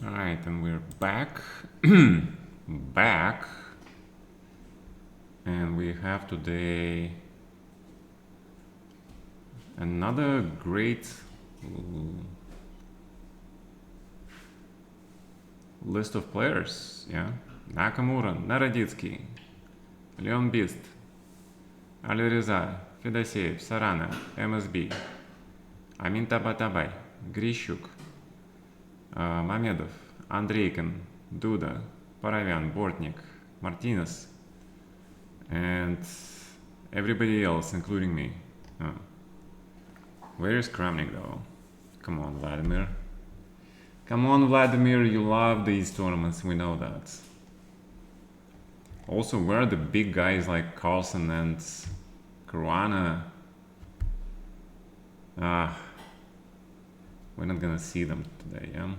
Alright, and we're back. Back. And we have today another great list of players. Yeah, Nakamura, Naroditsky, Leon Beast, Ali Reza, Fedoseev, Sarana, MSB, Amin Tabatabai, Grishuk, Mamedov, Andreykin, Duda, Paravyan, Bortnik, Martinez, and everybody else, including me. Where is Kramnik though? Come on, Vladimir. Come on, Vladimir, you love these tournaments, we know that. Also, where are the big guys like Carlsen and Caruana? We're not gonna see them today, yeah?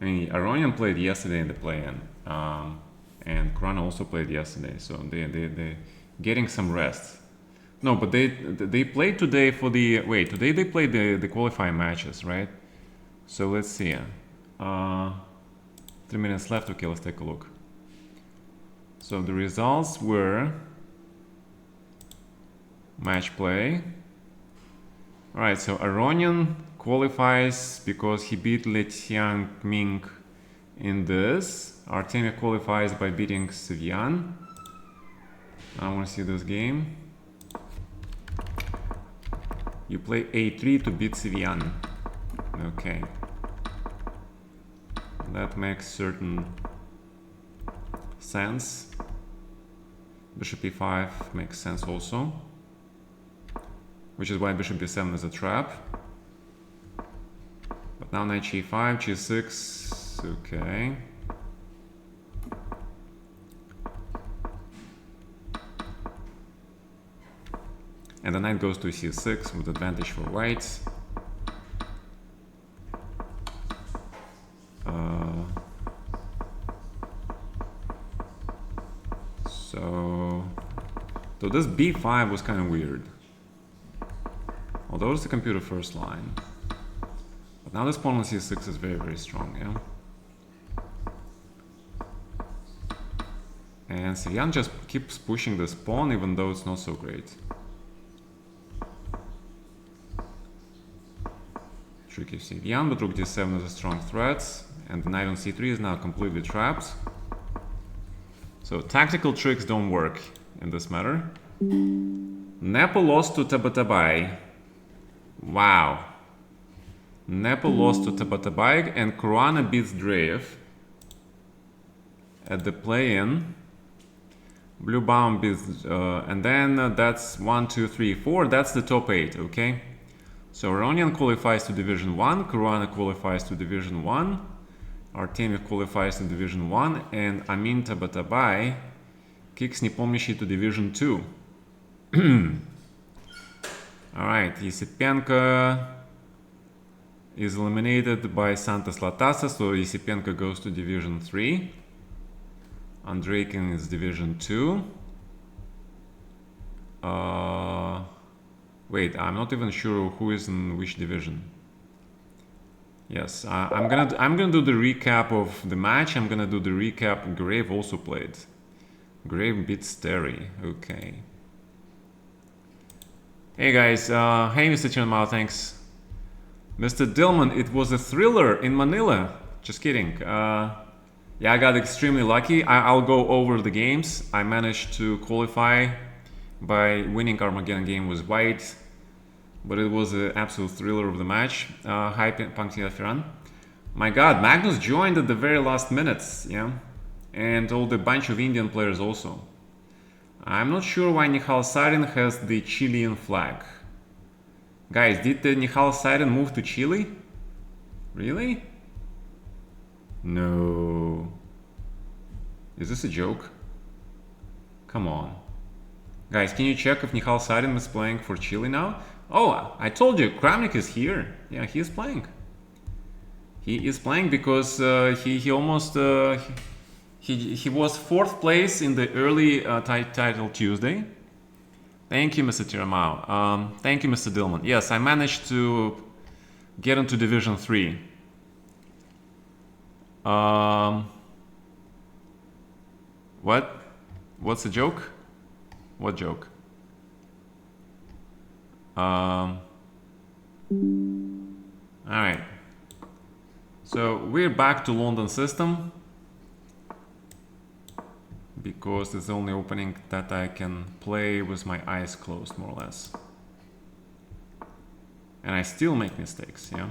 I mean, Aronian played yesterday in the play-in, and Caruana also played yesterday, so they're getting some rest. No, but they played today for the... Wait, today they played the qualifying matches, right? So let's see. 3 minutes left. Okay, let's take a look. So the results were... Match play. Alright, so Aronian qualifies because he beat Le Tian Ming in this. Artemiev qualifies by beating Sevian. I want to see this game. You play A3 to beat Sevian. Okay. That makes certain sense. Bishop E5 makes sense also. Which is why Bishop B7 is a trap. But now Knight G5, G6, okay. And the knight goes to C6 with advantage for whites. So this B5 was kind of weird. Although it's the computer first line. But now this pawn on C6 is very, very strong, yeah? And Sevian just keeps pushing this pawn even though it's not so great. Tricky Sevian, but Rook D7 is a strong threat. And the knight on C3 is now completely trapped. So tactical tricks don't work in this matter. Nepo lost to Tabatabai. Wow. Nepo lost to Tabatabai and Caruana beats Dreyev at the play-in. Blue Baum beats, and then that's 1, 2, 3, 4. That's the top 8, okay? So Aronian qualifies to Division 1, Caruana qualifies to Division 1, Artemiev qualifies to Division 1, and Amin Tabatabai kicks Nepomniachtchi to Division 2. Alright, Yesipenko is eliminated by Santos Latasa, so Yesipenko goes to Division 3. Andreykin is Division 2. Wait, I'm not even sure who is in which division. Yes, I'm gonna do the recap of the match. I'm gonna do the recap. Grave also played. Grave beats Terry. Okay. Hey guys, hey Mr. Chenmao, thanks. Mr. Dillman, it was a thriller in Manila. Just kidding. Yeah, I got extremely lucky. I'll go over the games. I managed to qualify by winning Armageddon game with white, but it was an absolute thriller of the match. Hi, Pankti Afiran. My God, Magnus joined at the very last minutes, yeah, and all the bunch of Indian players also. I'm not sure why Nihal Sarin has the Chilean flag. Guys, did the Nihal Sarin move to Chile? Really? No. Is this a joke? Come on. Guys, can you check if Nihal Sarin is playing for Chile now? Oh, I told you, Kramnik is here. Yeah, he is playing. He is playing because he almost... He was 4th place in the early title Tuesday. Thank you, Mr. Tiramao. Thank you, Mr. Dillman. Yes, I managed to get into Division 3. Um, what? What's the joke? What joke? All right. So we're back to London system because it's the only opening that I can play with my eyes closed, more or less. And I still make mistakes, yeah?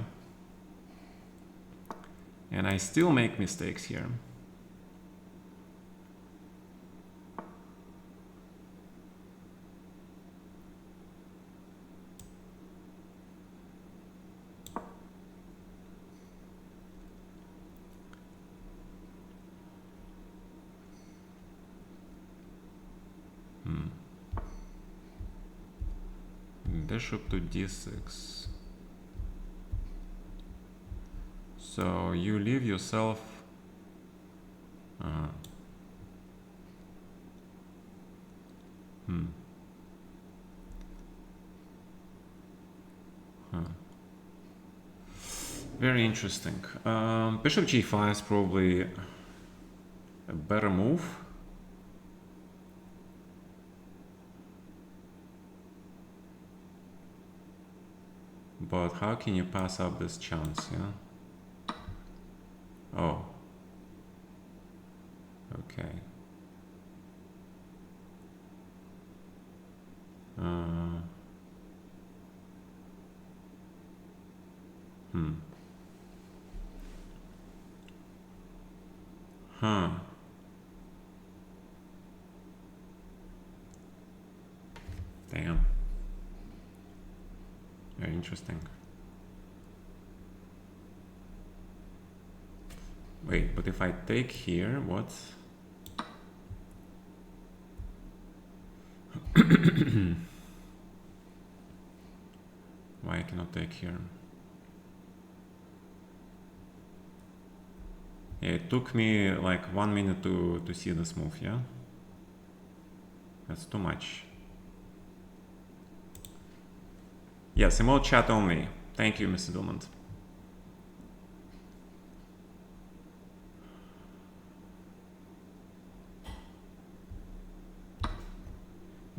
And I still make mistakes here. Bishop to d6. So you leave yourself. Very interesting. Bishop g5 is probably a better move. But how can you pass up this chance, yeah? Oh. Okay. Huh. Damn. Very interesting. Wait, but if I take here, what? Why I cannot take here? Yeah, it took me like 1 minute to see this move, yeah? That's too much. Yes, emote chat only. Thank you, Mr. Dumont.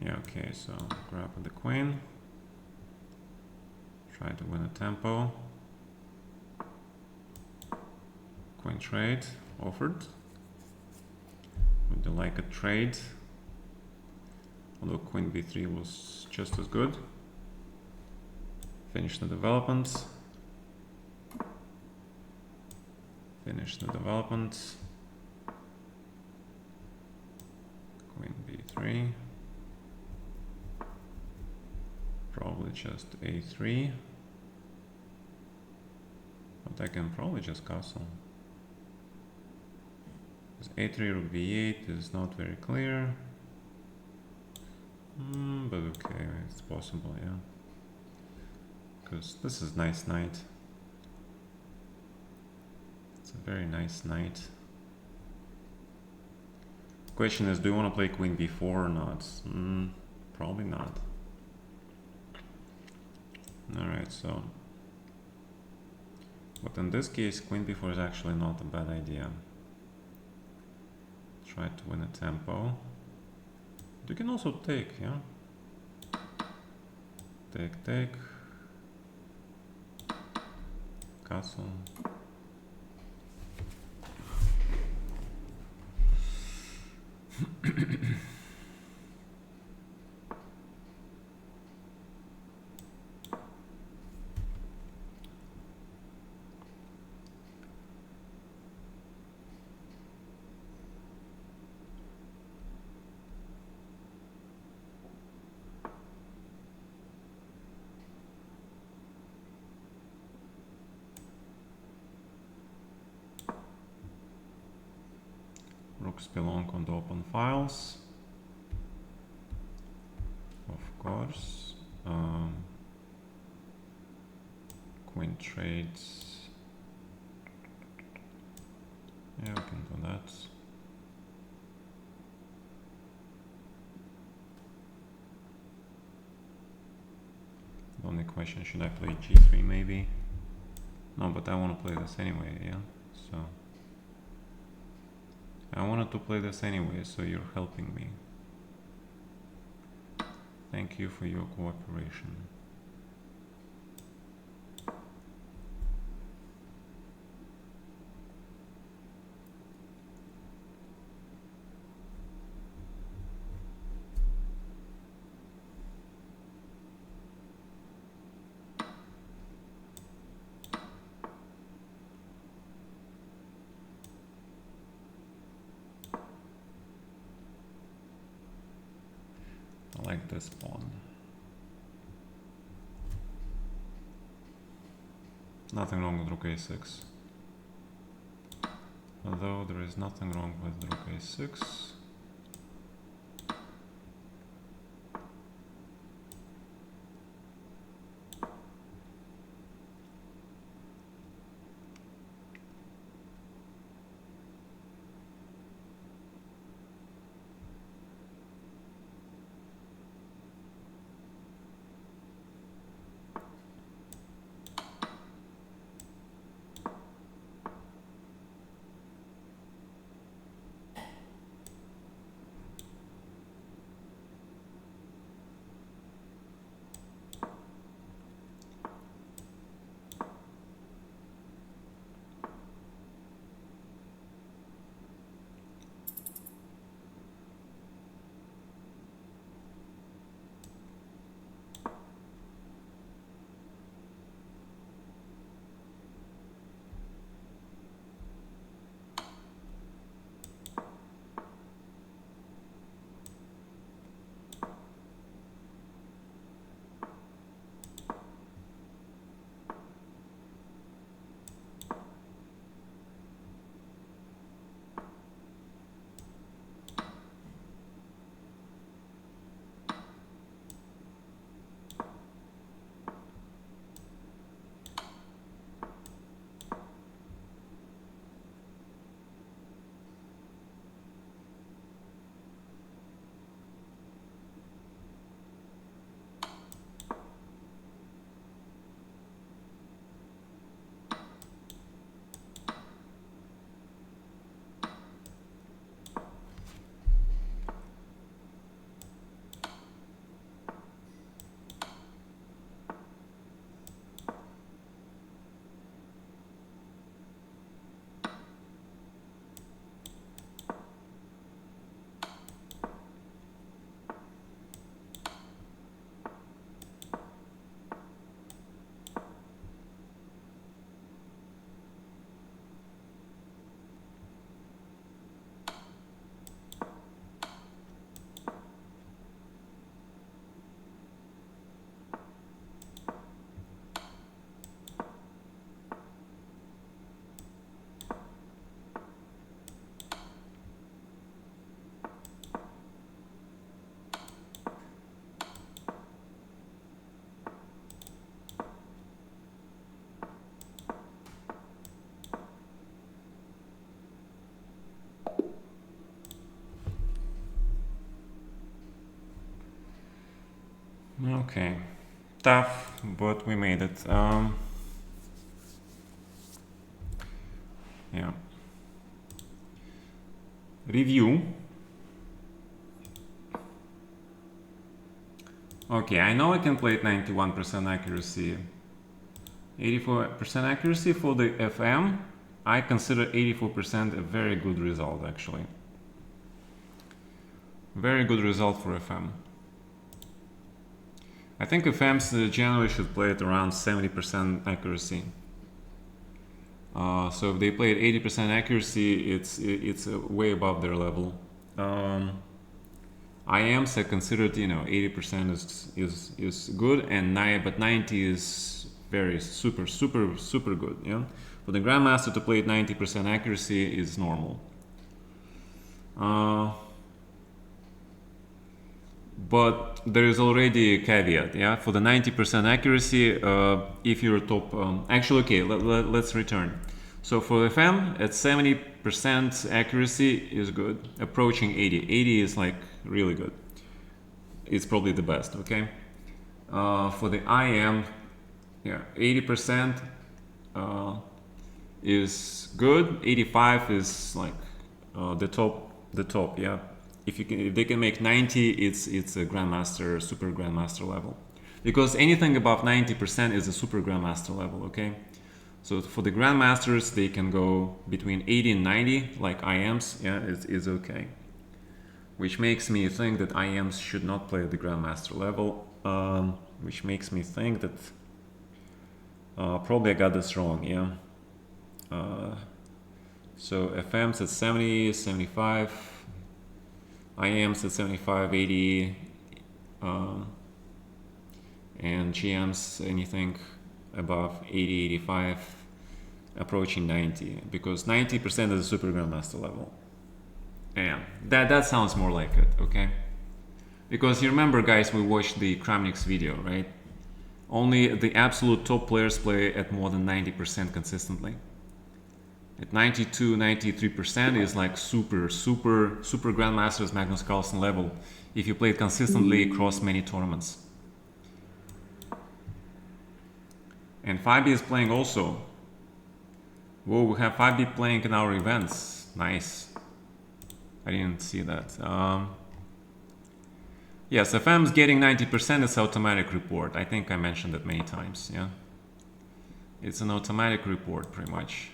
Yeah, okay, so grab the queen. Try to win a tempo. Queen trade offered. Would you like a trade? Although queen b3 was just as good. Finish the development. Finish the development. Queen b3. Probably just a3. But I can probably just castle. Because a3 rook b8 is not very clear. But okay, it's possible, yeah. Because this is nice knight. It's a very nice knight. Question is, do you want to play queen b4 or not? Probably not. Alright, so... But in this case, queen b4 is actually not a bad idea. Try to win a tempo. You can also take, yeah? Take, take. Castle. Rooks belong on the open files, of course. Queen trades. Yeah, we can do that. The only question, should I play g3 maybe? No, but I want to play this anyway, yeah? So I wanted to play this anyway, so you're helping me. Thank you for your cooperation. I like this pawn. Nothing wrong with rook a6. Although there is nothing wrong with rook a6. Okay, tough, but we made it. Yeah. Review. Okay, I know I can play at 91% accuracy. 84% accuracy for the FM. I consider 84% a very good result, actually. Very good result for FM. I think FMs generally should play at around 70% accuracy. So if they play at 80% accuracy, it's way above their level. IMs I considered, 80% is good, and but 90 is very super good. Yeah, for the grandmaster to play at 90% accuracy is normal. But there is already a caveat, yeah. For the 90% accuracy, if you're top, actually, okay, let's return. So for FM, at 70% accuracy is good, approaching 80. 80 is like really good. It's probably the best, okay. For the IM, yeah, 80% is good. 85 is like the top, yeah. If they can make 90, it's a grandmaster, super grandmaster level, because anything above 90% is a super grandmaster level. Okay, so for the grandmasters, they can go between 80 and 90, like IMs. Yeah, it's okay. Which makes me think that IMs should not play at the grandmaster level. Which makes me think that probably I got this wrong. Yeah. So FM's at 70, 75. IM's at 75, 80, and GM's anything above 80, 85, approaching 90, because 90% is a super grandmaster level. And that sounds more like it, okay? Because you remember, guys, we watched the Kramnik's video, right? Only the absolute top players play at more than 90% consistently. At 92, 93% is like super grandmasters Magnus Carlsen level if you play it consistently across many tournaments. And 5B is playing also. Whoa, we have 5B playing in our events. Nice. I didn't see that. Yes, FM's getting 90%, it's automatic report. I think I mentioned it many times, yeah. It's an automatic report, pretty much.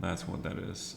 That's what that is.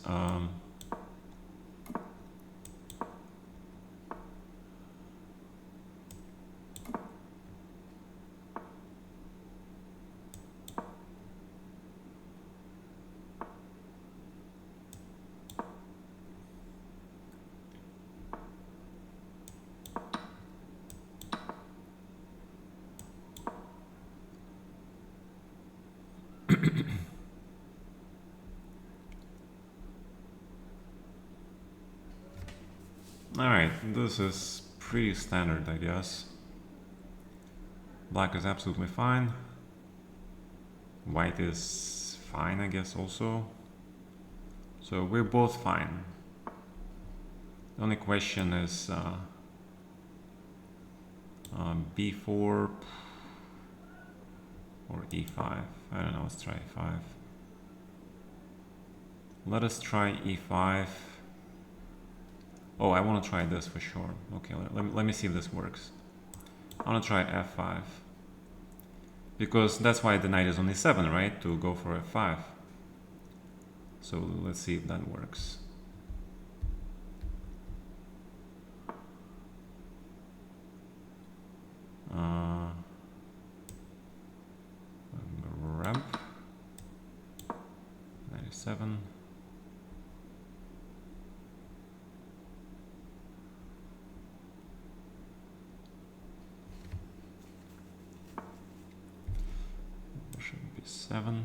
Alright, this is pretty standard, I guess. Black is absolutely fine. White is fine, I guess, also. So we're both fine. The only question is B4 or E5. I don't know, let's try E5. Let us try E5. Oh, I want to try this for sure. Okay, let me see if this works. I want to try F5. Because that's why the knight is on E7, right? To go for F5. So let's see if that works. Ramp. 97. Should be 7.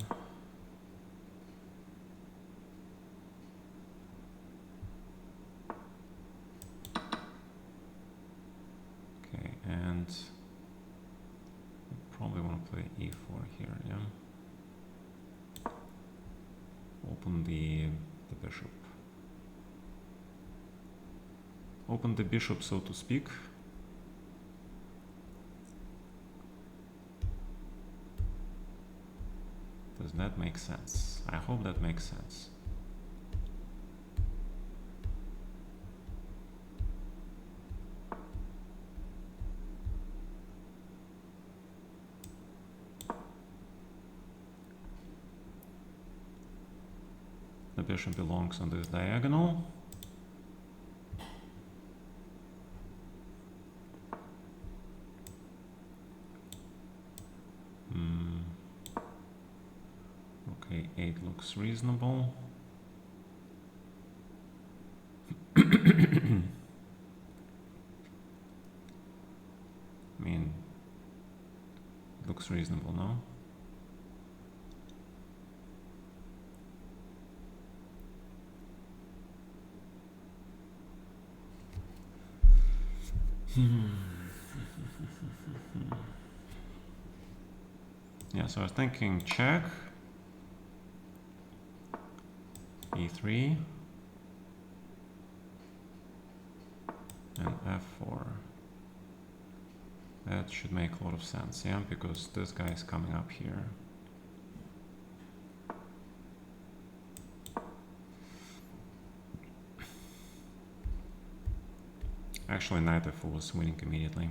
Okay, and probably want to play E4 here, yeah. Open the bishop. Open the bishop, so to speak. Does that make sense? I hope that makes sense. The bishop belongs on this diagonal. Okay, 8 looks reasonable. I mean, looks reasonable, no? Yeah, so I was thinking check. E3 and F4. That should make a lot of sense, yeah, because this guy is coming up here. Actually, knight f4 was winning immediately.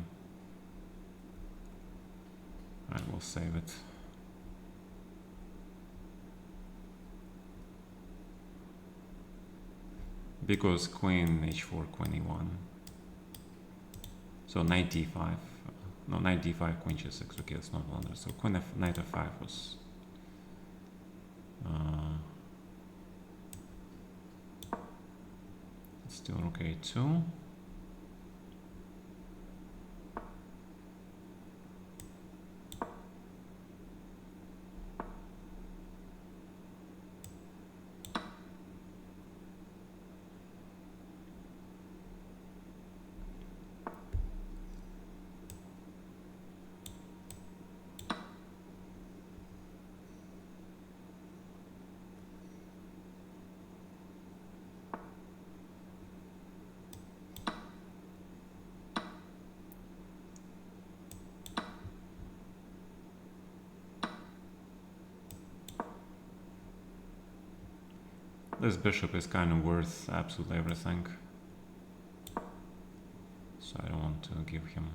I will save it. Because queen h4, queen e1. So knight d5. No, knight d5, queen g6. Okay, it's not blunder. So queen f, knight f5 was. Still rook a2. This bishop is kind of worth absolutely everything, so I don't want to give him.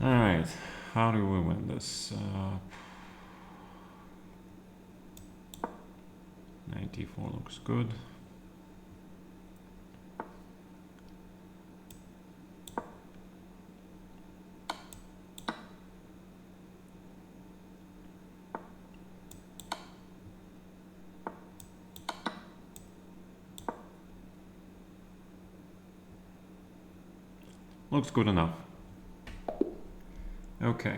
Alright, how do we win this? Knight d4 looks good. Looks good enough. Okay.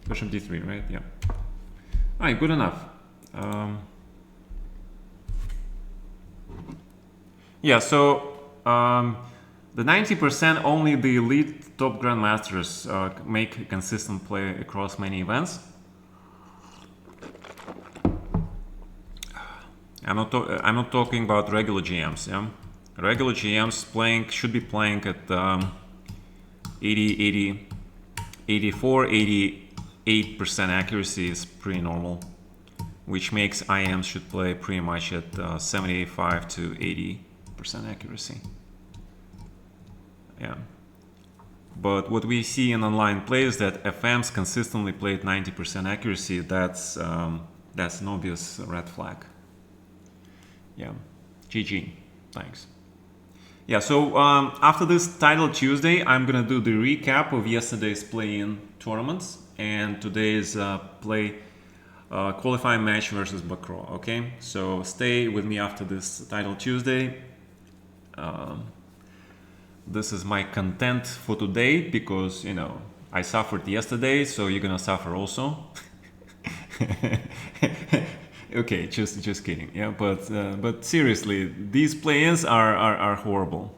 Bishop d3, right? Yeah. Alright, good enough. Yeah, so the 90% only the elite top grandmasters make consistent play across many events. I'm not talking about regular GMs. Yeah, regular GMs should be playing at 84, 88% accuracy is pretty normal, which makes IMs should play pretty much at 75 to 80% accuracy. Yeah. But what we see in online play is that FMs consistently play at 90% accuracy. That's an obvious red flag. Yeah. GG. Thanks. Yeah, so after this Title Tuesday, I'm gonna do the recap of yesterday's play-in tournaments and today's qualifying match versus Bacrot. Okay, so stay with me after this Title Tuesday. This is my content for today because, you know, I suffered yesterday, so you're gonna suffer also. Okay, just kidding. Yeah, but seriously, these play-ins are horrible.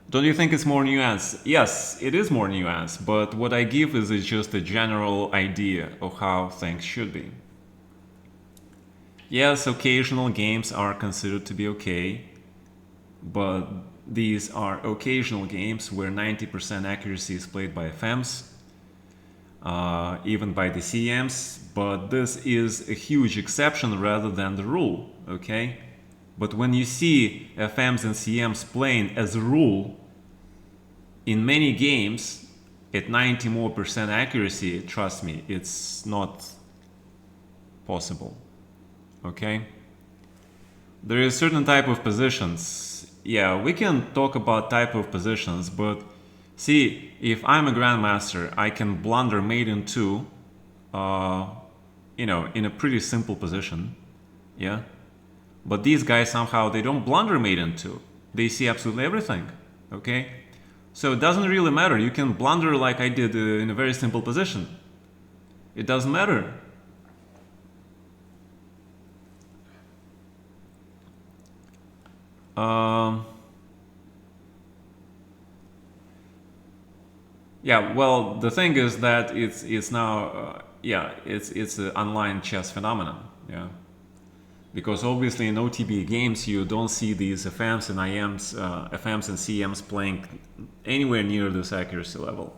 Don't you think it's more nuanced? Yes, it is more nuanced, but what I give is just a general idea of how things should be. Yes, occasional games are considered to be okay, but these are occasional games where 90% accuracy is played by FMs, even by the CMs, but this is a huge exception rather than the rule, okay? But when you see FMs and CMs playing as a rule in many games at 90% more accuracy, trust me, it's not possible, okay? There is certain type of positions. Yeah, we can talk about type of positions, but see, if I'm a grandmaster, I can blunder mate in 2, you know, in a pretty simple position, yeah? But these guys somehow, they don't blunder mate in 2. They see absolutely everything, okay? So it doesn't really matter. You can blunder like I did in a very simple position. It doesn't matter. Yeah, well, the thing is that it's now it's an online chess phenomenon, yeah. Because obviously in OTB games you don't see these FMs and CMs playing anywhere near this accuracy level.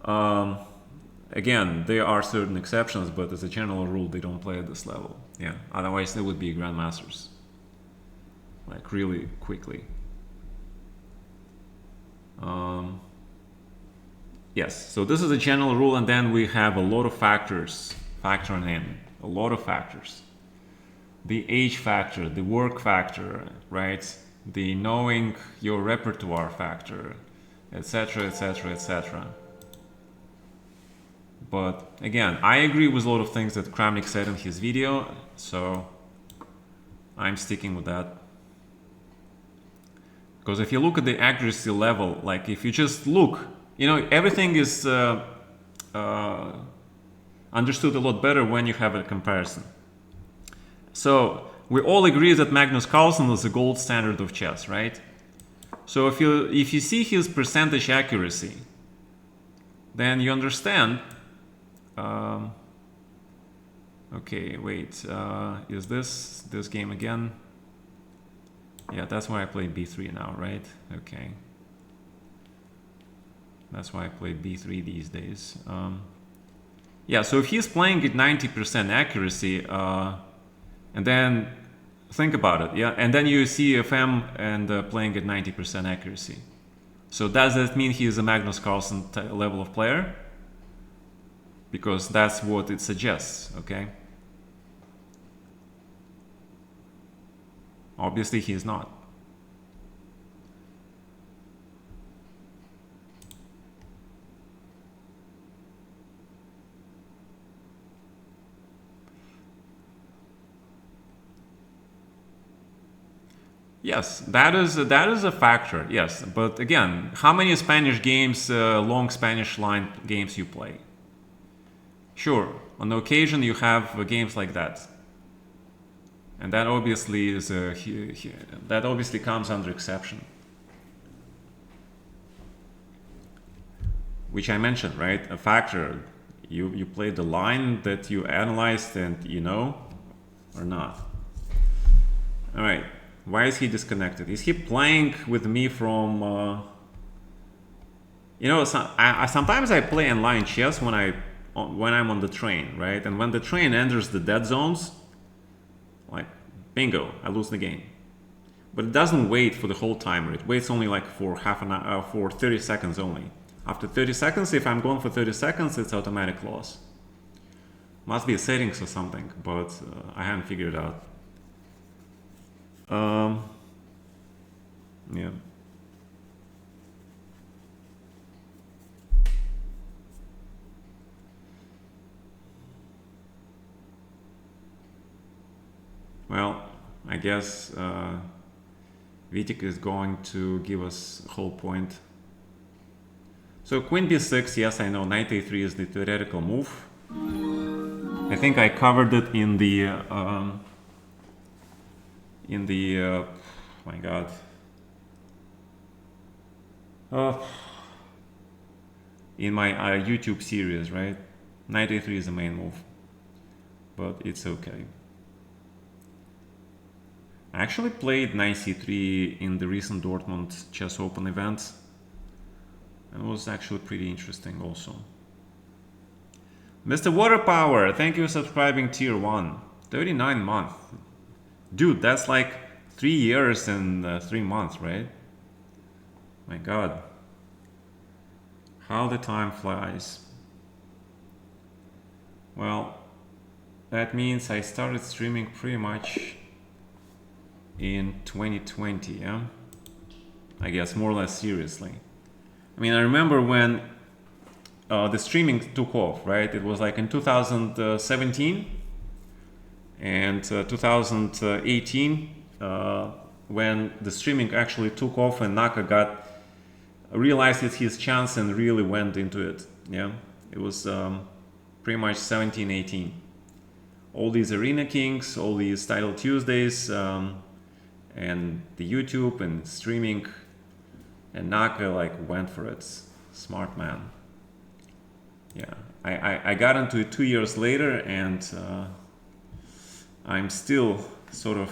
Again, there are certain exceptions, but as a general rule, they don't play at this level. Yeah, otherwise they would be grandmasters, like really quickly. Yes, so this is a general rule, and then we have a lot of factors factoring in, a lot of factors. The age factor, the work factor, right? The knowing your repertoire factor, etc., etc., etc. But again, I agree with a lot of things that Kramnik said in his video, so I'm sticking with that. Because if you look at the accuracy level, like if you just look, you know, everything is understood a lot better when you have a comparison. So we all agree that Magnus Carlsen is the gold standard of chess, right? So if you see his percentage accuracy, then you understand. Okay, wait. Is this game again? Yeah, that's why I play b3 now, right? Okay. That's why I play b3 these days. Yeah, so if he's playing at 90% accuracy, and then think about it, yeah, and then you see FM and playing at 90% accuracy. So does that mean he is a Magnus Carlsen level of player? Because that's what it suggests, okay? Obviously he is not. Yes, that is a factor, yes. But again, how many Spanish games, long Spanish line games you play? Sure, on occasion you have games like that. And that obviously is that obviously comes under exception, which I mentioned, right? A factor. You play the line that you analyzed and you know, or not. All right. Why is he disconnected? Is he playing with me from? You know, sometimes I play online chess when I'm on the train, right? And when the train enters the dead zones, like, bingo, I lose the game. But it doesn't wait for the whole timer. It waits only like for half an hour, for 30 seconds only. After 30 seconds, if I'm going for 30 seconds, it's automatic loss. Must be a settings or something, but I haven't figured it out. Yeah. Well, I guess Vitek is going to give us a whole point. So Queen b6, yes, I know knight a3 is the theoretical move. I think I covered it in the my god. In my YouTube series, right? Knight a3 is the main move, but it's okay. I actually played knight c3 in the recent Dortmund Chess Open event. It was actually pretty interesting also. Mr. Water Power, thank you for subscribing tier 1. 39 months. Dude, that's like 3 years and 3 months, right? My god. How the time flies. Well, that means I started streaming pretty much in 2020, yeah? I guess more or less seriously. I mean, I remember when the streaming took off, right? It was like in 2017 and 2018 when the streaming actually took off and Naka realized it's his chance and really went into it. Yeah, it was pretty much 17, 18. All these Arena Kings, all these Title Tuesdays, and the YouTube and streaming, and Naka like went for it. Smart man. Yeah, I got into it 2 years later, and I'm still sort of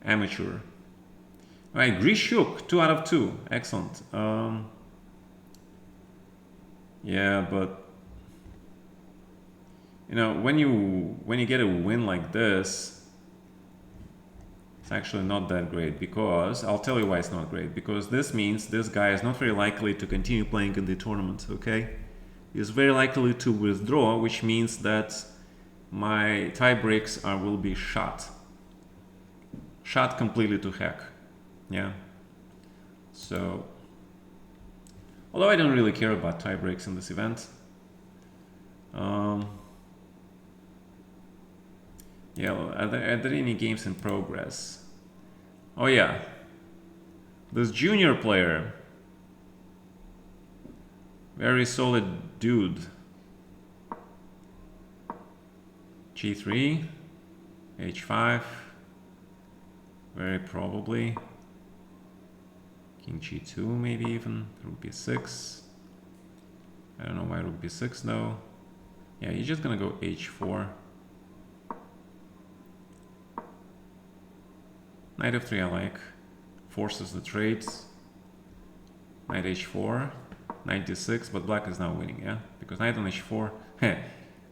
amateur. Right, Grishuk, 2 out of 2. Excellent. Yeah, but you know, when you get a win like this, it's actually not that great, because I'll tell you why it's not great. Because this means this guy is not very likely to continue playing in the tournament, okay? He's very likely to withdraw, which means that my tie breaks will be shot completely to heck. Yeah. So, although I don't really care about tie breaks in this event. Yeah, are there any games in progress? Oh yeah, this junior player, very solid dude. G3, H5, very probably. King G2 maybe even, Rook B6. I don't know why Rook B6 though. Yeah, he's just gonna go H4. Knight F3 I like. Forces the trades. Knight H4. Knight D6, but black is now winning, yeah? Because knight on H4.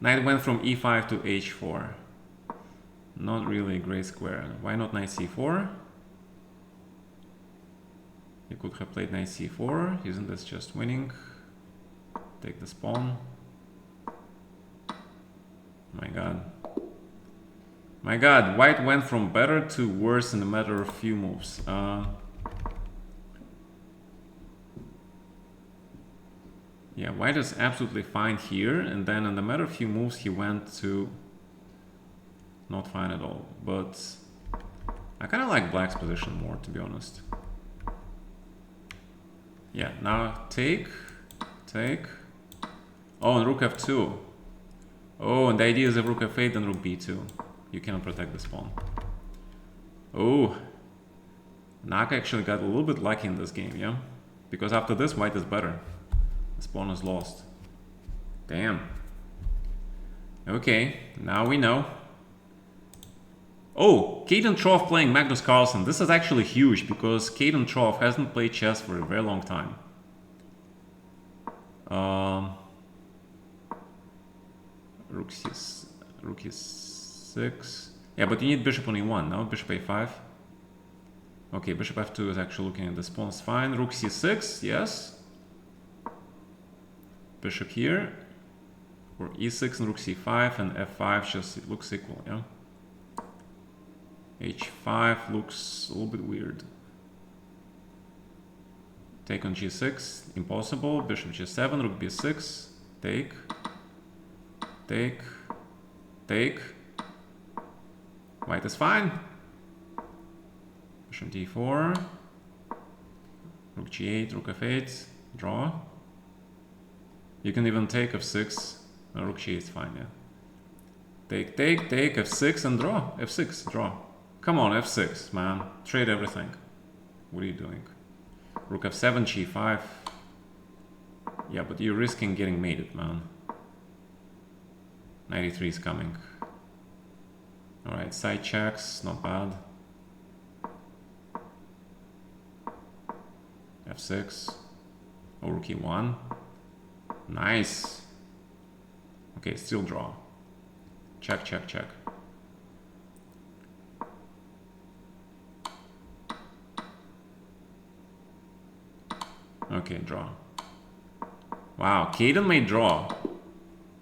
Knight went from E5 to H4. Not really a great square. Why not knight C4? He could have played knight C4. Isn't this just winning? Take the pawn. My god. My god, white went from better to worse in a matter of few moves. Yeah, white is absolutely fine here, and then in a matter of few moves he went to not fine at all. But I kind of like black's position more, to be honest. Yeah, now take. Oh, and rook f2. Oh, and the idea is if rook f8, then rook b2. You cannot protect this pawn. Oh, Naka actually got a little bit lucky in this game, yeah? Because after this, white is better. This pawn is lost. Damn. Okay, now we know. Oh, Caden Troff playing Magnus Carlsen. This is actually huge because Caden Troff hasn't played chess for a very long time. Rook e6. Yeah, but you need bishop on e1, no? Bishop a5. Okay, bishop f2 is actually looking at this pawn. It's fine. Rook c6, yes. Bishop here. Or e6 and rook c5 and f5 just looks equal, yeah? h5 looks a little bit weird. Take on g6, impossible. Bishop g7, rook b6, take. White is fine. Bishop d4, rook g8, rook f8, draw. You can even take f6. Rook g8 is fine, yeah. Take, f6 and draw. f6, draw. Come on, f6, man. Trade everything. What are you doing? Rook f7, g5. Yeah, but you're risking getting mated, man. 93 is coming. Alright, side checks, not bad. f6. Oh, rook e1. Nice. Okay, still draw. Check. Okay, draw. Wow, Caden may draw.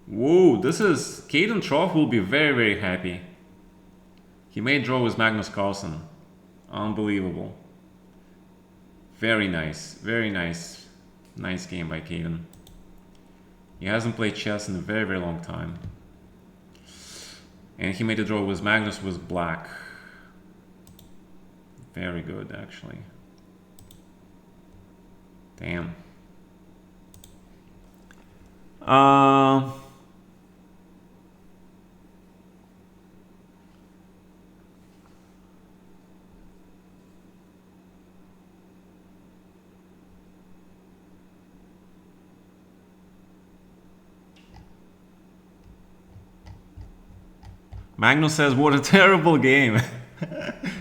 Whoa, this is... Caden Troff will be very, very happy. He may draw with Magnus Carlsen. Unbelievable. Very nice. Very nice. Nice game by Caden. He hasn't played chess in a very, very long time. And he made a draw with Magnus with black. Very good, actually. Damn. Magnus says, what a terrible game.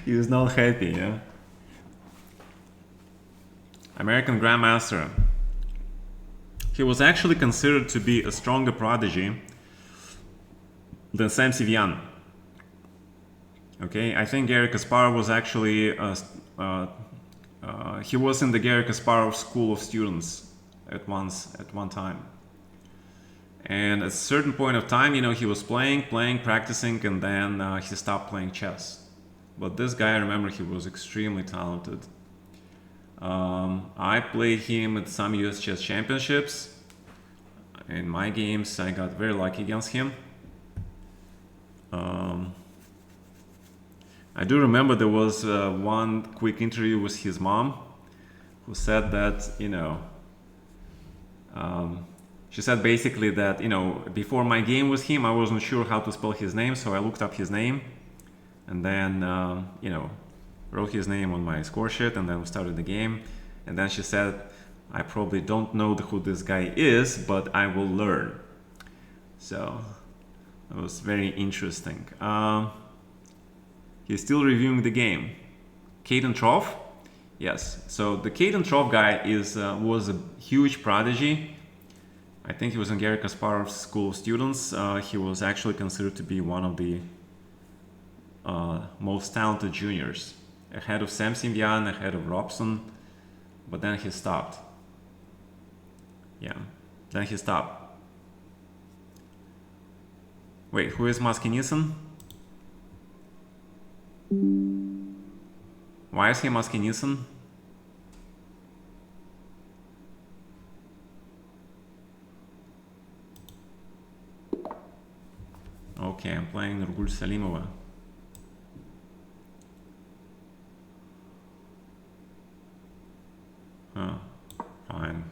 He is not happy, yeah? American Grandmaster. He was actually considered to be a stronger prodigy than Sam Sivian. Okay, I think Garry Kasparov was actually he was in the Garry Kasparov school of students at one time. And at a certain point of time, you know, he was playing, practicing, and then he stopped playing chess. But this guy, I remember, he was extremely talented. I played him at some US chess championships. In my games, I got very lucky against him. I do remember there was one quick interview with his mom who said that, you know, she said basically that, you know, before my game with him, I wasn't sure how to spell his name, so I looked up his name and then, you know, wrote his name on my score sheet, and then we started the game. And then she said, I probably don't know who this guy is, but I will learn. So it was very interesting. He's still reviewing the game. Caden Trough? Yes. So the Caden Trough guy was a huge prodigy. I think he was in Garry Kasparov's school of students. He was actually considered to be one of the most talented juniors, ahead of Sam Simbian, ahead of Robson, but then he stopped. Yeah, then he stopped. Wait, who is Maskinisson? Why is he Maskinisson? Okay, I'm playing Nurgul Salimova. Huh, fine.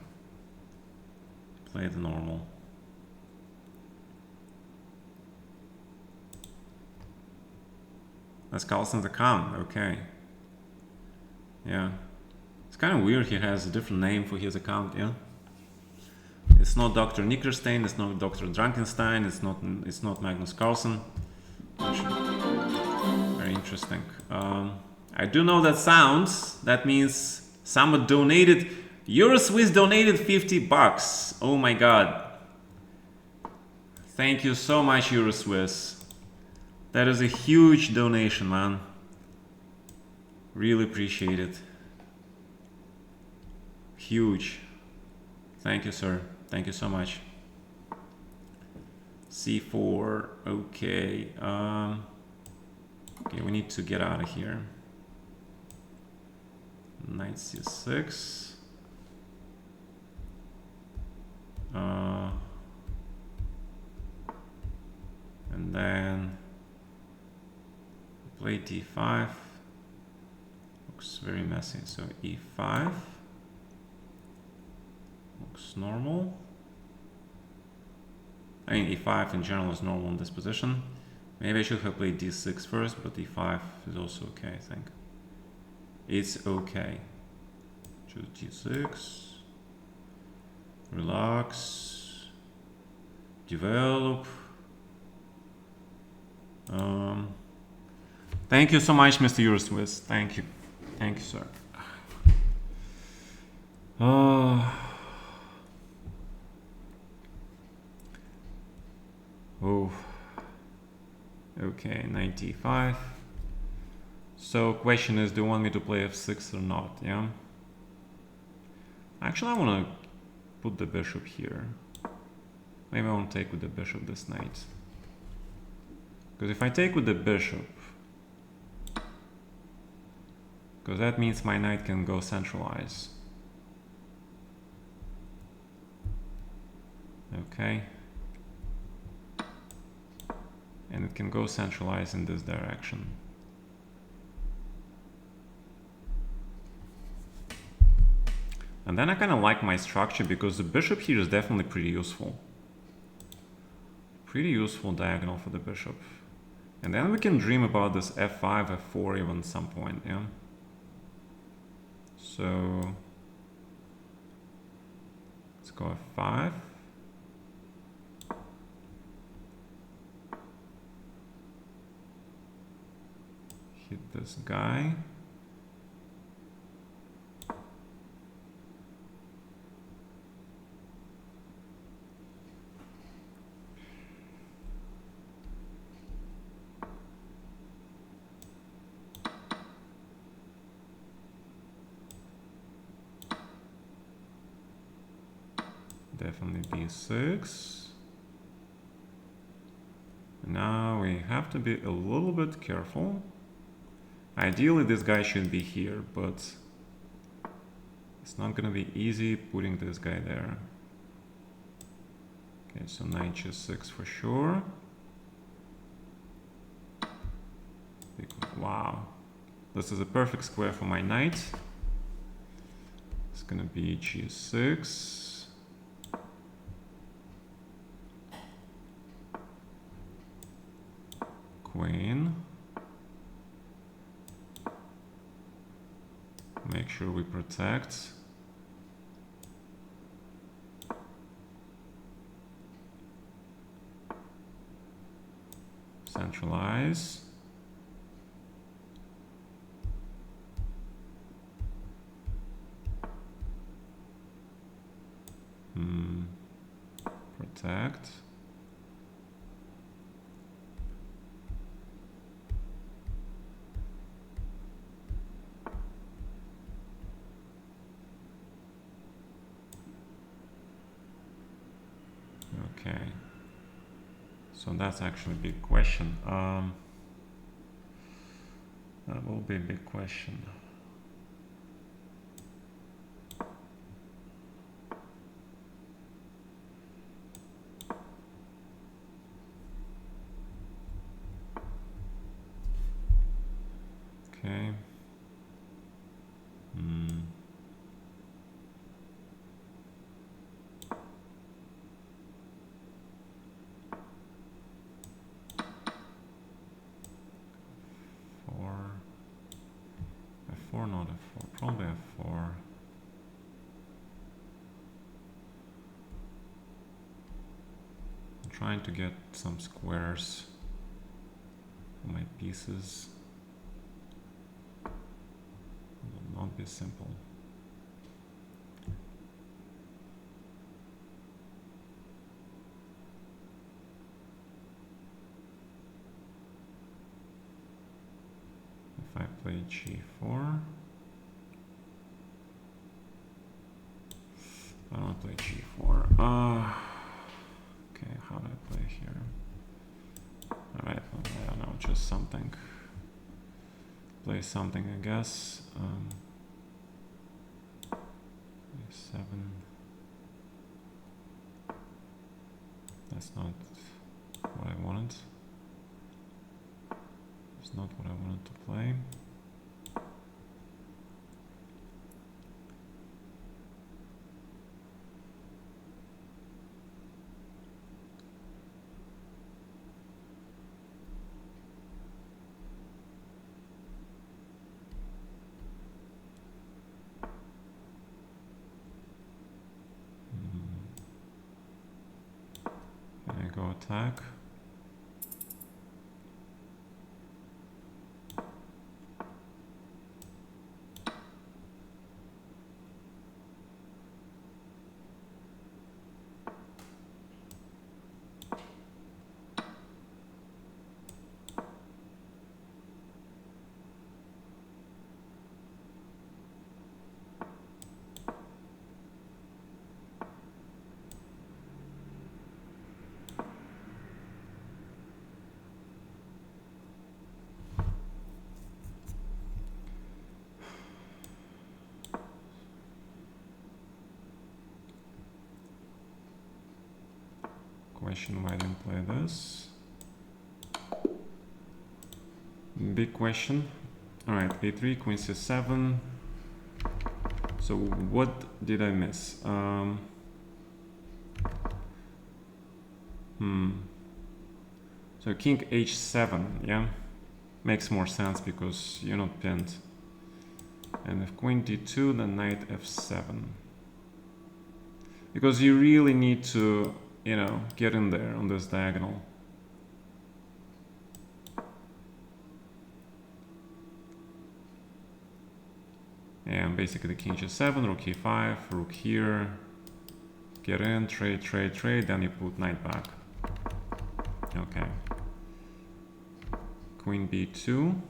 Play the normal. That's Carlsen's account, okay. Yeah. It's kind of weird he has a different name for his account, yeah? It's not Dr. Nickerstein, it's not Dr. Drankenstein, it's not Magnus Carlsen. Very interesting. I do know that sounds. That means someone donated. Euroswiss donated $50. Oh my god. Thank you so much, Euroswiss. That is a huge donation, man. Really appreciate it. Huge. Thank you, sir. Thank you so much. C4. Okay. Okay, we need to get out of here. Knight C6. And then play D5. Looks very messy. So E5. Looks normal. I mean, E5 in general is normal in this position. Maybe I should have played D6 first, but E5 is also okay, I think. It's okay. Choose G6. Relax. Develop. Thank you so much, Mr. Euroswiss. Thank you. Thank you, sir. Oh, okay, 95. So question is, do you want me to play f6 or not? Yeah. Actually, I want to put the bishop here. Maybe I won't take with the bishop this knight. Because if I take with the bishop, because that means my knight can go centralize. Okay. And it can go centralize in this direction. And then I kind of like my structure because the bishop here is definitely pretty useful. Pretty useful diagonal for the bishop. And then we can dream about this f5, f4 even at some point, yeah? So let's go f5. Hit this guy. Definitely b6. Now we have to be a little bit careful. Ideally this guy should be here, but it's not gonna be easy putting this guy there. Okay, so knight g6 for sure. Wow, this is a perfect square for my knight. It's gonna be g6. Queen. Make sure we protect. Centralize. Protect. Okay. So that's actually a big question. That will be a big question. Okay. F4, not F4, probably F4. I'm trying to get some squares for my pieces. It will not be simple. If I play G4, I don't play G4. Okay, how do I play here? Alright, I don't know, just something. Play something, I guess. A7. That's not what I wanted. It's not what I wanted to play. Can I go attack? Question why I didn't play this. Big question. Alright, a3, queen c7. So what did I miss? So king h7, yeah? Makes more sense because you're not pinned. And if queen d2, then knight f7. Because you really need to, you know, get in there on this diagonal. And basically king g7, rook e5, rook here, get in, trade, trade, trade, then you put knight back. Okay. Queen b2.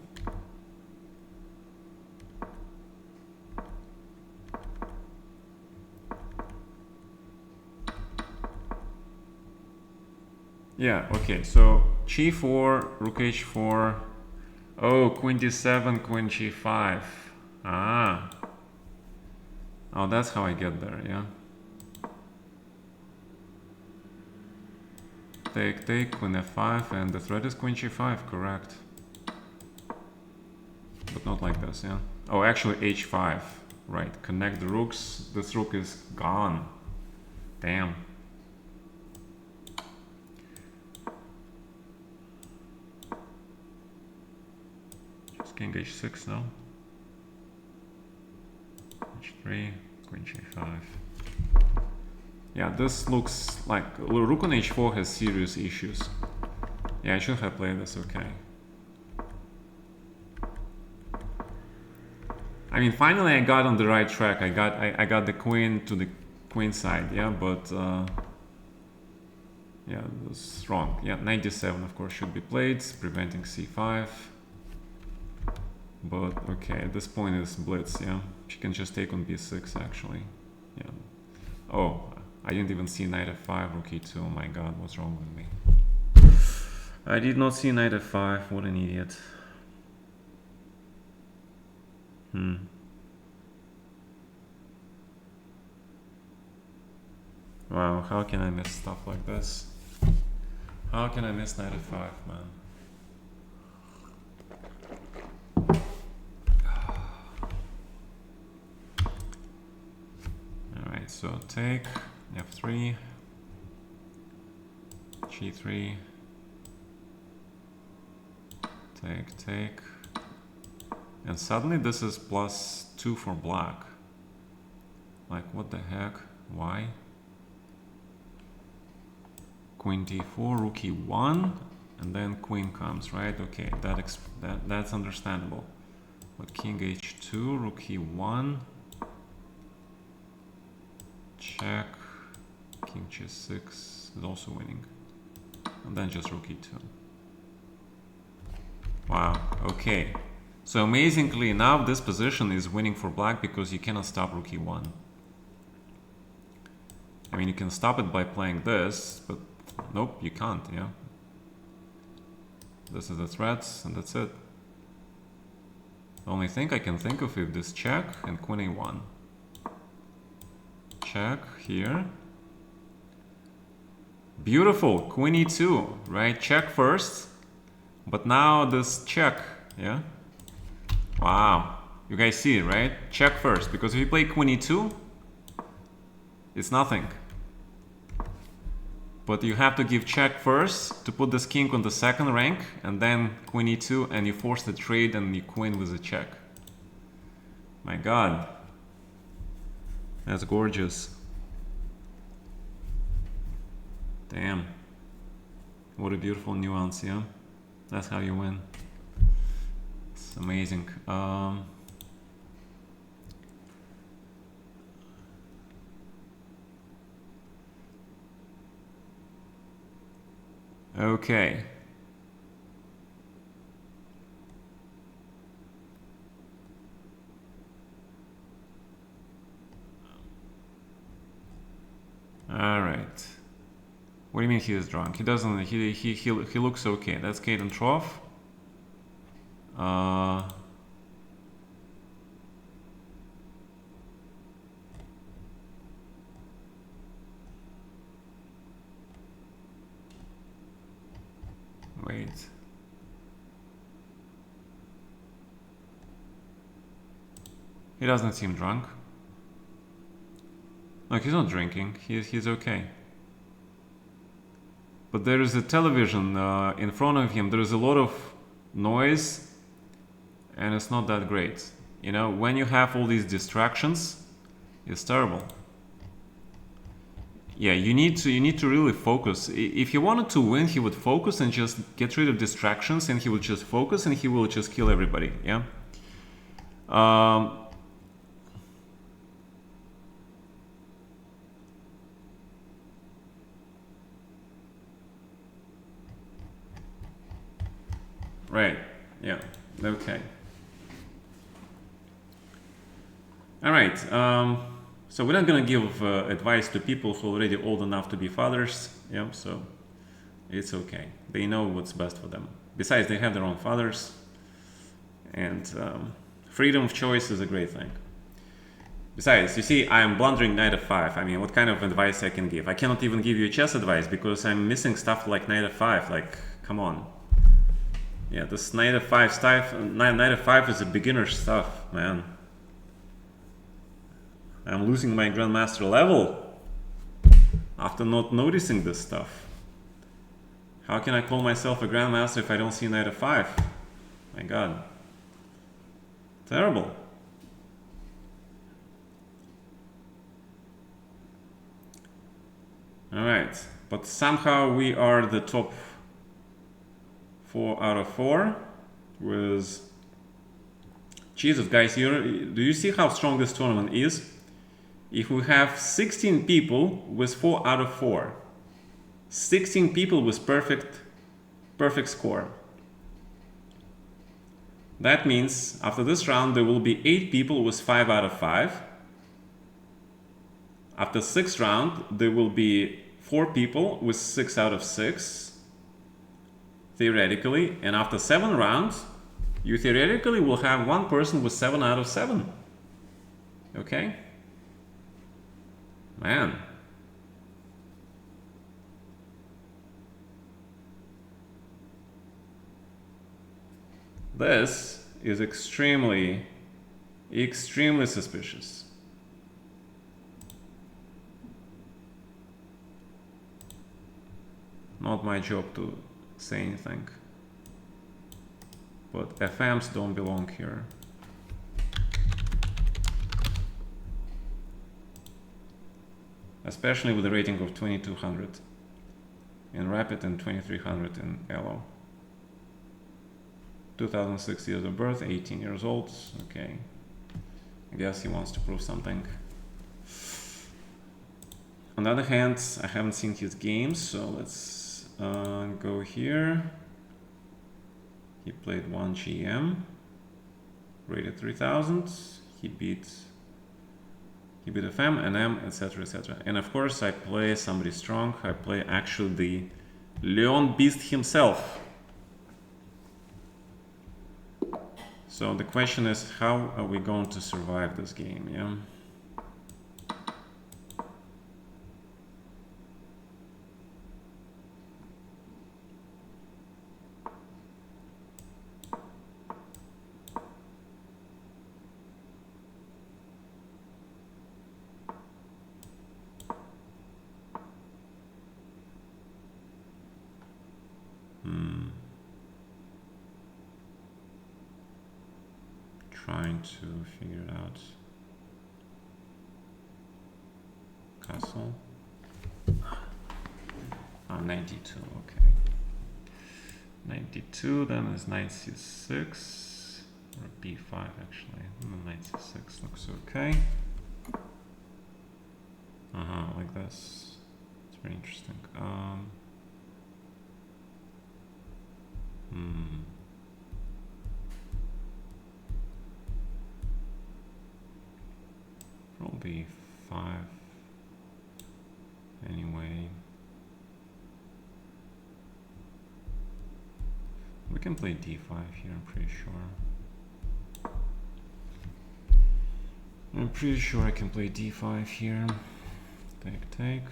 Yeah, okay, so g4, rook h4. Oh, queen d7, queen g5. Ah. Oh, that's how I get there, yeah. Take, take, queen f5, and the threat is queen g5, correct. But not like this, yeah. Oh, actually h5, right. Connect the rooks. This rook is gone. Damn. Just king h6 now. h3, queen g5. Yeah, this looks like rook on h4 has serious issues. Yeah, I should have played this okay. I mean, finally I got on the right track. I got the queen to the queen side, yeah, but yeah, that's wrong. Yeah, knight d7 of course should be played, preventing c5. But okay, at this point is blitz, yeah. She can just take on b6 actually. Yeah. Oh, I didn't even see knight f5, rook e2. Oh my god, what's wrong with me? I did not see knight f5, what an idiot. Wow, how can I miss stuff like this? How can I miss knight f5, man? Alright, so take, f3, g3, take, take. And suddenly this is +2 for black. Like, what the heck? Why? Queen d4, rook e1, and then queen comes, right? Okay, that's understandable. But king h2, rook e1, check, king g6 is also winning, and then just rook e2. Wow, okay. So amazingly enough, this position is winning for black because you cannot stop rook e1. I mean, you can stop it by playing this, but nope, you can't, yeah. This is the threat, and that's it. The only thing I can think of is this check and queen a1. Check here. Beautiful, queen e2, right? Check first, but now this check, yeah? Wow, you guys see it, right? Check first, because if you play queen e2, it's nothing. But you have to give check first to put this king on the second rank, and then queen e2, and you force the trade and you queen with a check. My god. That's gorgeous. Damn. What a beautiful nuance, yeah? That's how you win. It's amazing. Okay. All right. What do you mean he is drunk? He doesn't. He looks okay. That's Kate and Trough. Wait. He doesn't seem drunk. No, he's not drinking. He's okay. But there is a television in front of him. There is a lot of noise, and it's not that great. You know, when you have all these distractions, it's terrible. Yeah, you need to really focus. If he wanted to win, he would focus and just get rid of distractions, and he would just focus, and he will just kill everybody. Yeah. Right. Yeah. Okay. All right. So we're not gonna give advice to people who are already old enough to be fathers. Yeah. So It's okay. They know what's best for them. Besides, they have their own fathers, and freedom of choice is a great thing. Besides, you see, I am blundering knight f5. I mean, what kind of advice I can give? I cannot even give you chess advice because I'm missing stuff like knight f5. Like, come on. Yeah, this knight f5 stuff, knight f5 is a beginner stuff, man. I'm losing my grandmaster level after not noticing this stuff. How can I call myself a grandmaster if I don't see knight f5? My god. Terrible. Alright, but somehow we are the top 4 out of 4 with... Jesus, guys, do you see how strong this tournament is? If we have 16 people with 4 out of 4, 16 people with perfect score. That means after this round there will be 8 people with 5 out of 5. After 6th round there will be 4 people with 6 out of 6, theoretically, and after 7 rounds you theoretically will have 1 person with 7 out of 7. Okay? Man. This is extremely suspicious. Not my job to say anything. But FMs don't belong here. Especially with a rating of 2200 in Rapid and 2300 in Elo. 2006 years of birth, 18 years old. Okay. I guess he wants to prove something. On the other hand, I haven't seen his games, so let's go here. He played 1 GM, rated 3000. He beat FM, NM, etc, etc. And of course I play somebody strong. I play actually the Leon Beast himself. So the question is, how are we going to survive this game, yeah? Trying to figure it out. Castle. 92, okay. 92, then is knight c6, or b5 actually. Knight c6 looks okay. Like this. It's very interesting. Probably 5 anyway. We can play d5 here, I'm pretty sure. I'm pretty sure I can play d5 here. Take.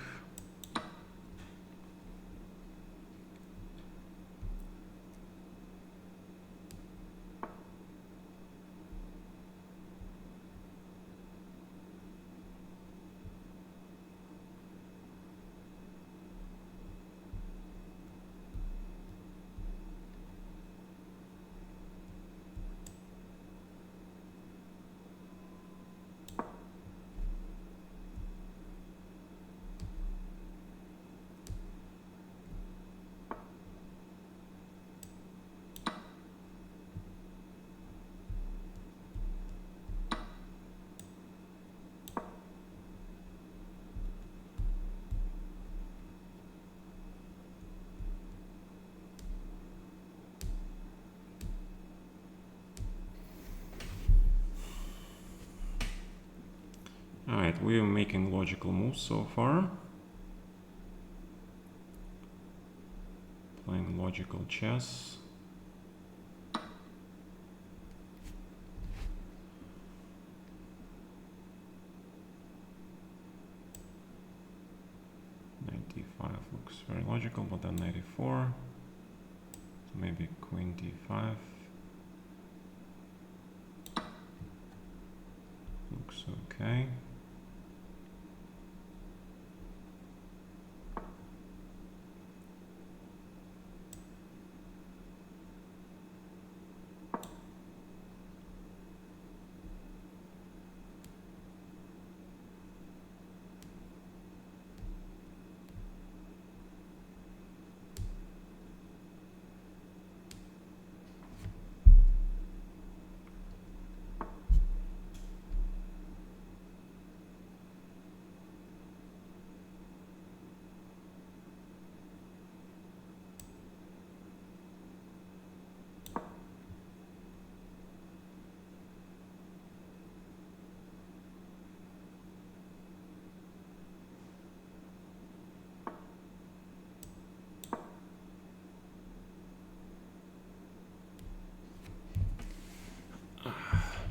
Alright, we are making logical moves so far. logical chess. Looks very logical, but then 94. So maybe queen d5. Looks okay.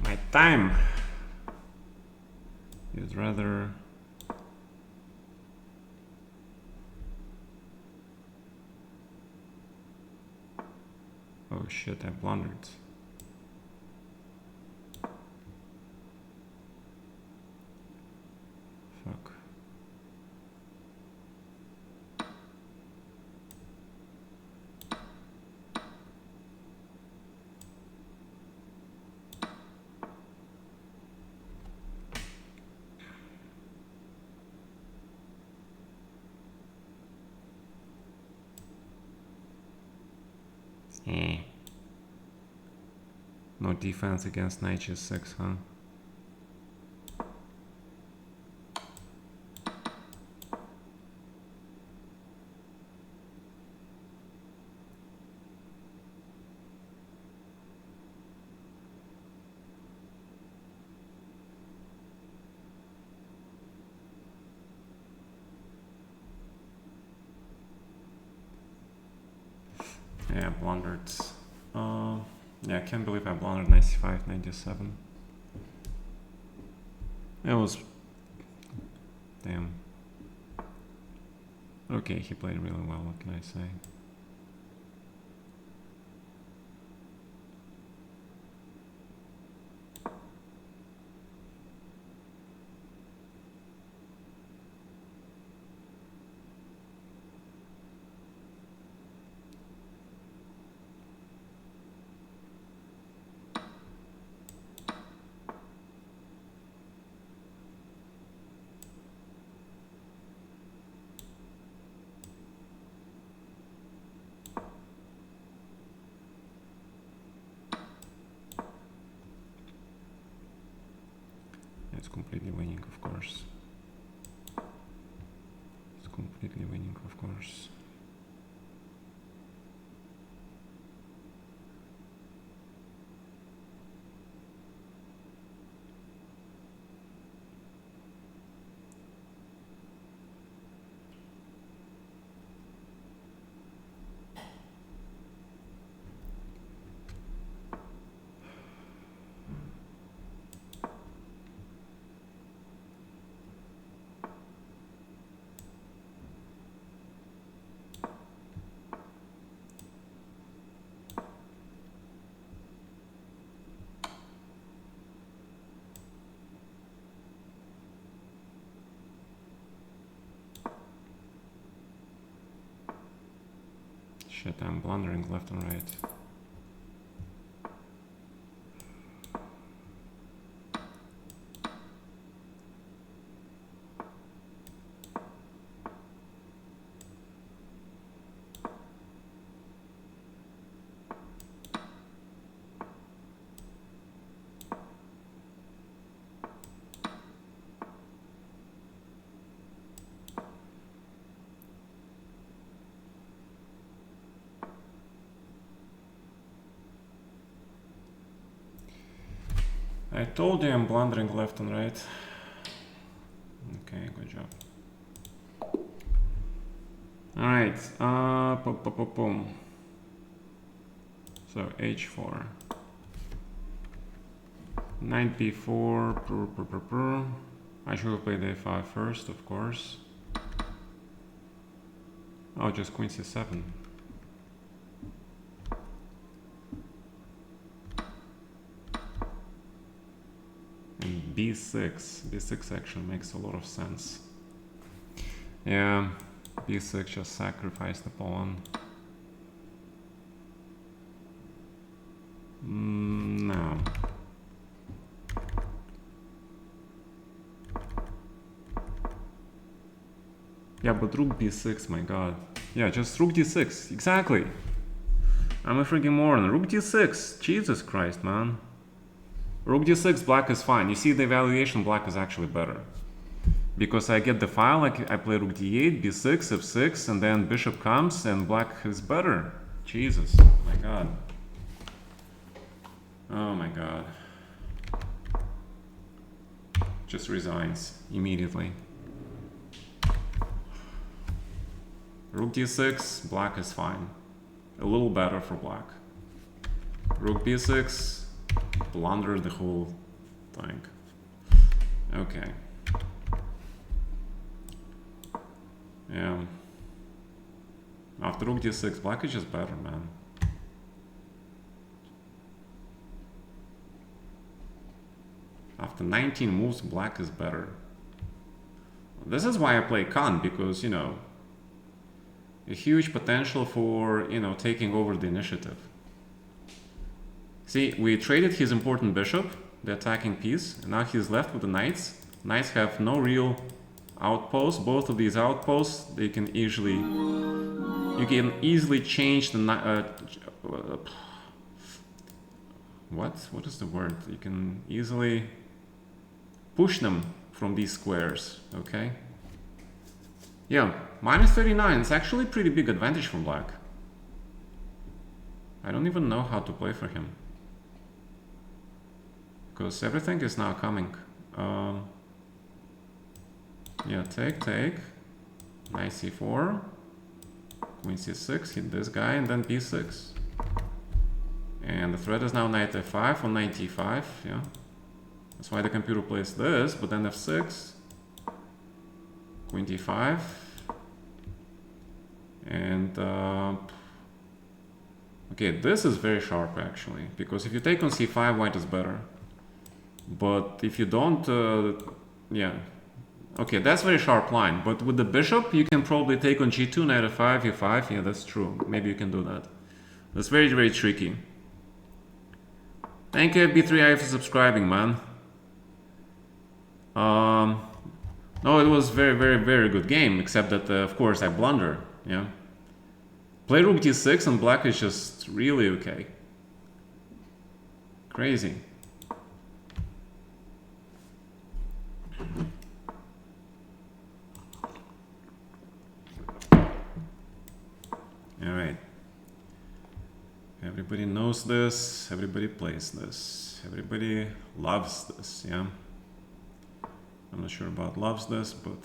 My time is rather oh shit, I blundered. Fuck. No defense against knight g6, huh? Yeah, blundered. Yeah, I can't believe I blundered 95, 97. It was... Damn. Okay, he played really well, what can I say? It's completely winning, of course. It's completely winning, of course. Shit, I'm blundering left and right. I told you I'm blundering left and right. Okay, good job. Alright, boom. So h4. Knight b4. I should have played a5 first, of course. Oh, just queen c7. And b6. b6 actually makes a lot of sense. Yeah, b6 just sacrificed the pawn. No. Yeah, but rook b6, my god. Yeah, just rook d6, exactly. I'm a freaking moron. Rook d6, Jesus Christ, man. Rook d6, black is fine. You see the evaluation, black is actually better. Because I get the file, like I play rook d8, b6, f6, and then bishop comes, and black is better. Jesus, my god. Oh my god. Just resigns immediately. Rook d6, black is fine. A little better for black. Rook b6, blunder the whole thing. Okay. Yeah. After rook d6, black is just better, man. After 19 moves, black is better. This is why I play Khan, because, you know, a huge potential for, you know, taking over the initiative. See, we traded his important bishop, the attacking piece, and now he's left with the knights. Knights have no real outposts. Both of these outposts, they can easily, you can easily change the what is the word? You can easily push them from these squares, okay? Yeah, minus 39, it's actually a pretty big advantage for black. I don't even know how to play for him. Because everything is now coming. Yeah, take. Knight c4. Queen c6, hit this guy, and then b6. And the threat is now knight f5 or knight d5, yeah. That's why the computer plays this, but then f6. Queen d5. And okay, this is very sharp actually, because if you take on c5, white is better. But if you don't, yeah. Okay, that's very sharp line. But with the bishop, you can probably take on g2, knight f5, e5. Yeah, that's true. Maybe you can do that. That's very, very tricky. Thank you, B3i, for subscribing, man. No, it was very, very, very good game, except that, of course, I blunder. Yeah. Play rook d6 and black is just really okay. Crazy. All right. Everybody knows this. Everybody plays this. Everybody loves this. Yeah. I'm not sure about loves this, but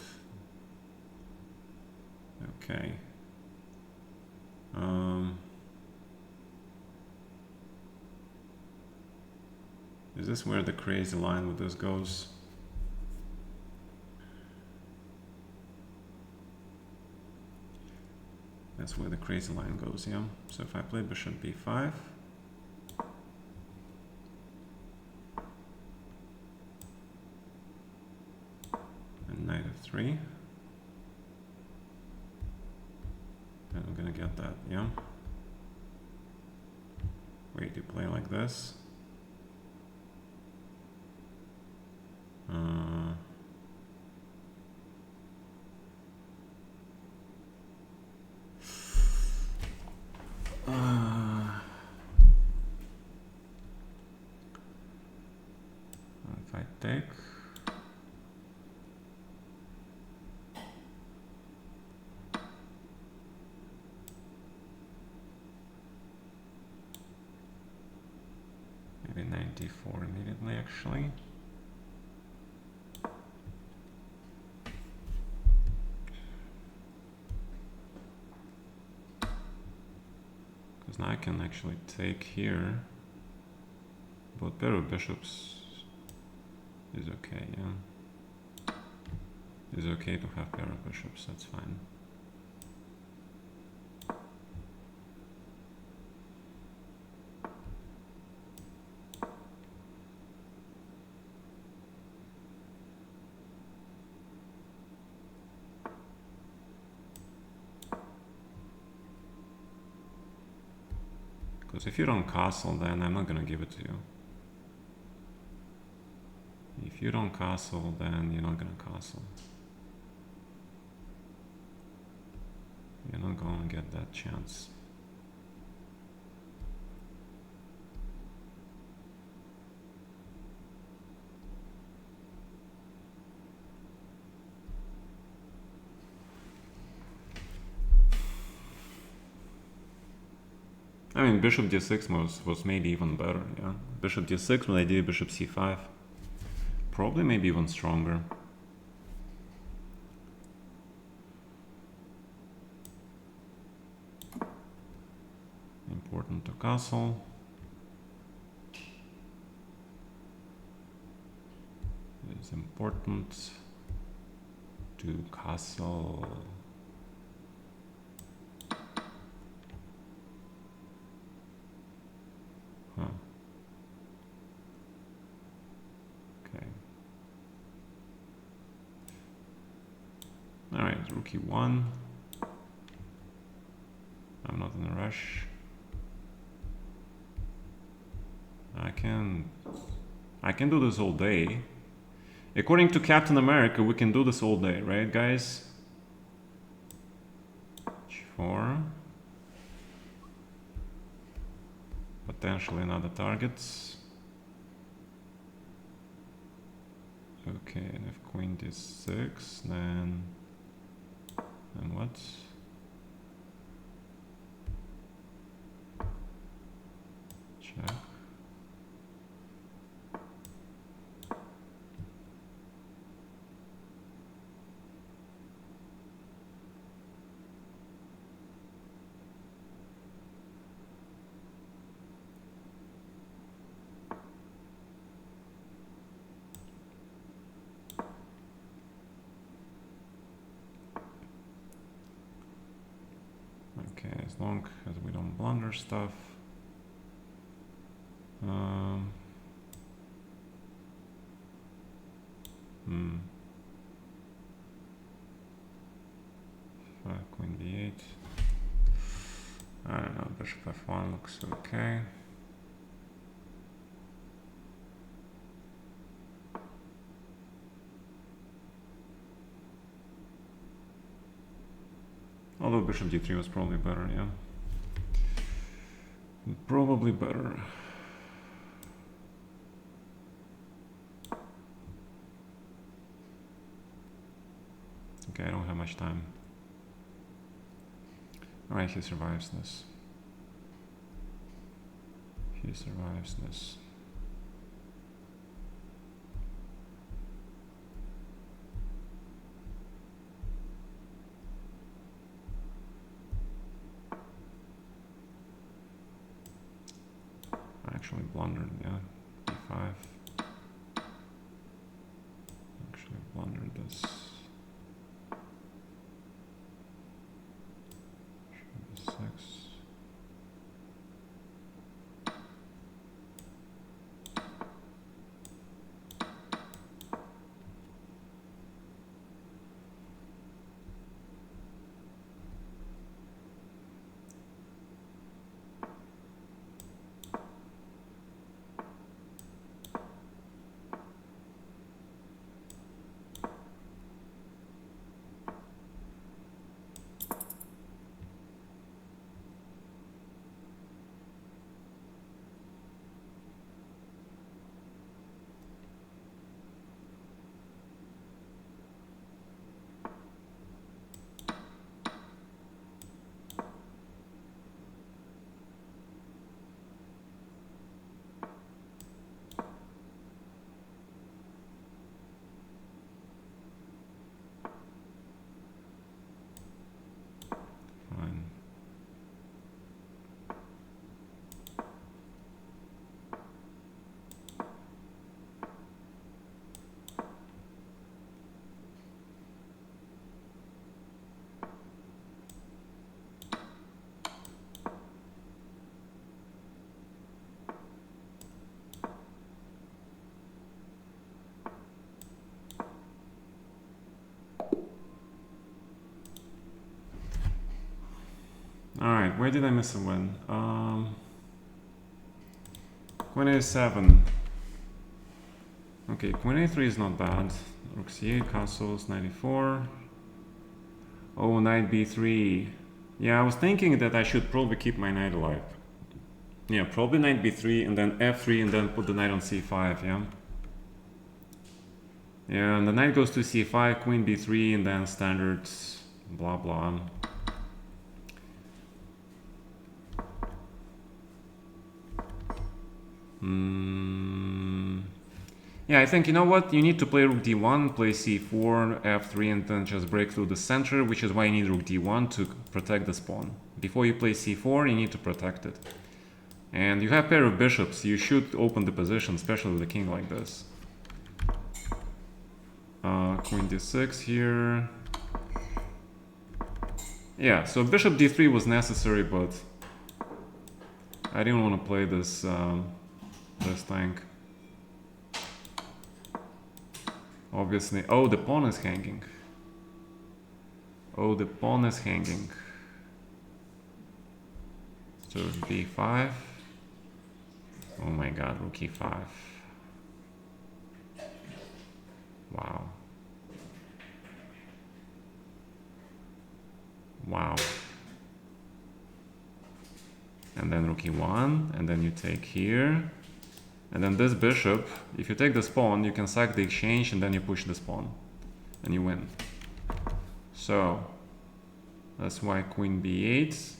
okay. Is this where the crazy line with this goes? That's where the crazy line goes, yeah? So if I play bishop b5, and knight f3, then I'm gonna get that, yeah? Wait, you play like this? If I take, maybe 94 immediately actually. Because now I can actually take here. But pair of bishops is okay, yeah. It's okay to have pair of bishops, that's fine. Because if you don't castle, then I'm not gonna give it to you. If you don't castle, then you're not gonna castle. You're not gonna get that chance. I mean, bishop d6 was maybe even better, yeah. Bishop d6, but I did bishop c5. Probably maybe even stronger. Important to castle. It's important to castle. Huh. Okay. All right, rook e1. I'm not in a rush. I can do this all day. According to Captain America, we can do this all day, right, guys? H4. Potentially another targets. Okay, and if queen d6, then what? Check. Okay, as long as we don't blunder stuff. Queen d8. I don't know, bishop f1 looks okay. Although bishop d3 was probably better, yeah. Probably better. Okay, I don't have much time. Alright, he survives this. He survives this. I actually blundered, yeah. d5. Actually blundered this. d6. Alright, where did I miss a win? Queen a7. Okay, queen a3 is not bad. Rook c8, castles, 94. Oh, knight b3. Yeah, I was thinking that I should probably keep my knight alive. Yeah, probably knight b3 and then f3 and then put the knight on c5, yeah? Yeah, and the knight goes to c5, queen b3 and then standard blah blah. Yeah, I think, you know what, you need to play rook d1, play c4, f3 and then just break through the center, which is why you need rook d1 to protect the pawn. Before you play c4, you need to protect it. And you have pair of bishops, you should open the position, especially with a king like this. Queen d6 here. Yeah, so bishop d3 was necessary, but I didn't want to play this this thing. Obviously, oh, the pawn is hanging. Oh, the pawn is hanging. So b5. Oh my god, rook e5. Wow. Wow. And then rook e1, and then you take here. And then this bishop, if you take this pawn, you can sack the exchange and then you push this pawn. And you win. So, that's why queen b8.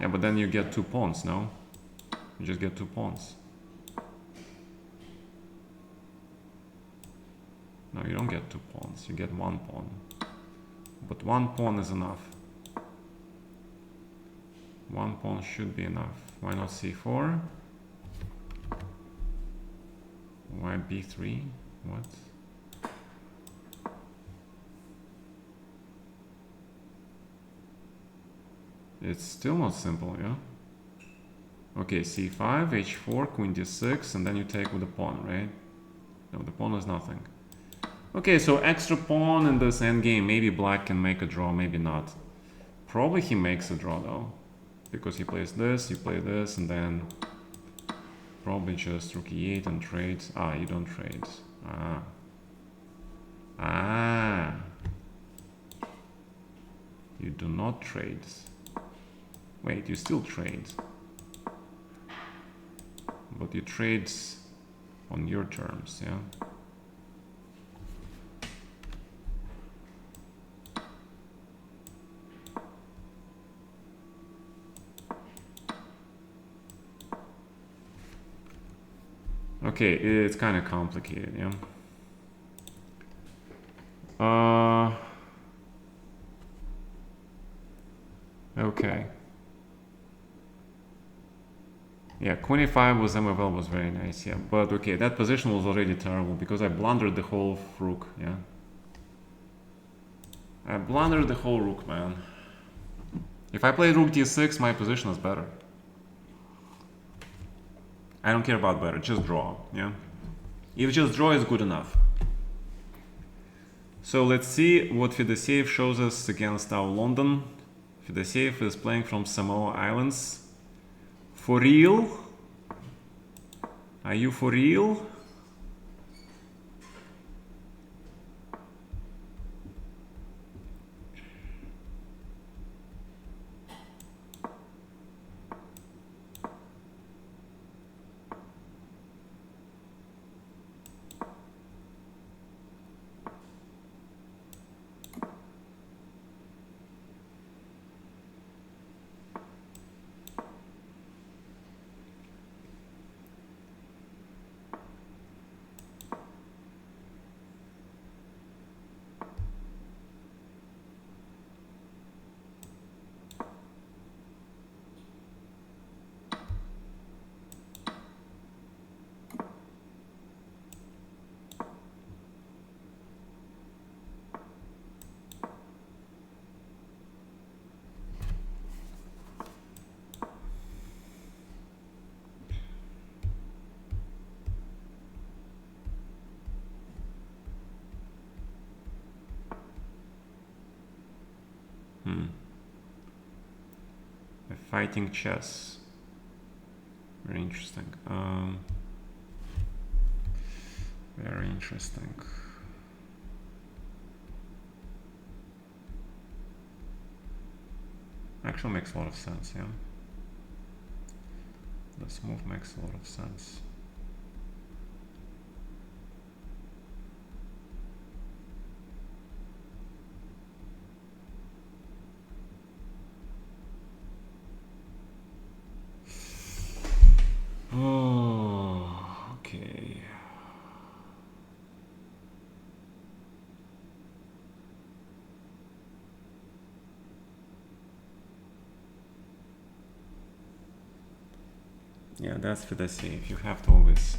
Yeah, but then you get two pawns, no? You just get two pawns. No, you don't get two pawns, you get one pawn. But one pawn is enough. One pawn should be enough. Why not c4? Why b3? What? It's still not simple, yeah? Okay, c5, h4, queen d6, and then you take with the pawn, right? No, the pawn is nothing. Okay, so extra pawn in this endgame. Maybe black can make a draw, maybe not. Probably he makes a draw though. Because he plays this, you play this, and then probably just rook e8 and trades. Ah, you don't trade. Ah. Ah. You do not trade. Wait, you still trade. But you trade on your terms, yeah? Okay, it's kind of complicated, yeah? Okay. Yeah, queen e5 was MFL was very nice, yeah. But okay, that position was already terrible because I blundered the whole rook, yeah. I blundered the whole rook, man. If I play rook d6, my position is better. I don't care about better, just draw, yeah? If just draw is good enough. So let's see what Fedosseev shows us against our London. Fedosseev is playing from Samoa Islands. For real? Are you for real? Fighting chess. Very interesting. Very interesting. Actually makes a lot of sense, yeah. This move makes a lot of sense. Oh, okay. Yeah, that's Fidesi. You have to always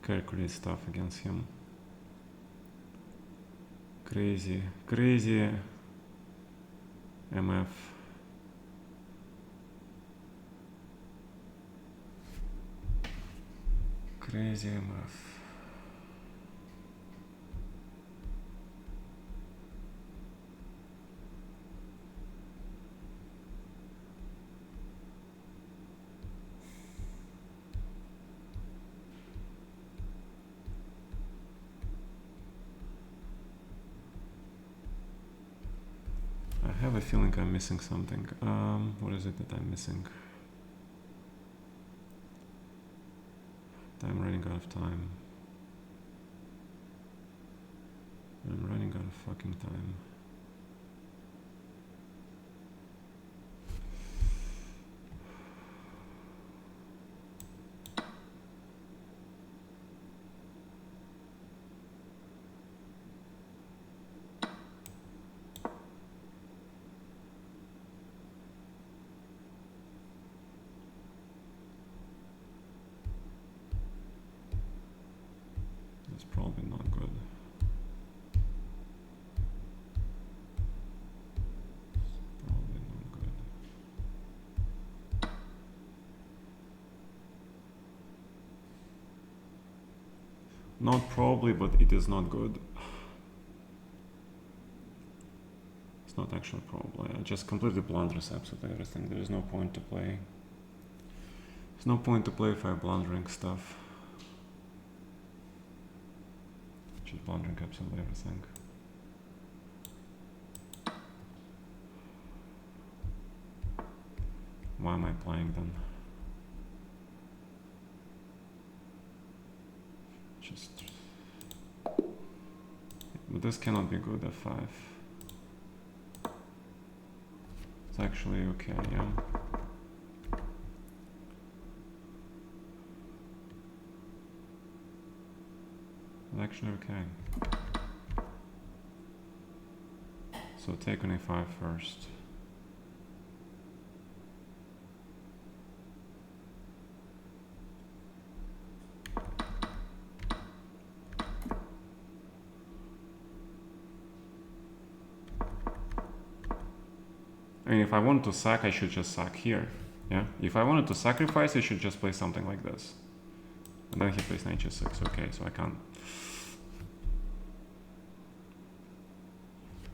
calculate stuff against him. Crazy MF. Crazy MF. I have a feeling I'm missing something. What is it that I'm missing? I'm running out of time. I'm running out of fucking time. That's probably not good. Probably not good. Not probably, but it is not good. It's not actually probably. I just completely blunders absolutely everything. There is no point to play. There's no point to play if I'm blundering stuff. Just blundering absolutely everything. Why am I playing then? Just... But this cannot be good, f5. It's actually okay, yeah. It's actually okay. So take on a5 first. I mean, if I wanted to sack, I should just sack here. Yeah. If I wanted to sacrifice, I should just play something like this. And then he plays knight g6. Okay, so I can't.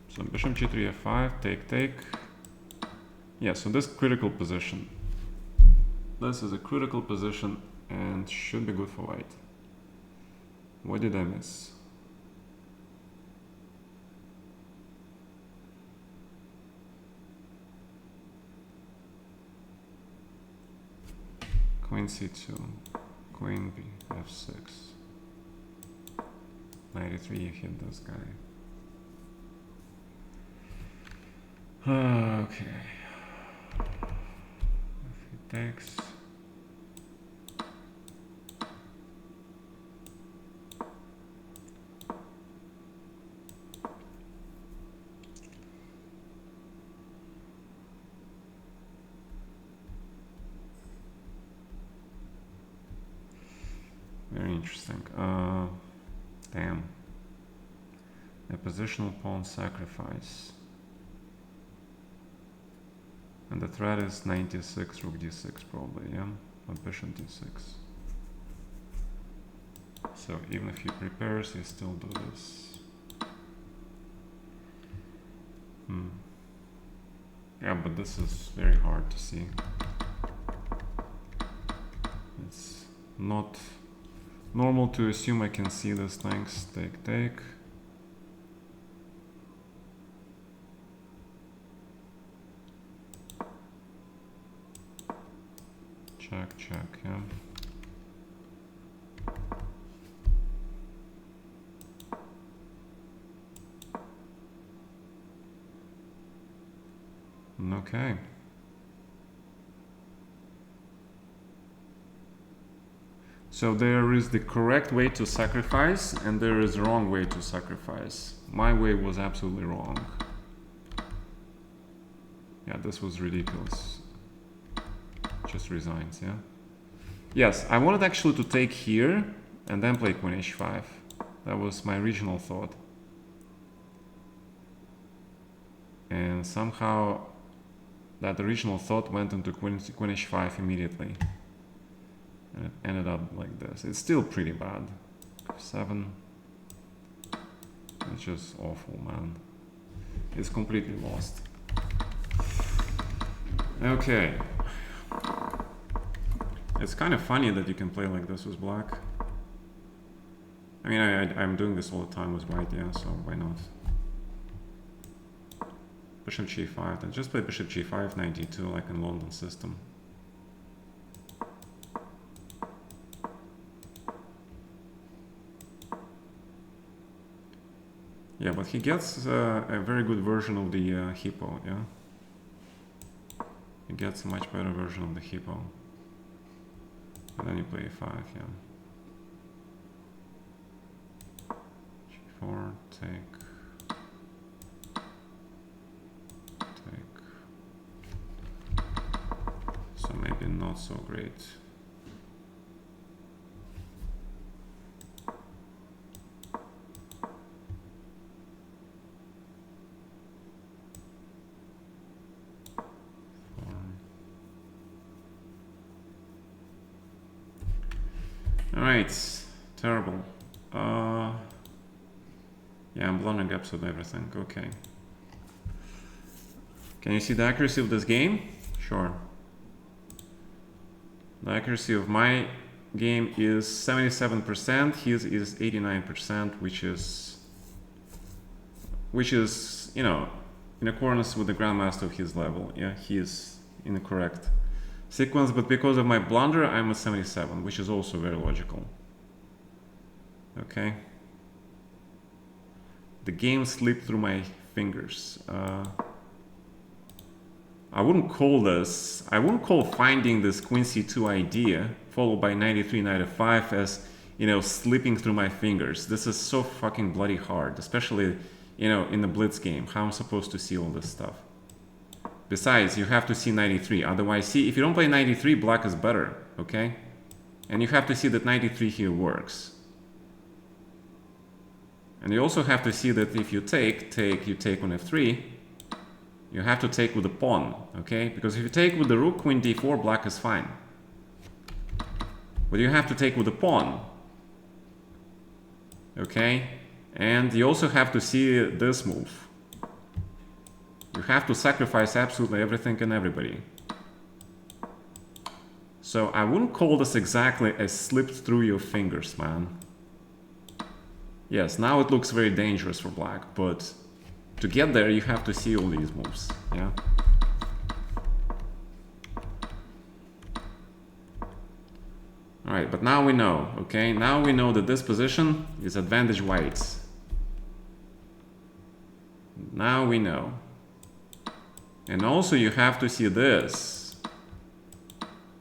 So bishop g3 f5, take. Yeah, so this critical position. This is a critical position and should be good for white. What did I miss? Queen c2, queen b, f6. 93, you hit this guy. Okay. If he takes. Very interesting. Damn. A positional pawn sacrifice. And the threat is 96, rook d6 probably, yeah? Or bishop d6. So even if he prepares, you still do this. Yeah, but this is very hard to see. not normal to assume I can see this. Thanks. Take. Check, yeah. Okay. So there is the correct way to sacrifice and there is the wrong way to sacrifice. My way was absolutely wrong. Yeah, this was ridiculous. Just resigns, yeah? Yes, I wanted actually to take here and then play queen h5. That was my original thought. And somehow that original thought went into queen h5 immediately. And it ended up like this. It's still pretty bad. 7. It's just awful, man. It's completely lost. Okay. It's kind of funny that you can play like this with black. I mean, I'm doing this all the time with white, yeah, so why not? Bishop g5, then just play bishop g5, knight d2 like in London system. Yeah, but he gets a very good version of the hippo, yeah? He gets a much better version of the hippo. And then you play a5, yeah. G4, take. So maybe not so great. Alright, terrible. Yeah, I'm blowing absolutely everything. Okay. Can you see the accuracy of this game? Sure. The accuracy of my game is 77%, his is 89%, which is, you know, in accordance with the grandmaster of his level. Yeah, he is in the correct sequence, but because of my blunder, I'm at 77, which is also very logical. Okay. The game slipped through my fingers. I wouldn't call finding this queen c2 idea followed by 93, knight f5 as, you know, slipping through my fingers. This is so fucking bloody hard, especially, you know, in the blitz game. How am I supposed to see all this stuff? Besides, you have to see 93. Otherwise, see, if you don't play 93, black is better, okay? And you have to see that 93 here works. And you also have to see that if you take on f3, you have to take with the pawn, okay? Because if you take with the rook, queen d4, black is fine. But you have to take with the pawn, okay? And you also have to see this move. You have to sacrifice absolutely everything and everybody. So I wouldn't call this exactly a slipped through your fingers, man. Yes, now it looks very dangerous for black, but to get there, you have to see all these moves, yeah? All right, but now we know, okay? Now we know that this position is advantage whites. Now we know. And also you have to see this.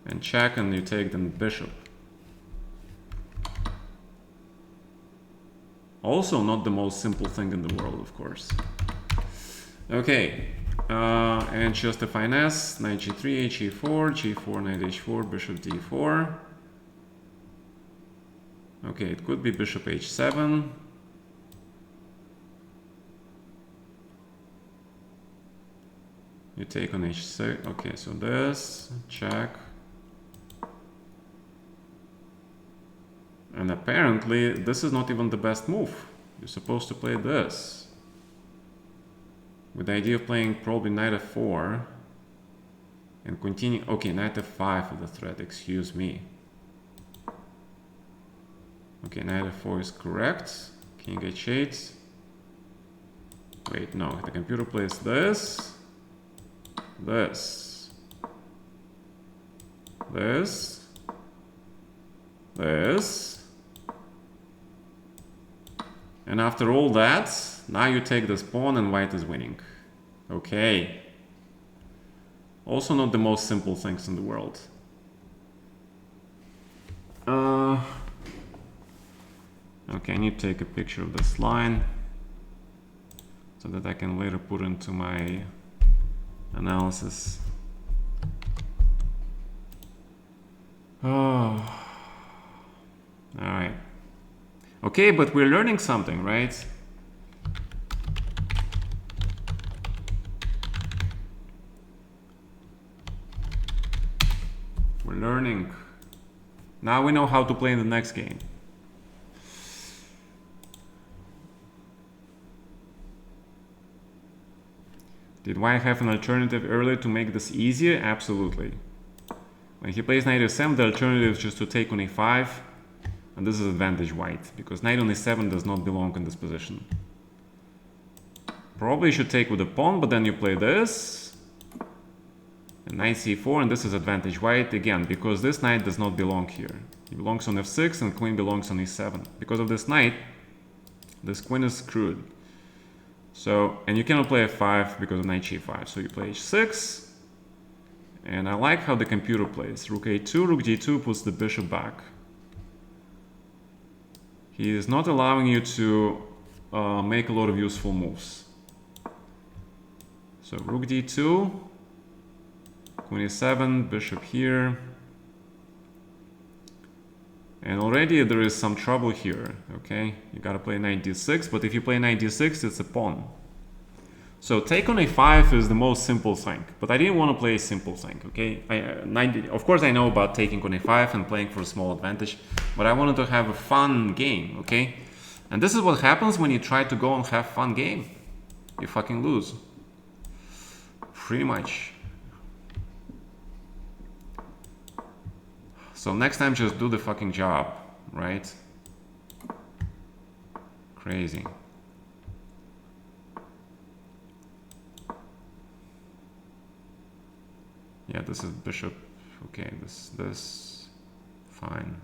And check and you take the bishop. Also not the most simple thing in the world, of course. Okay, and just a finesse, knight g3, h4, g4, knight h4, bishop d4. Okay, it could be bishop h7. You take on h6, okay, so this, check. And apparently, this is not even the best move. You're supposed to play this. With the idea of playing probably knight f4. And continue, okay, knight f5 is the threat, excuse me. Okay, knight f4 is correct. King h8. Wait, no, the computer plays this, this, this, this. And after all that, now you take this pawn and white is winning. Okay. Also not the most simple things in the world. Okay, I need to take a picture of this line so that I can later put into my analysis. Oh. All right. Okay, but we're learning something, right? We're learning. Now we know how to play in the next game. Did white have an alternative earlier to make this easier? Absolutely. When he plays knight f7, the alternative is just to take on a5. And this is advantage white, because knight on a7 does not belong in this position. Probably you should take with the pawn, but then you play this. And knight c4, and this is advantage white, again, because this knight does not belong here. He belongs on f6, and queen belongs on e7. Because of this knight, this queen is screwed. So, and you cannot play f5 because of knight g5, so you play h6. And I like how the computer plays. Rook a2, rook d2 puts the bishop back. He is not allowing you to make a lot of useful moves. So rook d2, queen e7, bishop here. And already there is some trouble here, okay? You gotta play knight d6, but if you play knight d6, it's a pawn. So take on a5 is the most simple thing, but I didn't want to play a simple thing, okay? Of course I know about taking on a5 and playing for a small advantage, but I wanted to have a fun game, okay? And this is what happens when you try to go and have fun game. You fucking lose. Pretty much. So next time just do the fucking job, right? Crazy. Yeah, this is bishop. Okay, this, fine.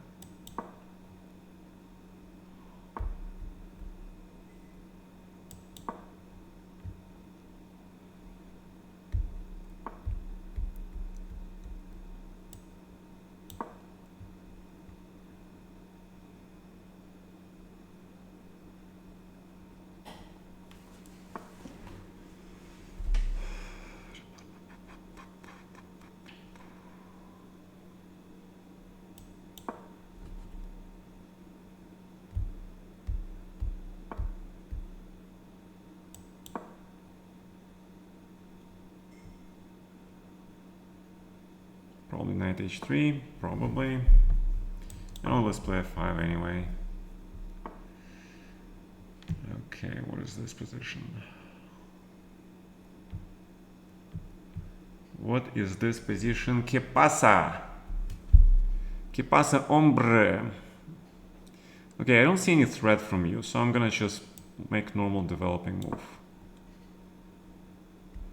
Probably knight h3, probably. Oh, let's play f5 anyway. Okay, what is this position? What is this position? ¿Qué pasa? ¿Qué pasa, hombre? Okay, I don't see any threat from you, so I'm gonna just make normal developing move.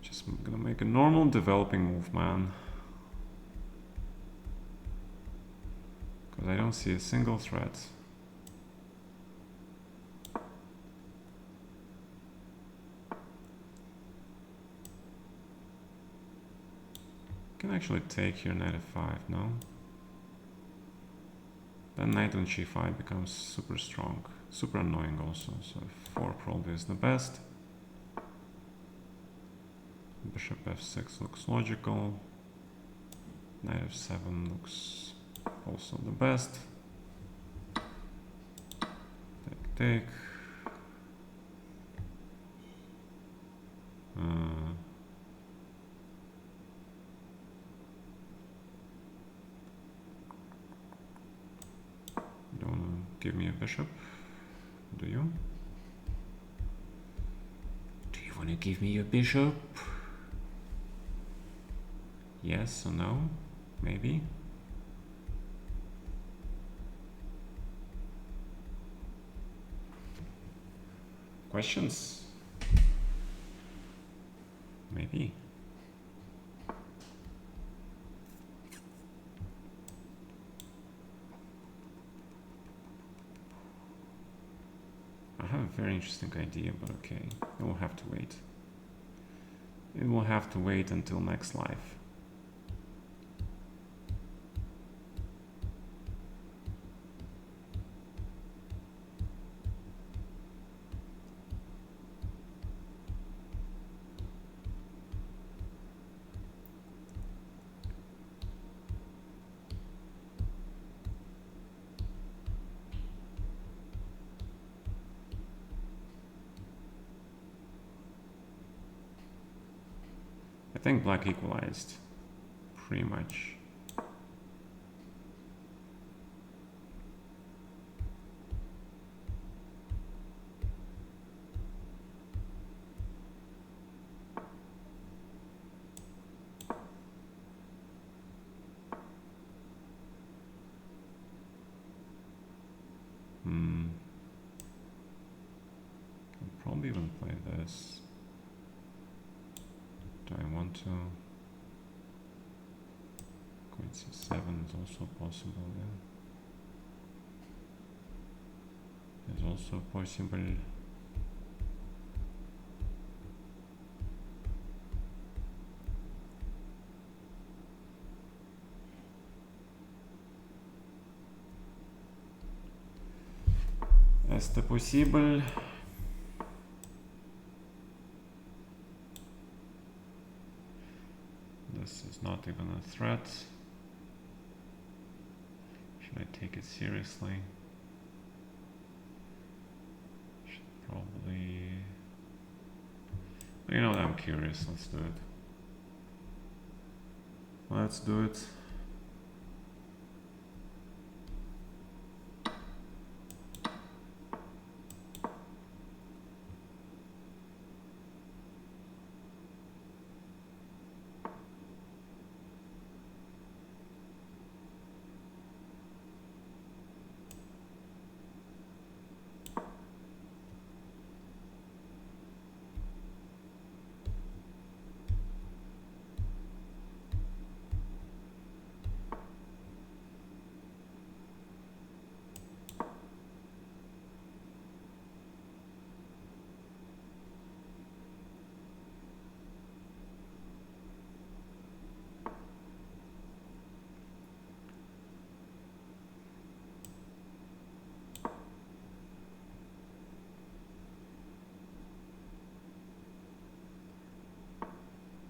Just gonna make a normal developing move, man. Because I don't see a single threat. Can actually take here knight f5, no? Then knight on g5 becomes super strong, super annoying also, so f4 probably is the best. Bishop f6 looks logical. Knight f7 looks also the best. Take. Don't wanna give me a bishop, do you? Do you wanna give me a bishop? Yes or no? Maybe. Questions? Maybe. I have a very interesting idea, but okay, it will have to wait. It will have to wait until next live. I think black equalized, pretty much. Can probably even play this. Do I want to? Queen c7 is also possible, yeah. It's also possible. Este possible. This is not even a threat. Should I take it seriously? Should probably. You know what, I'm curious. Let's do it. Let's do it.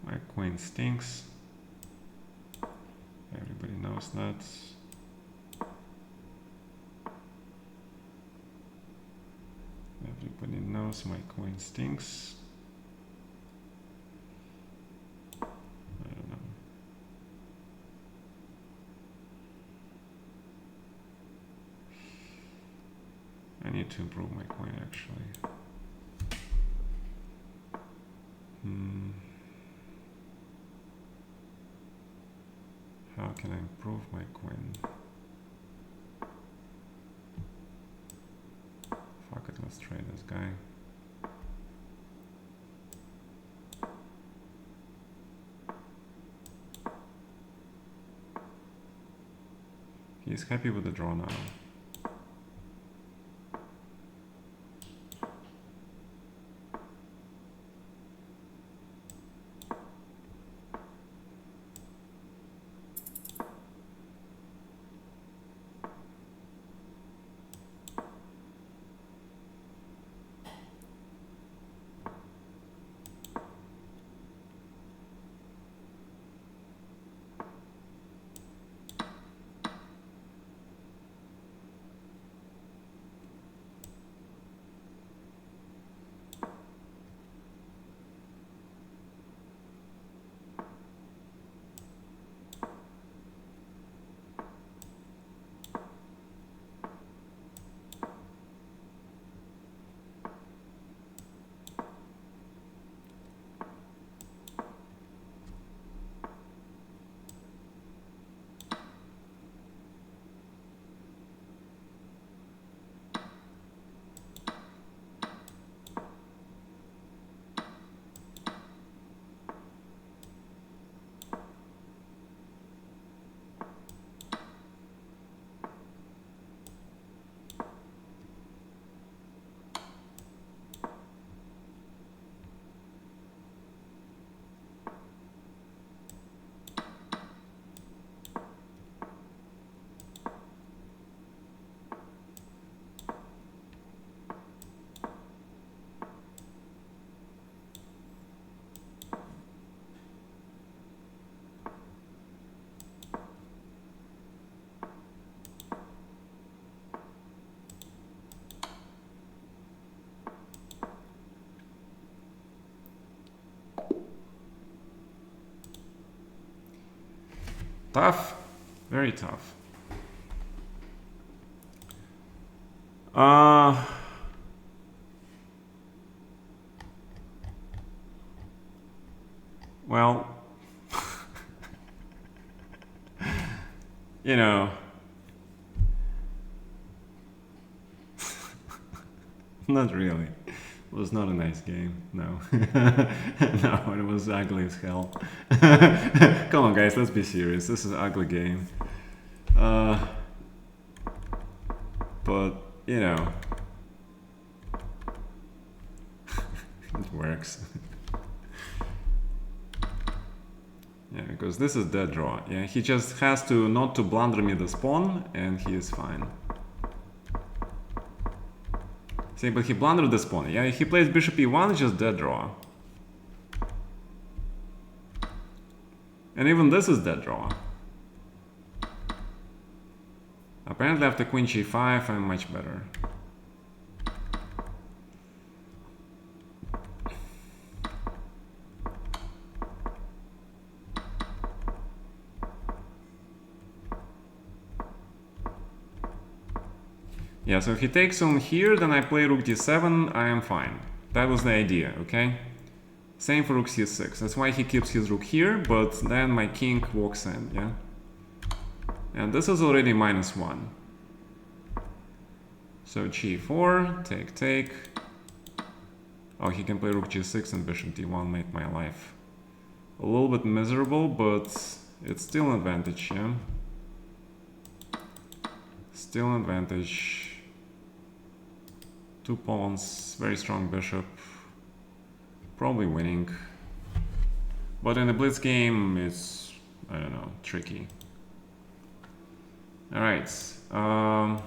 My queen stinks. Everybody knows that. Everybody knows my queen stinks. I don't know. I need to improve my queen actually. How can I improve my queen? Fuck it, let's try this guy. He's happy with the draw now. Tough. Very tough. Well, you know, not really. It was not a nice game, no. No, it was ugly as hell. Come on, guys, let's be serious. This is an ugly game. But, you know, it works. Yeah, because this is dead draw. Yeah, he just has to not to blunder me the pawn, and he is fine. See, but he blundered this pawn. Yeah, if he plays bishop e1, it's just dead draw. And even this is dead draw. Apparently after queen g5, I'm much better. Yeah, so if he takes on here, then I play rook d7, I am fine. That was the idea, okay? Same for rook c6. That's why he keeps his rook here, but then my king walks in, yeah? And this is already -1. So g4, take. Oh, he can play rook g6 and bishop d1, make my life a little bit miserable, but it's still an advantage, yeah? Still an advantage. 2 pawns, very strong bishop, probably winning. But in the blitz game, it's, I don't know, tricky. All right. All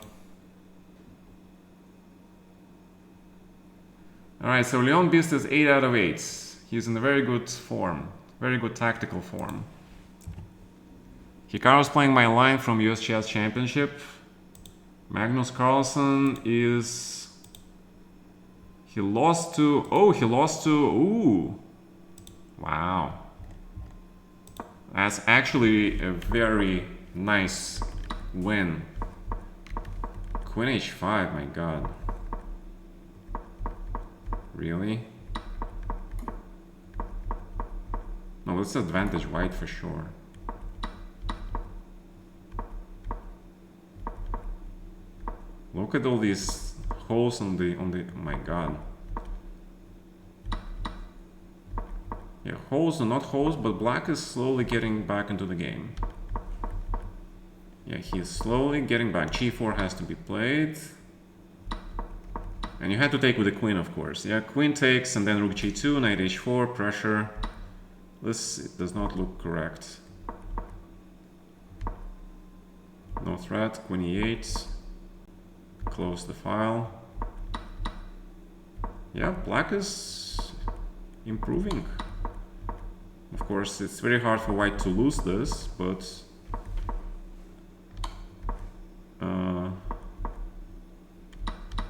right, so Leon Beast is 8 out of 8. He's in a very good form, very good tactical form. Hikaru's playing my line from US Chess Championship. Magnus Carlsen is... He lost to... Oh, he lost to... Ooh. Wow. That's actually a very nice win. Queen h5, my god. Really? No, that's advantage white for sure. Look at all these holes on the oh my god. Yeah, holes are not holes, but black is slowly getting back into the game. Yeah, he's slowly getting back. G4 has to be played. And you had to take with the queen, of course. Yeah, queen takes and then rook g2, knight h4, pressure. This does not look correct. No threat, queen e8. Close the file. Yeah, black is improving. Of course, it's very hard for white to lose this, but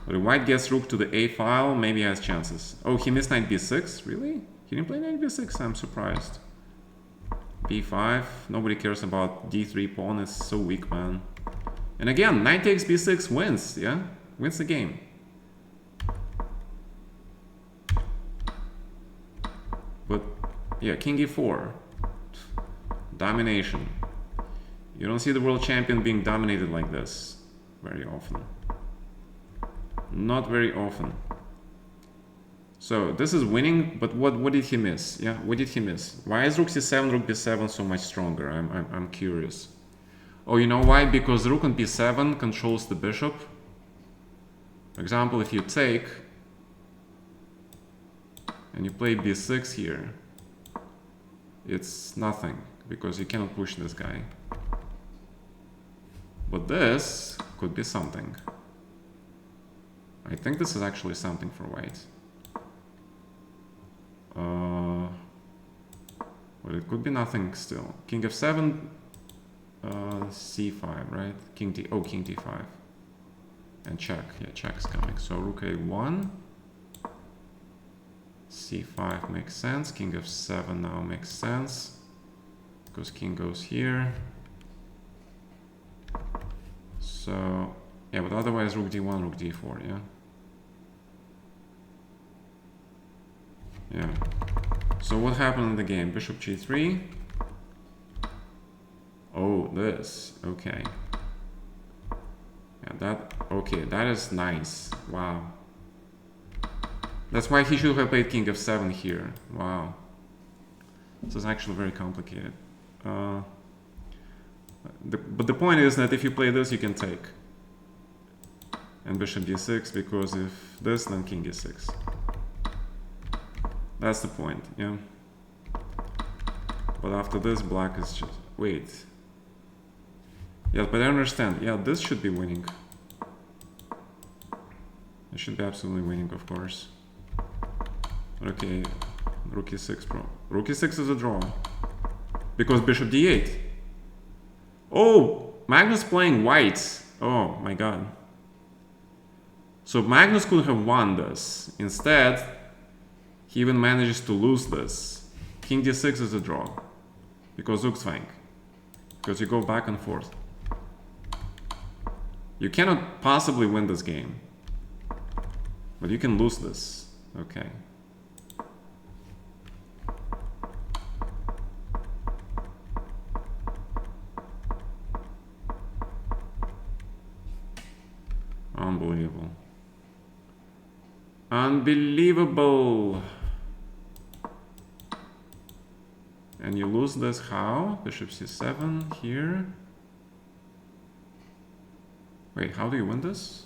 if white gets rook to the a file, maybe he has chances. Oh, he missed knight b6? Really? He didn't play knight b6? I'm surprised. b5. Nobody cares about d3 pawn. It's so weak, man. And again, knight takes b6 wins, yeah? Wins the game. But, yeah, king e4. Domination. You don't see the world champion being dominated like this very often. Not very often. So, this is winning, but what did he miss? Yeah, what did he miss? Why is rook c7, rook b7 so much stronger? I'm curious. Oh, you know why? Because rook on b7 controls the bishop. For example, if you take and you play b6 here, it's nothing because you cannot push this guy. But this could be something. I think this is actually something for white. But it could be nothing still. King f7, c5, right? King d5. And check. Yeah, check is coming. So rook a1. c5 makes sense. King f7 now makes sense. Because king goes here. So, yeah, but otherwise rook d1, rook d4, yeah? Yeah. So what happened in the game? Bishop g3. Oh, this. Okay. Yeah, that... Okay, that is nice. Wow. That's why he should have played king f7 here. Wow. This is actually very complicated. But the point is that if you play this, you can take. And bishop d6, because if this, then king e6. That's the point, yeah. But after this, black is just... Wait. Yeah, but I understand. Yeah, this should be winning. It should be absolutely winning, of course. Okay, rook e6, bro. Rook e6 is a draw. Because bishop d8. Oh, Magnus playing white. Oh my god. So Magnus could have won this. Instead, he even manages to lose this. King d6 is a draw. Because Zugzwang. Because you go back and forth. You cannot possibly win this game. But you can lose this. Okay. Unbelievable. Unbelievable. And you lose this how? Bishop c7 here. Wait, how do you win this?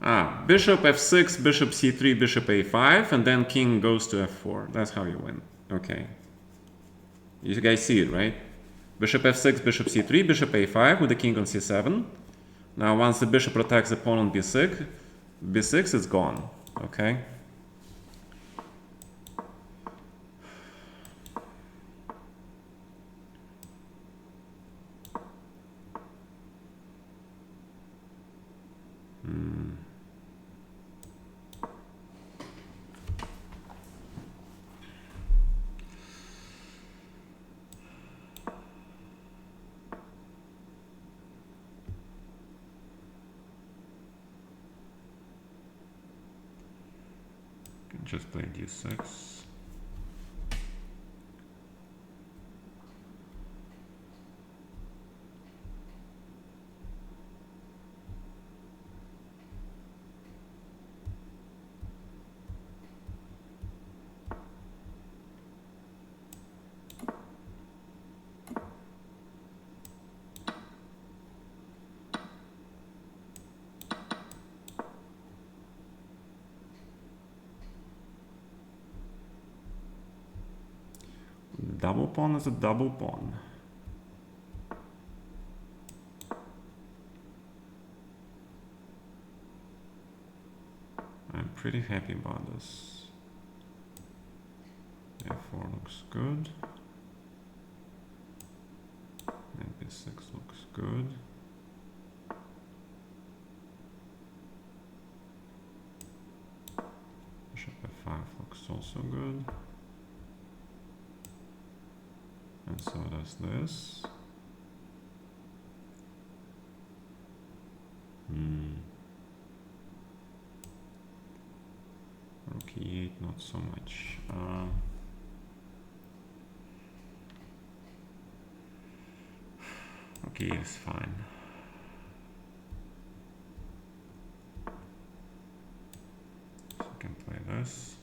Ah, bishop f6, bishop c3, bishop a5, and then king goes to f4. That's how you win. Okay. You guys see it, right? Bishop f6, bishop c3, bishop a5 with the king on c7. Now once the bishop protects the pawn on b6, it's gone. Okay? Just play d6. Double pawn is a double pawn. I'm pretty happy about this. F4 looks good. And B6 looks good. Bishop F5 looks also good. And so does this. Rook e8, not so much. Okay, it's fine. So I can play this.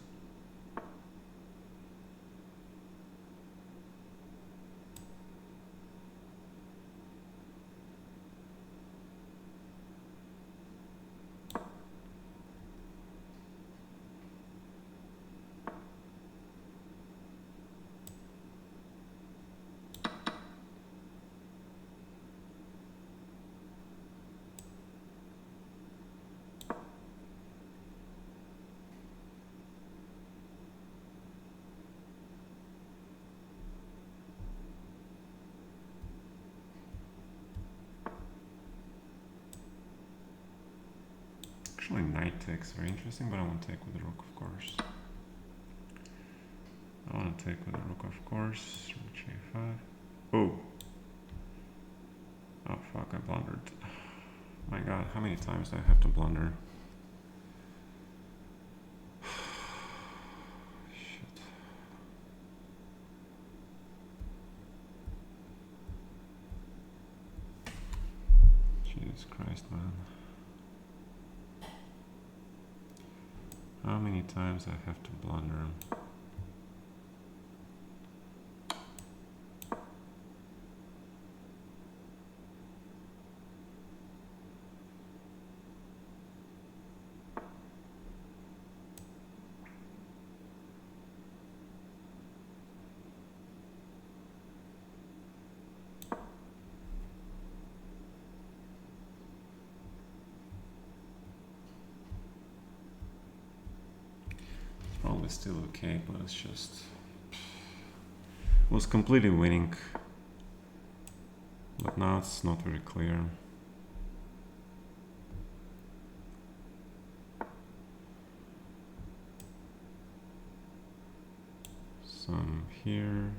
Actually, knight takes very interesting, but I won't take with the rook, of course. I want take with the rook, of course. Rook G5. Oh. Oh fuck, I blundered. My god, how many times do I have to blunder? Shit. Jesus Christ, man. How many times I have to blunder? Probably still okay, but it's just was completely winning, but now it's not very clear. Some here,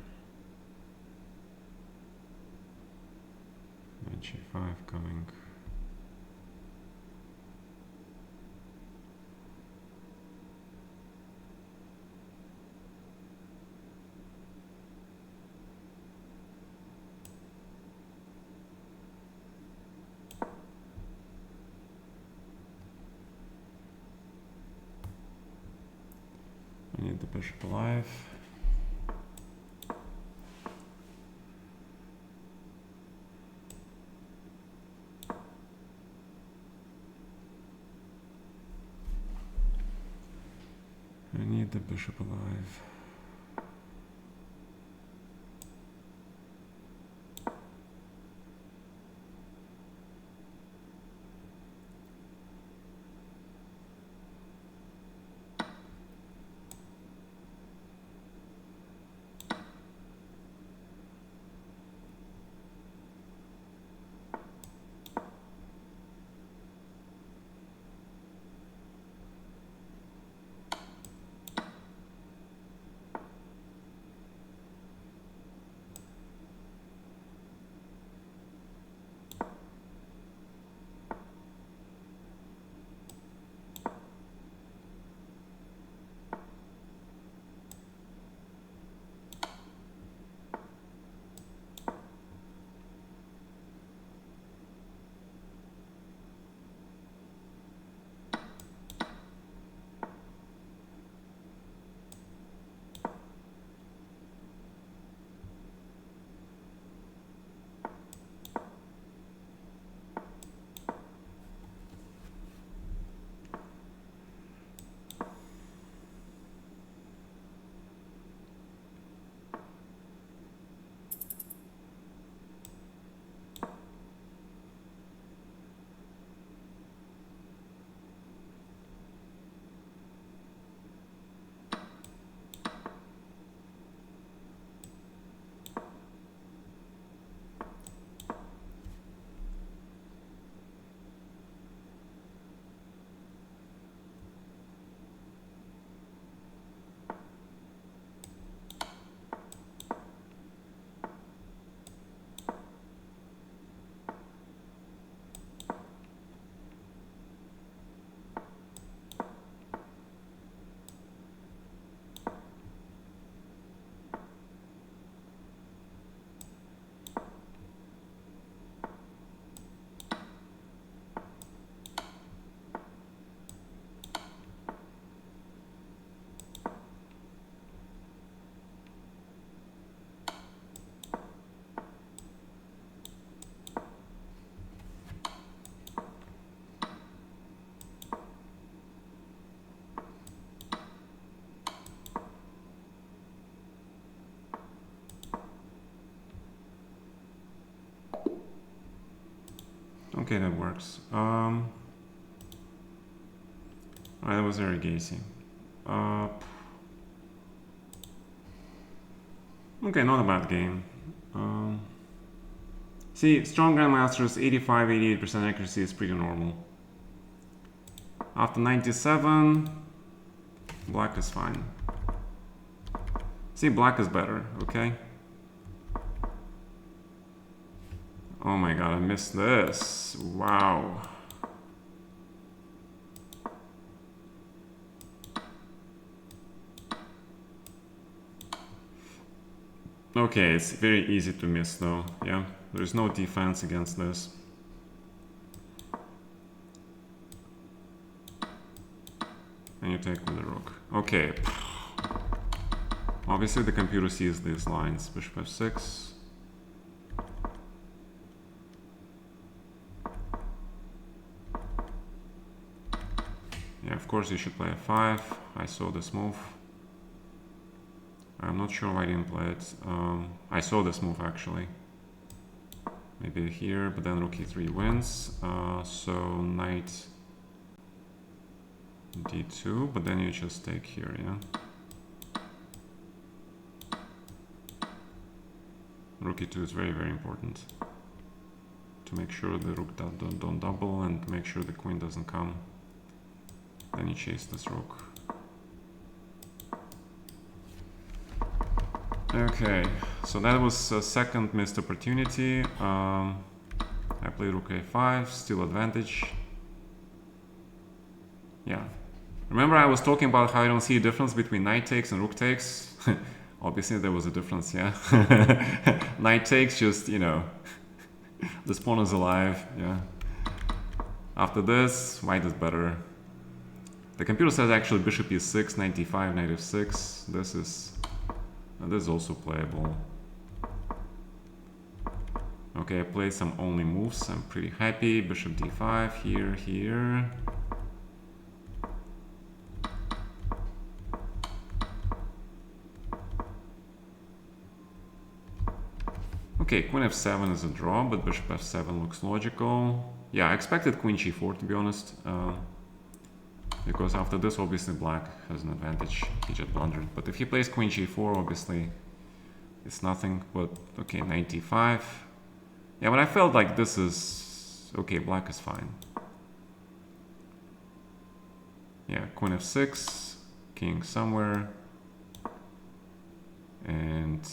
and G5 coming. I need the bishop alive. I need the bishop alive. Okay, that works. That was very gazy. Okay, not a bad game. See, strong grandmasters, 85-88% accuracy is pretty normal. After 97, black is fine. See, black is better, okay? Oh my god, I missed this. Wow. Okay, it's very easy to miss though, yeah? There's no defense against this. And you take with the rook. Okay. Obviously the computer sees these lines. Bishop f6. Yeah, of course you should play f5. I saw this move. I'm not sure why I didn't play it. I saw this move actually. Maybe here, but then rook e3 wins. So knight d2, but then you just take here, yeah? Rook e2 is very, very important to make sure the rook don't double and make sure the queen doesn't come. Then you chase this rook. Okay, so that was a second missed opportunity. I played rook a5, still advantage. Yeah. Remember I was talking about how I don't see a difference between knight takes and rook takes? Obviously there was a difference, yeah? Knight takes, just, you know, this pawn is alive, yeah? After this, white is better. The computer says actually bishop e6, knight d5, knight f6. This is also playable. Okay, I played some only moves. I'm pretty happy. Bishop d5 here, here. Okay, queen f7 is a draw, but bishop f7 looks logical. Yeah, I expected queen g4 to be honest. Because after this, obviously black has an advantage. He just blundered. But if he plays queen g4, obviously it's nothing. But okay, knight d5. Yeah, but I felt like this is okay. Black is fine. Yeah, queen f6, king somewhere, and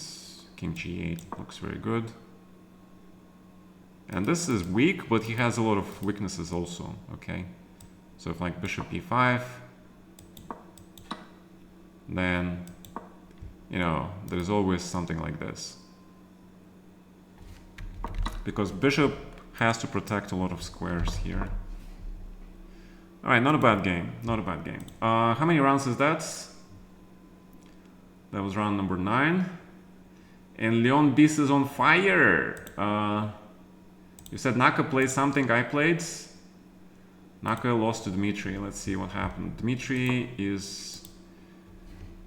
king g8 looks very good. And this is weak, but he has a lot of weaknesses also. Okay. So if like bishop e5, then, you know, there's always something like this. Because bishop has to protect a lot of squares here. All right, not a bad game, not a bad game. How many rounds is that? That was round number 9. And Leon Beast is on fire. You said Naka played something I played. Naka lost to Dmitry. Let's see what happened.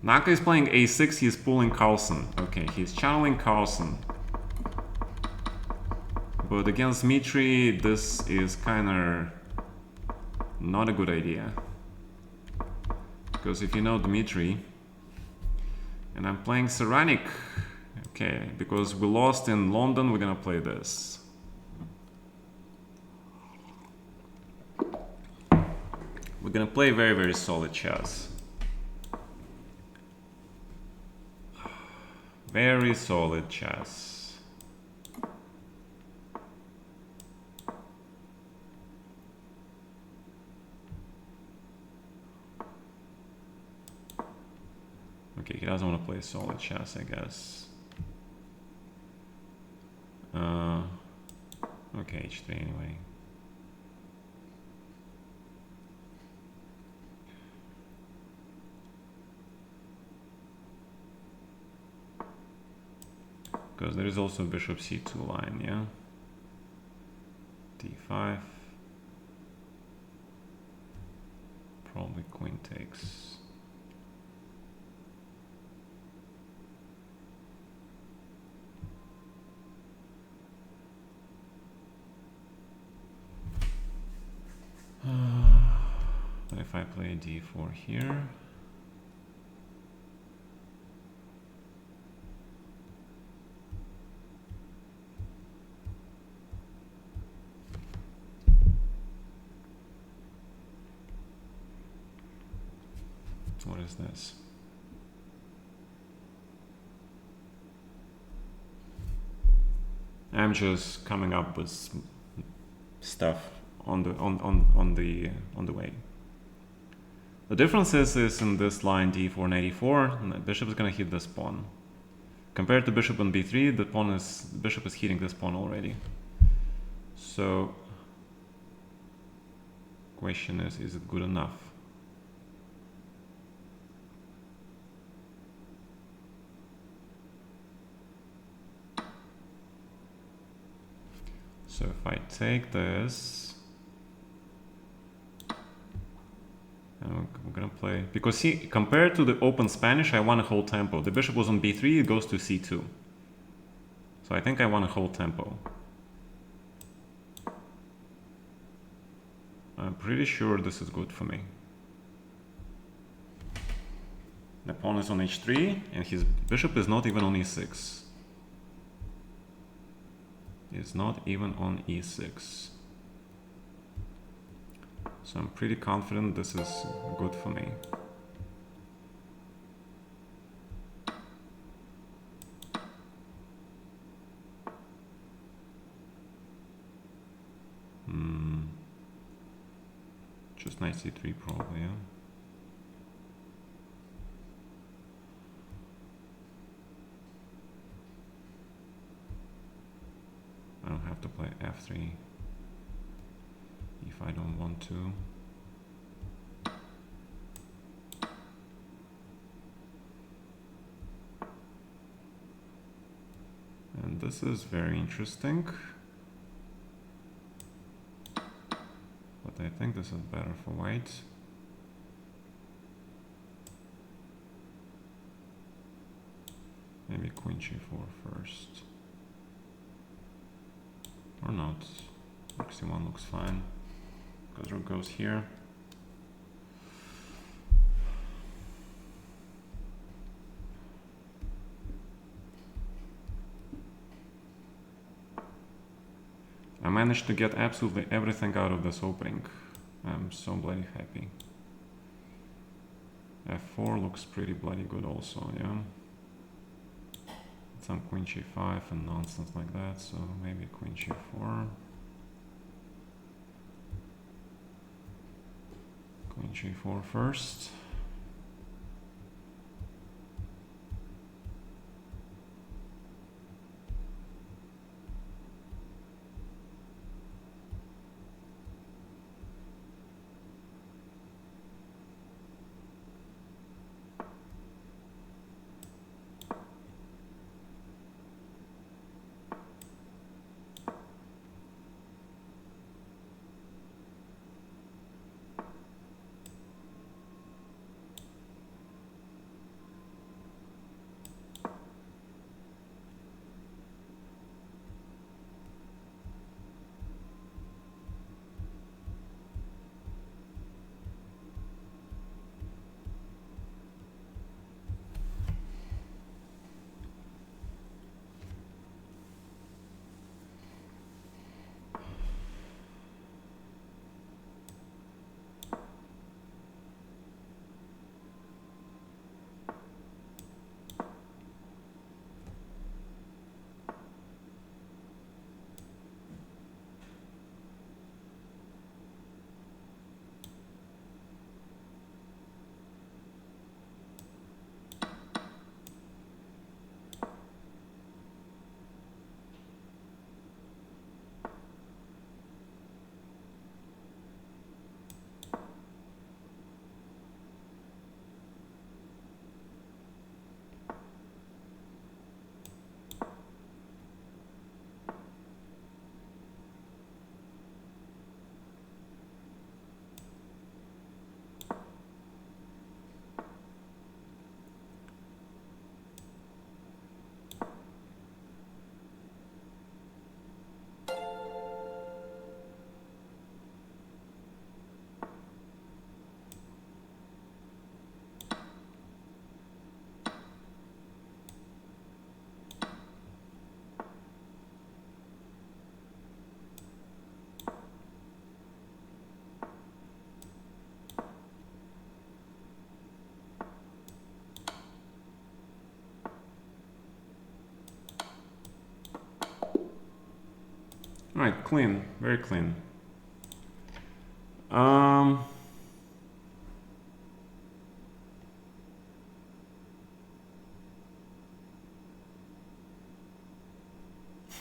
Naka is playing a6. He's pulling Carlsen. Okay, he's channeling Carlsen. But against Dmitry, this is kind of not a good idea. Because if you know Dmitry, and I'm playing Saranic, okay, because we lost in London, we're gonna play this. We're gonna play very, very solid chess. Very solid chess. Okay, he doesn't want to play solid chess, I guess. Okay, h3 anyway. Because there is also bishop c2 line, yeah? d5. Probably queen takes. But if I play d4 here, what is this? I'm just coming up with stuff on the way. The difference is in this line d4 and a4, the bishop is gonna hit this pawn. Compared to bishop on b3, the bishop is hitting this pawn already. So, question is it good enough? So if I take this, and we're gonna play, because see, compared to the open Spanish, I want to hold tempo. The bishop was on b3, it goes to c2. So I think I want to hold tempo. I'm pretty sure this is good for me. The pawn is on h3, and his bishop is not even on e6. It's not even on e6. So I'm pretty confident this is good for me. Just knight c3 probably, yeah. I don't have to play f3 if I don't want to. And this is very interesting. But I think this is better for white. Maybe queen g4 first. Or not. Rook c1 looks fine. Because rook goes here. I managed to get absolutely everything out of this opening. I'm so bloody happy. f4 looks pretty bloody good also, yeah. Some queen g5 and nonsense like that, so maybe queen g4. Queen g4 first. Alright, clean, very clean.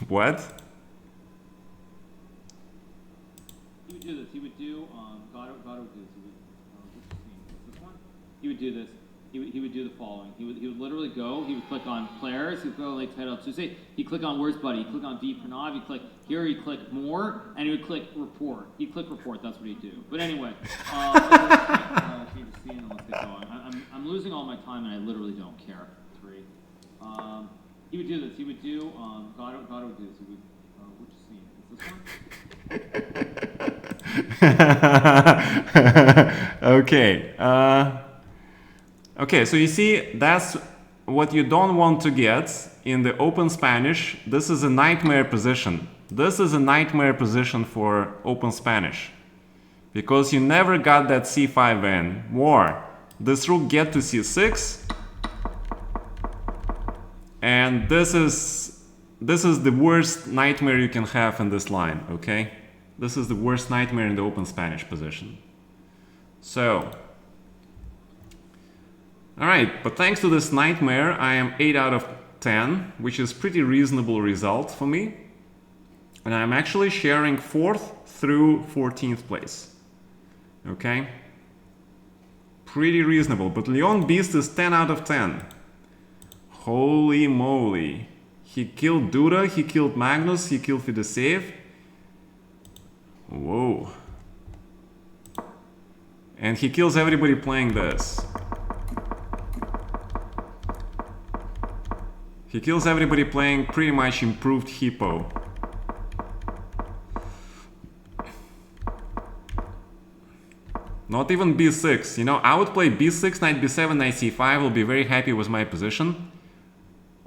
What? He would do this. He would do Gata would do this. This one. He would do this. He would do the following. He would literally go. He would click on players. He would go like title. So say he click on where's Buddy. He click on V Pranav. He click here. He click more, and he would click report. He click report. That's what he'd do. But anyway, let's get going. I'm losing all my time, and I literally don't care. 3. He would do this. He would do Gata would do this. He would which scene? Is this one? Okay. Okay, so you see, that's what you don't want to get in the open Spanish. This is a nightmare position. This is a nightmare position for open Spanish. Because you never got that c5 in. War. This rook get to c6. And this is the worst nightmare you can have in this line, okay? This is the worst nightmare in the open Spanish position. So, alright, but thanks to this nightmare, I am 8 out of 10, which is pretty reasonable result for me. And I'm actually sharing 4th through 14th place. Okay? Pretty reasonable, but Leon Beast is 10 out of 10. Holy moly. He killed Duda, he killed Magnus, he killed Fidesev. Whoa. And he kills everybody playing this. He kills everybody playing pretty much improved Hippo. Not even b6. You know, I would play b6, knight b7, knight c5. Will be very happy with my position.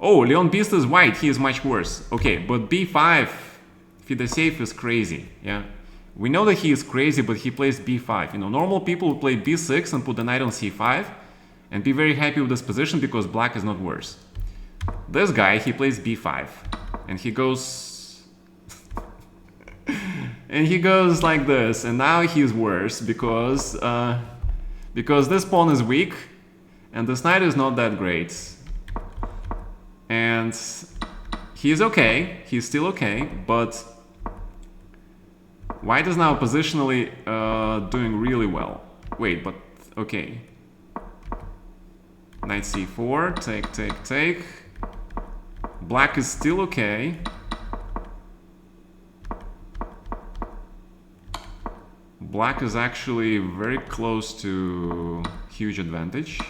Oh, Leon Beast is white. He is much worse. Okay, but b5, Fidesev is crazy. Yeah, we know that he is crazy, but he plays b5. You know, normal people would play b6 and put the knight on c5 and be very happy with this position because black is not worse. This guy, he plays b5 and he goes and he goes like this, and now he's worse because this pawn is weak and this knight is not that great. And he's okay, he's still okay, but white is now positionally doing really well. Wait, but okay. Knight c4, take, take, take. Black is still okay. Black is actually very close to huge advantage.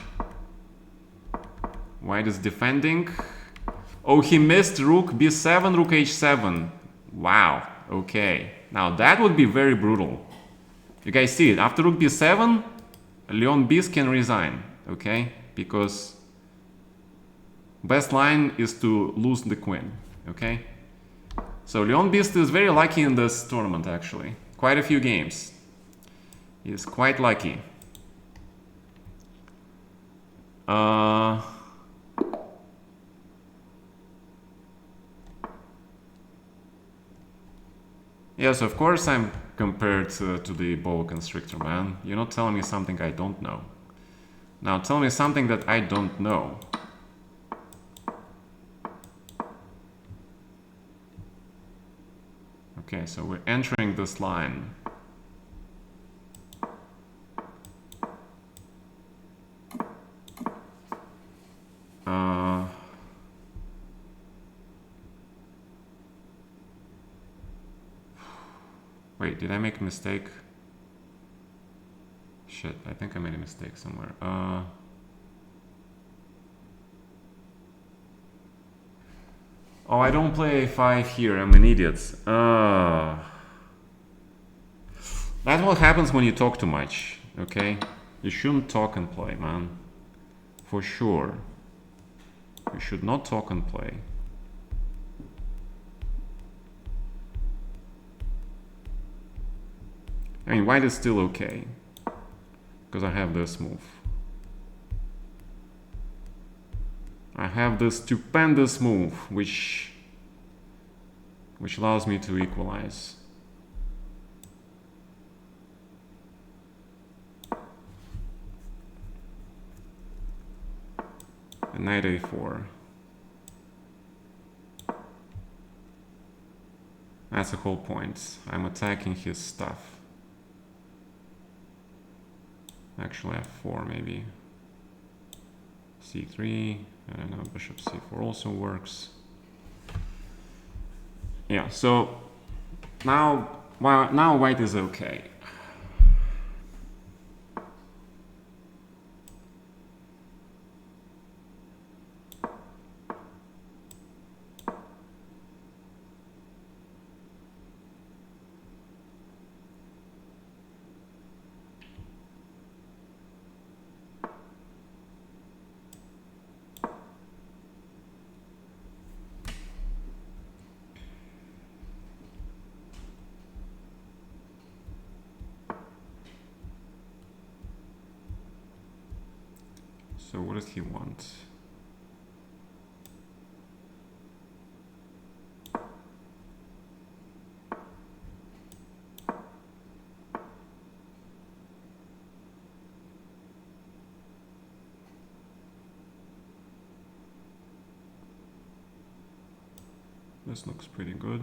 White is defending. Oh, he missed rook b7, rook h7. Wow, okay. Now that would be very brutal. You guys see it. After rook b7, Leon Beast can resign, okay? Because best line is to lose the queen, okay? So Leon Beast is very lucky in this tournament, actually. Quite a few games. He's quite lucky. Yes, of course I'm compared to the boa constrictor, man. You're not telling me something I don't know. Now tell me something that I don't know. Okay, so we're entering this line. Wait, did I make a mistake? Shit, I think I made a mistake somewhere. Oh, I don't play a5 here, I'm an idiot. That's what happens when you talk too much, okay? You shouldn't talk and play, man. For sure. You should not talk and play. I mean, white is still okay. Because I have this move. I have this stupendous move, which which allows me to equalize. And knight a4. That's the whole point. I'm attacking his stuff. Actually, f4 maybe. c3. I don't know. Bishop c4 also works. Yeah. So now white is okay. So what does he want? This looks pretty good.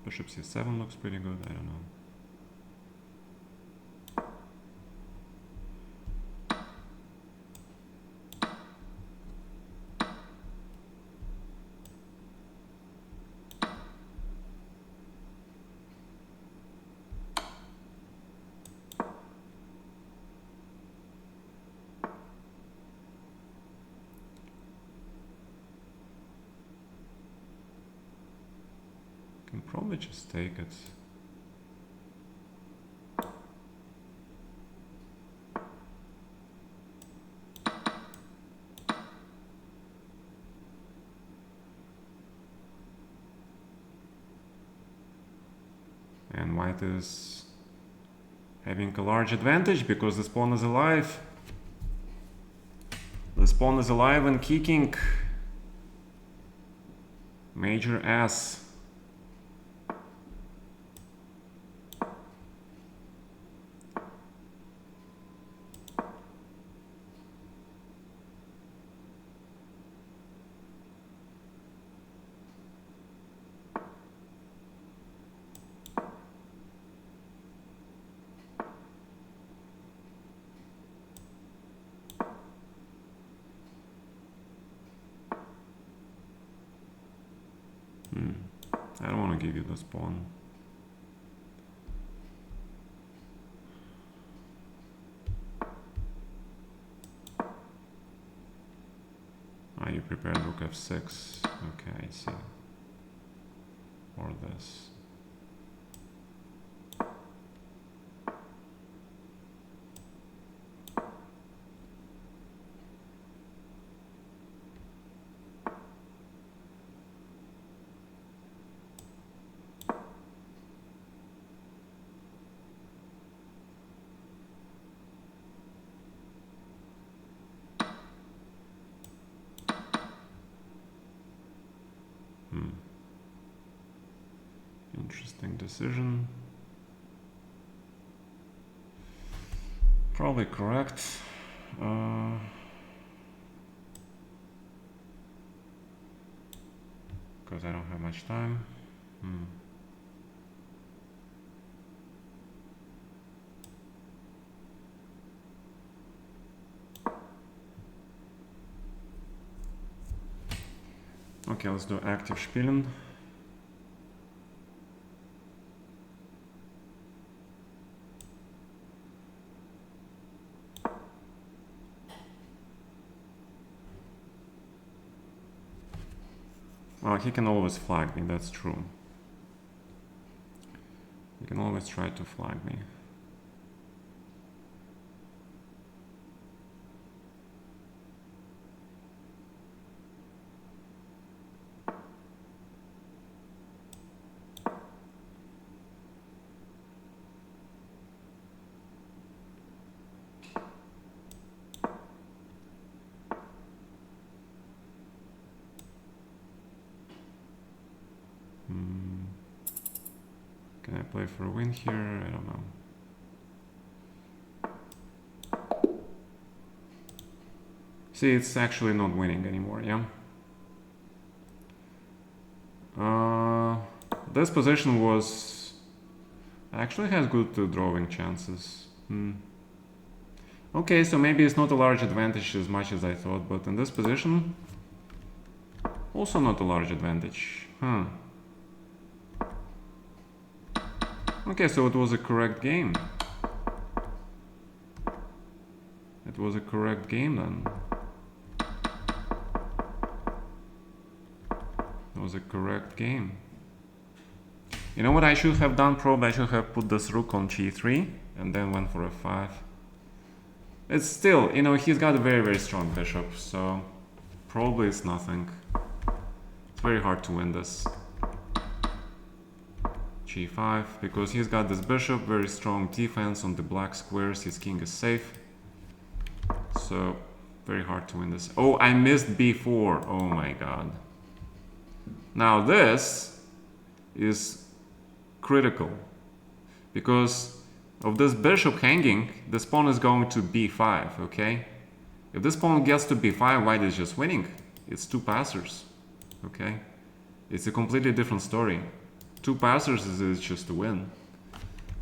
Bishop c7 looks pretty good. I don't know. Can probably just take it. And white is having a large advantage because this pawn is alive. This pawn is alive and kicking. Major ass. I don't want to give you this pawn. Ah, you prepared rook f6. Okay, I see. Or this. Interesting decision. Probably correct. Because I don't have much time. Okay, let's do active spielen. Well, he can always flag me, that's true. He can always try to flag me. Can I play for a win here? I don't know. See, it's actually not winning anymore, yeah? This position was... actually has good drawing chances. Okay, so maybe it's not a large advantage as much as I thought, but in this position, also not a large advantage. Okay, so it was a correct game. It was a correct game then. It was a correct game. You know what I should have done? Probably I should have put this rook on g3 and then went for f5. It's still, you know, he's got a very, very strong bishop, so probably it's nothing. It's very hard to win this. g5, because he's got this bishop, very strong defense on the black squares, his king is safe. So, very hard to win this. Oh, I missed b4, oh my god. Now this is critical, because of this bishop hanging, this pawn is going to b5, okay? If this pawn gets to b5, white is just winning. It's two passers, okay? It's a completely different story. Two passers is just a win.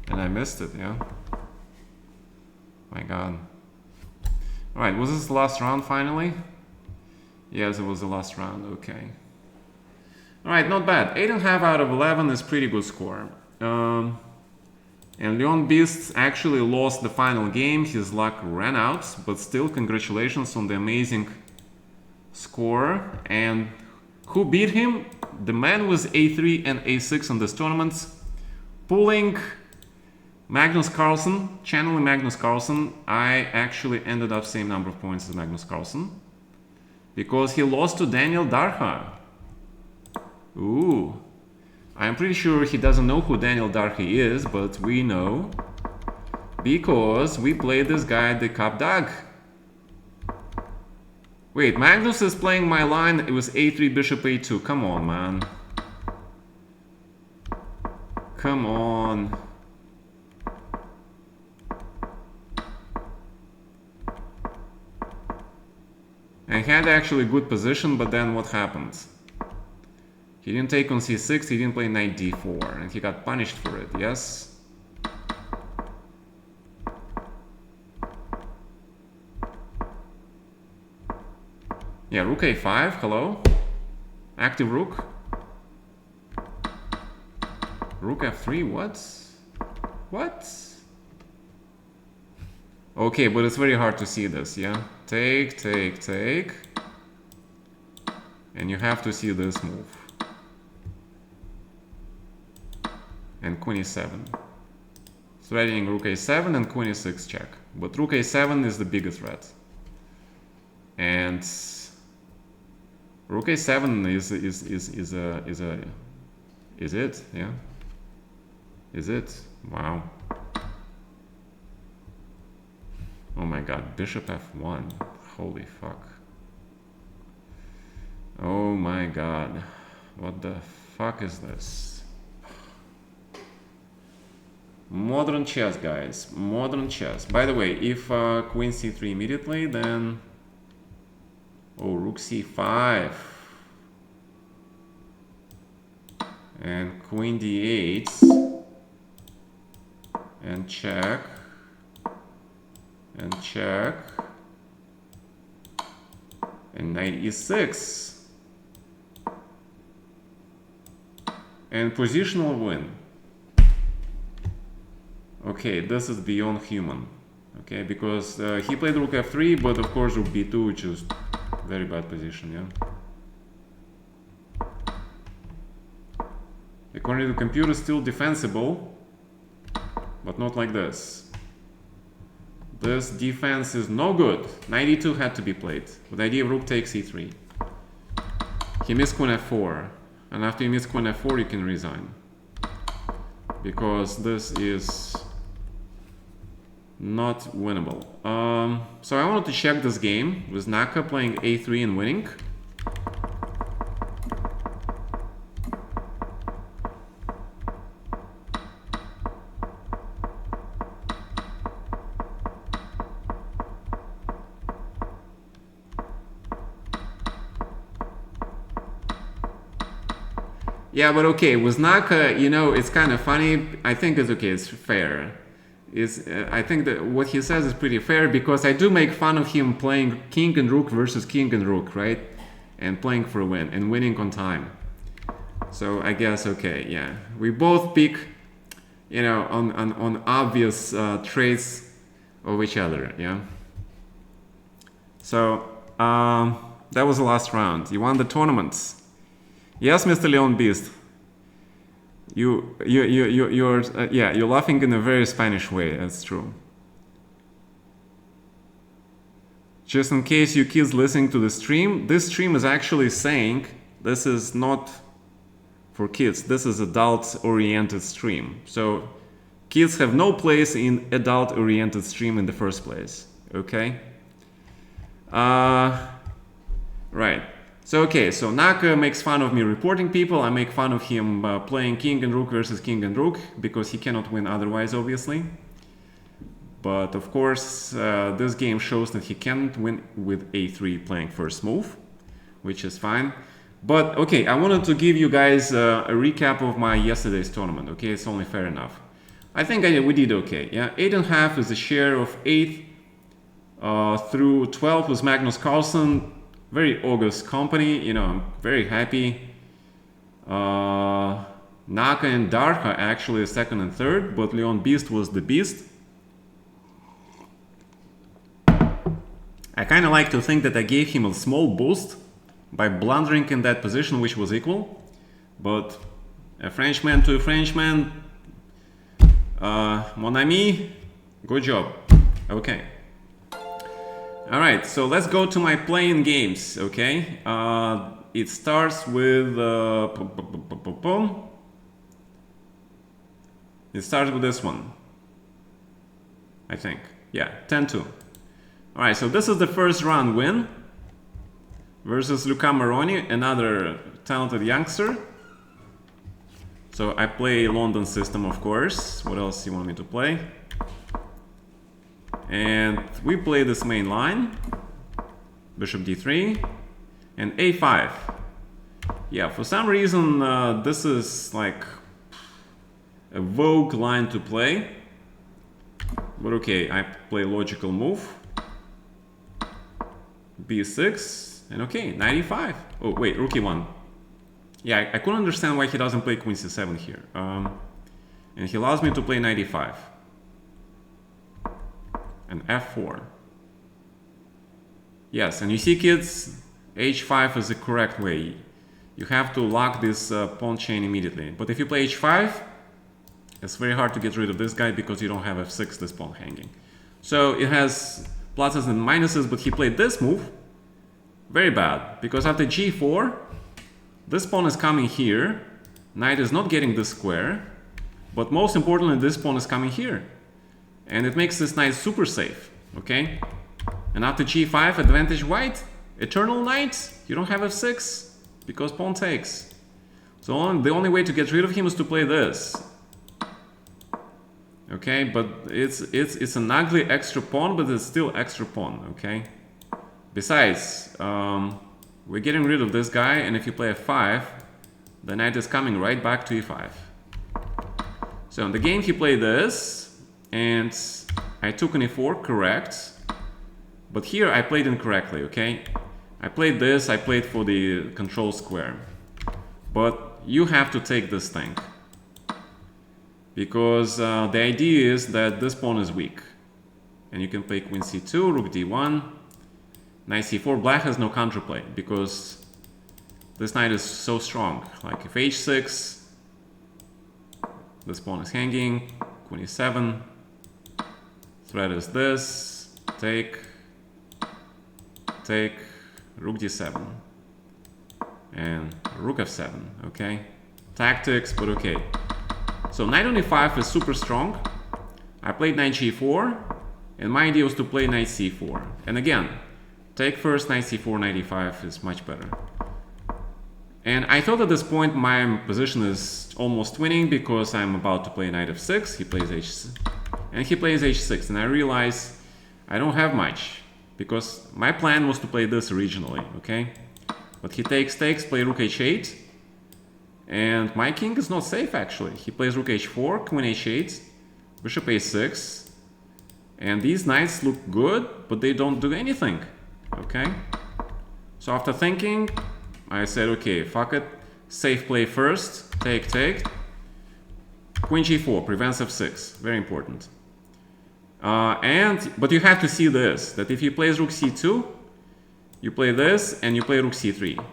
And I missed it, yeah? My god. Alright, was this the last round finally? Yes, it was the last round, okay. Alright, not bad. 8.5 out of 11 is pretty good score. And Leon Beast actually lost the final game. His luck ran out, but still congratulations on the amazing score. And who beat him? The man was a3 and a6 in this tournament, pulling Magnus Carlsen, channeling Magnus Carlsen. I actually ended up same number of points as Magnus Carlsen because he lost to Daniel Darha. Ooh. I'm pretty sure he doesn't know who Daniel Darhe is, but we know because we played this guy at the Cup Dag. Wait, Magnus is playing my line. It was a3, bishop a2. Come on, man. Come on. And he had actually good position, but then what happened? He didn't take on c6, he didn't play knight d4, and he got punished for it, yes? Yeah, rook a5, hello? Active rook? Rook f3, what? What? Okay, but it's very hard to see this, yeah? Take, take, take. And you have to see this move. And queen e7. Threatening rook a7 and queen e6 check. But rook a7 is the biggest threat. And rook a7 is it, yeah? Is it? Wow. Oh my god, bishop f1. Holy fuck. Oh my god. What the fuck is this? Modern chess, guys. Modern chess. By the way, if queen c3 immediately, then... Oh, rook c5. And queen d8. And check. And check. And knight e6. And positional win. Okay, this is beyond human. Okay, because he played rook f3, but of course rook b2, which is very bad position, yeah? According to the computer, still defensible, but not like this. This defense is no good. Knight e2 had to be played, with the idea of rook takes e3. He missed queen f4, and after you miss queen f4, you can resign. Because this is not winnable. So I wanted to check this game with Naka playing a3 and winning. Yeah, but okay, with Naka, you know, it's kind of funny. I think it's okay, it's fair. I think that what he says is pretty fair because I do make fun of him playing king and rook versus king and rook, right? And playing for a win and winning on time. So I guess, okay, yeah. We both pick, you know, on obvious traits of each other, yeah? So, that was the last round. You won the tournament. Yes, Mr. Leon Beast. You're laughing in a very Spanish way. That's true. Just in case you kids listening to the stream, this stream is actually saying this is not for kids. This is adult-oriented stream. So kids have no place in adult-oriented stream in the first place. Okay. Right. So okay, so Naka makes fun of me reporting people. I make fun of him playing king and rook versus king and rook because he cannot win otherwise, obviously. But of course, this game shows that he can't win with a3 playing first move, which is fine. But okay, I wanted to give you guys a recap of my yesterday's tournament. Okay, it's only fair enough. I think we did okay. Yeah, 8.5 is the share of 8 through 12 was Magnus Carlsen. Very august company, you know, I'm very happy. Naka and Darha actually second and third, but Leon Beast was the beast. I kind of like to think that I gave him a small boost by blundering in that position, which was equal. But a Frenchman to a Frenchman, mon ami, good job. Okay. All right, so let's go to my playing games, okay? It starts with... It starts with this one, I think. Yeah, 10-2. All right, so this is the first round win versus Luca Maroni, another talented youngster. So I play London system, of course. What else you want me to play? And we play this main line, bishop d3, and a5. Yeah, for some reason this is like a vogue line to play. But okay, I play logical move, b6, and okay, knight e5. Oh wait, rook e1. Yeah, I couldn't understand why he doesn't play queen c7 here. And he allows me to play knight e5. And f4. Yes, and you see kids, h5 is the correct way. You have to lock this pawn chain immediately. But if you play h5, it's very hard to get rid of this guy because you don't have f6, this pawn hanging. So it has pluses and minuses, but he played this move. Very bad, because after g4, this pawn is coming here. Knight is not getting this square. But most importantly, this pawn is coming here. And it makes this knight super safe, okay? And after g5, advantage white, eternal knight, you don't have f6, because pawn takes. So the only way to get rid of him is to play this. Okay, but it's an ugly extra pawn, but it's still extra pawn, okay? Besides, we're getting rid of this guy, and if you play f5, the knight is coming right back to e5. So in the game he played this, and I took an e4, correct. But here I played incorrectly, okay? I played this, I played for the control square. But you have to take this thing. Because the idea is that this pawn is weak. And you can play queen c2, rook d1, knight c4. Black has no counterplay because this knight is so strong. Like if h6, this pawn is hanging, queen e7. Threat is this, take, rook d7, and rook f7, okay? Tactics, but okay. So knight on e5 is super strong. I played knight g4, and my idea was to play knight c4. And again, take first, knight c4, knight e5 is much better. And I thought at this point my position is almost winning because I'm about to play knight f6, he plays h6. And he plays h6, and I realize I don't have much, because my plan was to play this originally, okay? But he takes, play rook h8, And my king is not safe, actually. He plays rook h4, queen h8, bishop a6. And these knights look good, but they don't do anything. Okay? So after thinking, I said, okay, fuck it. Safe play first. Take, take. Queen g4 prevents f6. Very important. But you have to see this, that if he plays rook c2, you play this and you play rook c3.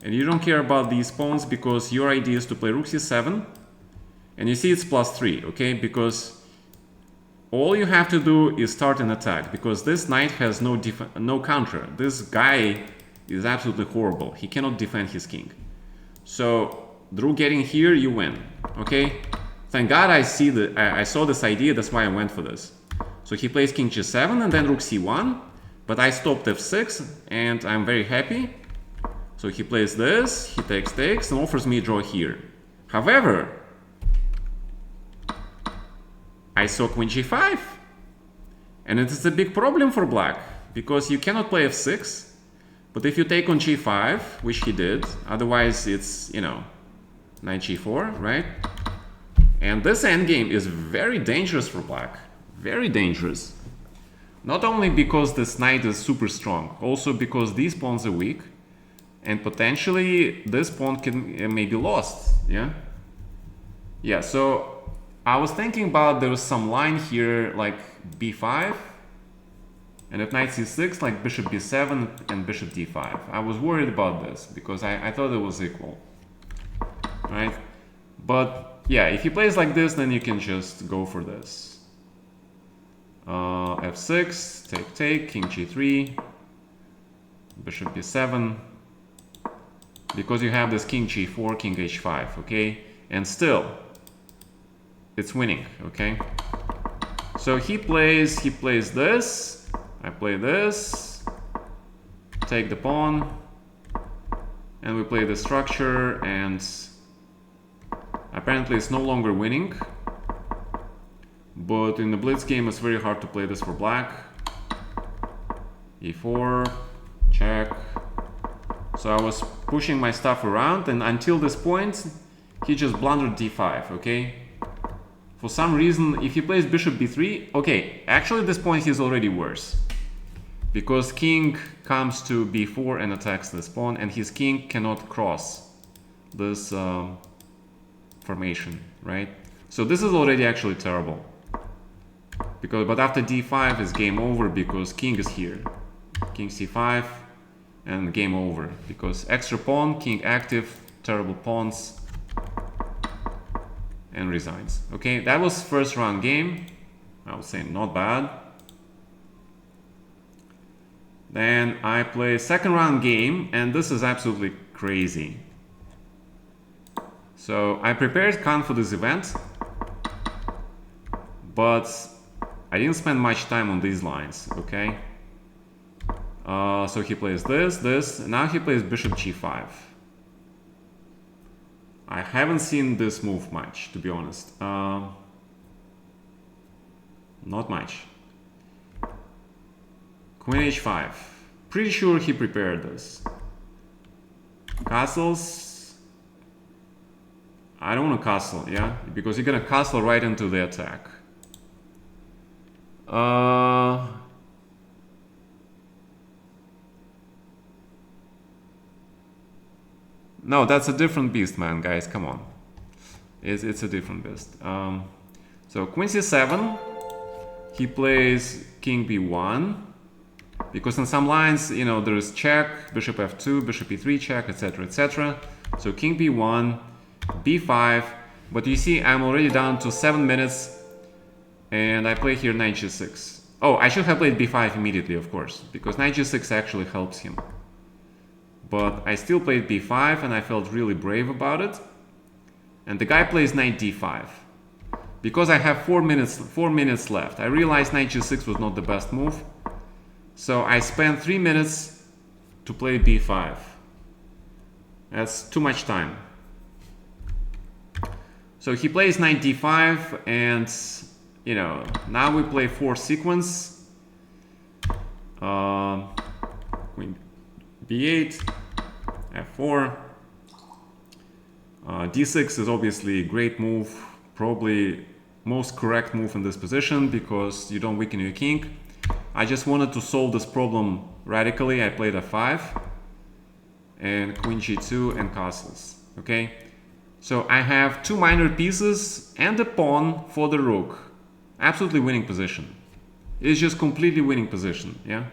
And you don't care about these pawns because your idea is to play rook c7. And you see it's +3, okay? Because all you have to do is start an attack, because this knight has no counter. This guy is absolutely horrible. He cannot defend his king. So through getting here, you win, okay? Thank God I saw this idea, that's why I went for this. So he plays king g7 and then rook c1, but I stopped f6 and I'm very happy. So he plays this, he takes and offers me a draw here. However, I saw queen g5, and it is a big problem for black, because you cannot play f6, but if you take on g5, which he did, otherwise it's, you know, knight g4, right? And this endgame is very dangerous for black, very dangerous. Not only because this knight is super strong, also because these pawns are weak, and potentially this pawn may be lost, yeah? Yeah, so I was thinking about there was some line here like b5, and if knight c6, like bishop b7 and bishop d5. I was worried about this because I thought it was equal, right? But yeah, if he plays like this, then you can just go for this. f6, take, king g3, bishop b7, because you have this king g4, king h5, okay? And still, it's winning, okay? So he plays this, I play this, take the pawn, and we play the structure, and apparently it's no longer winning. But in the blitz game, it's very hard to play this for black. e4, check. So I was pushing my stuff around, and until this point, he just blundered d5, okay? For some reason, if he plays bishop b3, okay, actually at this point he's already worse. Because king comes to b4 and attacks this pawn, and his king cannot cross this formation, right? So this is already actually terrible. But after d5 is game over because king is here. King c5 and game over. Because extra pawn, king active, terrible pawns, and resigns. Okay, that was first round game. I would say not bad. Then I play second round game, and this is absolutely crazy. So I prepared Khan for this event, but I didn't spend much time on these lines, okay? So he plays this, and now he plays bishop g5. I haven't seen this move much, to be honest. Not much. Queen h5. Pretty sure he prepared this. Castles. I don't want to castle, yeah? Because you're gonna castle right into the attack. No, that's a different beast, man, guys. Come on. It's a different beast. So queen c7. He plays king b1. Because in some lines, you know, there is check, bishop f2, bishop e3 check, etc., etc. So king b1, b5. But you see, I'm already down to 7 minutes. And I play here knight g6. Oh, I should have played b5 immediately, of course. Because knight g6 actually helps him. But I still played b5 and I felt really brave about it. And the guy plays knight d5. Because I have 4 minutes left. I realized knight g6 was not the best move. So I spent 3 minutes to play b5. That's too much time. So he plays knight d5, and you know, now we play 4 sequence. Queen b8, f4. D6 is obviously a great move, probably most correct move in this position because you don't weaken your king. I just wanted to solve this problem radically. I played f5 and queen g2 and castles. Okay, so I have two minor pieces and a pawn for the rook. Absolutely winning position. It's just completely winning position. Yeah.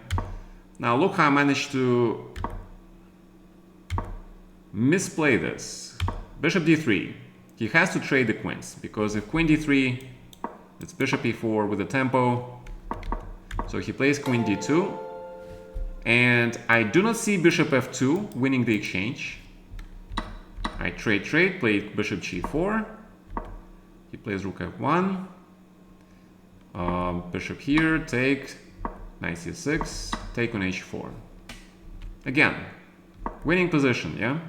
Now look how I managed to misplay this. Bishop d3. He has to trade the queens because if queen d3, it's bishop e4 with the tempo. So he plays queen d2. And I do not see bishop f2 winning the exchange. I trade, play bishop g4. He plays rook f1. Bishop here, take, knight c6, take on h4. Again, winning position, yeah?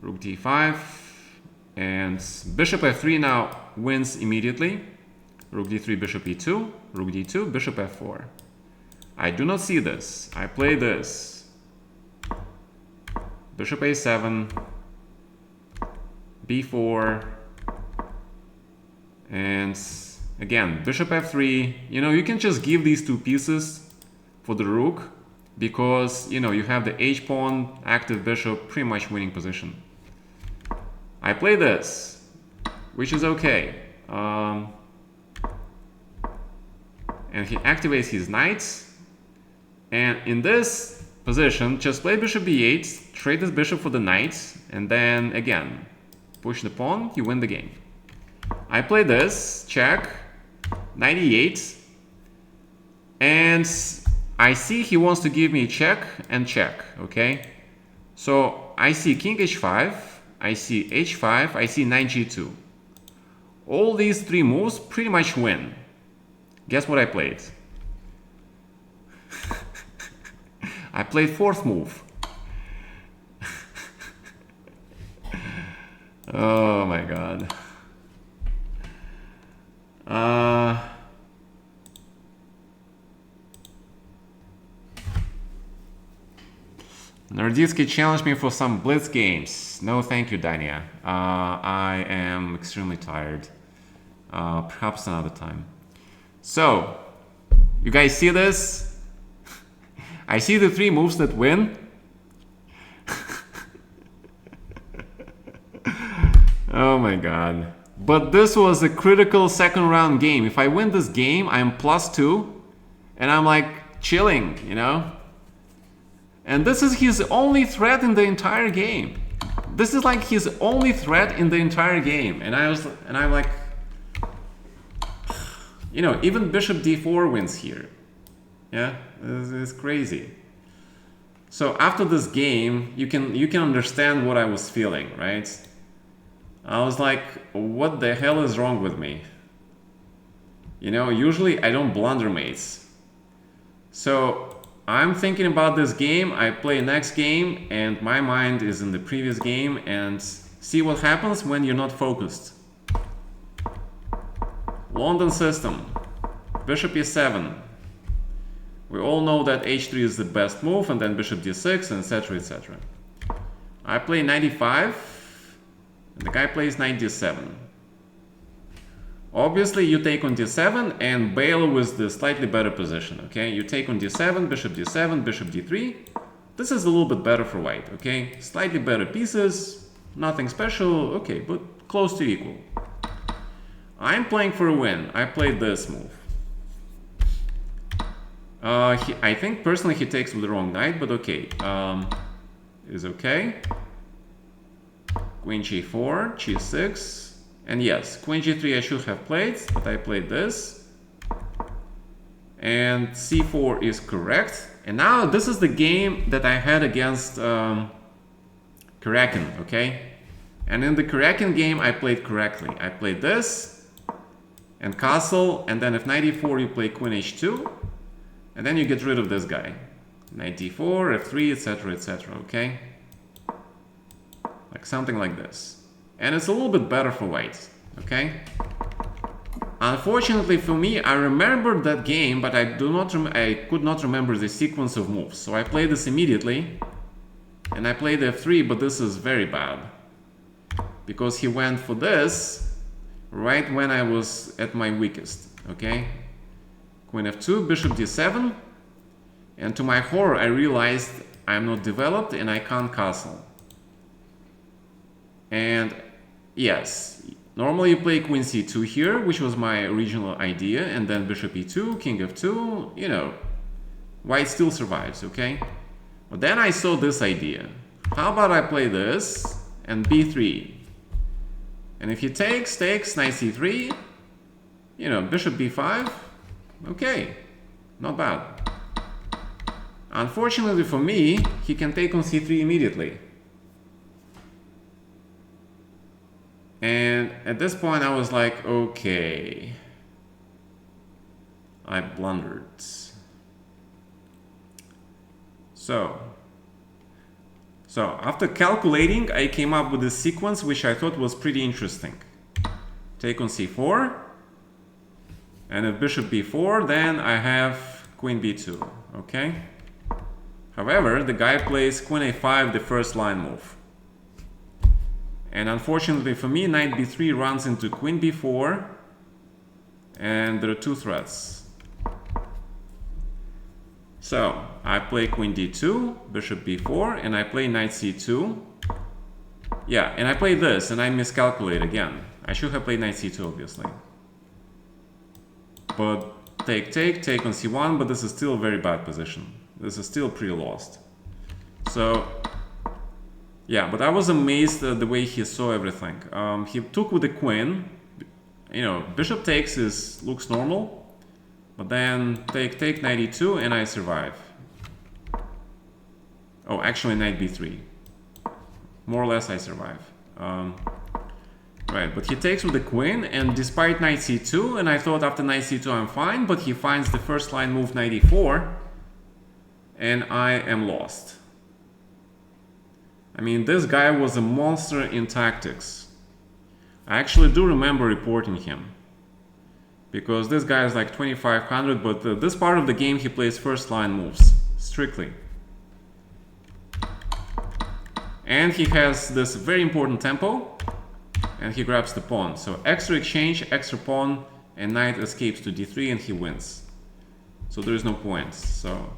Rook d5, and bishop f3 now wins immediately. Rook d3, bishop e2, rook d2, bishop f4. I do not see this. I play this. Bishop a7, b4, and again, bishop f3. You know, you can just give these two pieces for the rook because, you know, you have the h-pawn, active bishop, pretty much winning position. I play this, which is okay. And he activates his knights. And in this position, just play bishop b8, trade this bishop for the knight, and then again, push the pawn, you win the game. I play this, check, knight e8, and I see he wants to give me check and check, okay? So I see king h5, I see h5, I see knight g2. All these three moves pretty much win. Guess what I played? I played fourth move. Oh my god. Norditsky challenged me for some blitz games. No thank you, Dania. I am extremely tired. Perhaps another time. So, you guys see this? I see the three moves that win. Oh my god. But this was a critical second round game. If I win this game, I'm +2. And I'm like chilling, you know? And this is his only threat in the entire game. This is like his only threat in the entire game. And I'm like, you know, even bishop d4 wins here. Yeah, it's crazy. So after this game, you can understand what I was feeling, right? I was like, what the hell is wrong with me? You know, usually I don't blunder mates. So I'm thinking about this game, I play next game, and my mind is in the previous game, and see what happens when you're not focused. London system, bishop e7. We all know that h3 is the best move, and then bishop d6, and etc, etc. I play knight e5, and the guy plays knight d7. Obviously, you take on d7 and bail with the slightly better position, okay? You take on d7, bishop d3. This is a little bit better for white, okay? Slightly better pieces, nothing special, okay, but close to equal. I'm playing for a win. I played this move. I think personally he takes with the wrong knight, but okay. Is okay. Queen g4, g6. And yes, queen g3 I should have played, but I played this. And c4 is correct. And now this is the game that I had against Karakin, okay? And in the Karakin game, I played correctly. I played this, and castle, and then if knight e4, you play queen h2, and then you get rid of this guy. Knight d4, f3, etc, etc, okay? Like something like this. And it's a little bit better for white, okay? Unfortunately for me, I remembered that game, but I could not remember the sequence of moves. So I played this immediately. And I played f3, but this is very bad. Because he went for this right when I was at my weakest, okay? Queen f2, bishop d7. And to my horror, I realized I'm not developed and I can't castle. And yes, normally you play queen c2 here, which was my original idea, and then bishop e2, king f2, you know, white still survives, okay? But then I saw this idea. How about I play this and b3? And if he takes, knight c3, you know, bishop b5, okay, not bad. Unfortunately for me, he can take on c3 immediately. And at this point I was like, okay, I blundered. So after calculating, I came up with a sequence which I thought was pretty interesting. Take on c4, and if bishop b4, then I have queen b2, okay? However, the guy plays queen a5, the first line move. And unfortunately for me, knight b3 runs into queen b4, and there are two threats. So I play queen d2, bishop b4, and I play knight c2. Yeah, and I play this, and I miscalculate again. I should have played knight c2, obviously. But take on c1, but this is still a very bad position. This is still pretty lost. So yeah, but I was amazed at the way he saw everything. He took with the queen. You know, bishop takes looks normal. But then take knight e2, and I survive. Oh, actually knight b3. More or less I survive. Right, but he takes with the queen, and despite knight c2, and I thought after knight c2 I'm fine, but he finds the first line move knight e4, and I am lost. I mean, this guy was a monster in tactics. I actually do remember reporting him. Because this guy is like 2500, but this part of the game he plays first line moves, strictly. And he has this very important tempo, and he grabs the pawn. So extra exchange, extra pawn, and knight escapes to d3 and he wins. So there is no points. So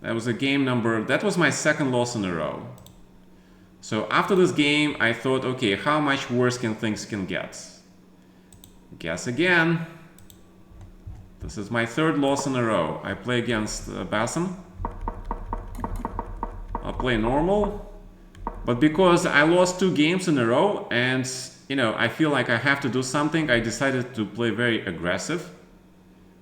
that was a game number, that was my second loss in a row. So after this game, I thought, okay, how much worse can things get? Guess again. This is my third loss in a row. I play against Bassam. I'll play normal. But because I lost 2 games in a row and, you know, I feel like I have to do something, I decided to play very aggressive.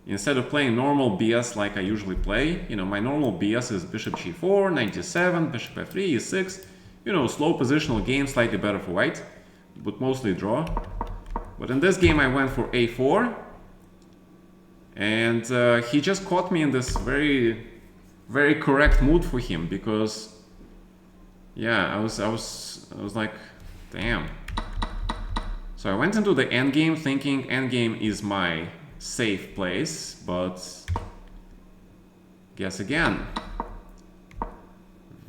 Instead of playing normal BS like I usually play, you know, my normal BS is bishop g4, knight g7, bishop f3, e6. You know, slow positional game, slightly better for white, but mostly draw. But in this game I went for a4, and he just caught me in this very, very correct mood for him, because yeah, I was like, damn. So I went into the endgame thinking endgame is my safe place, but guess again.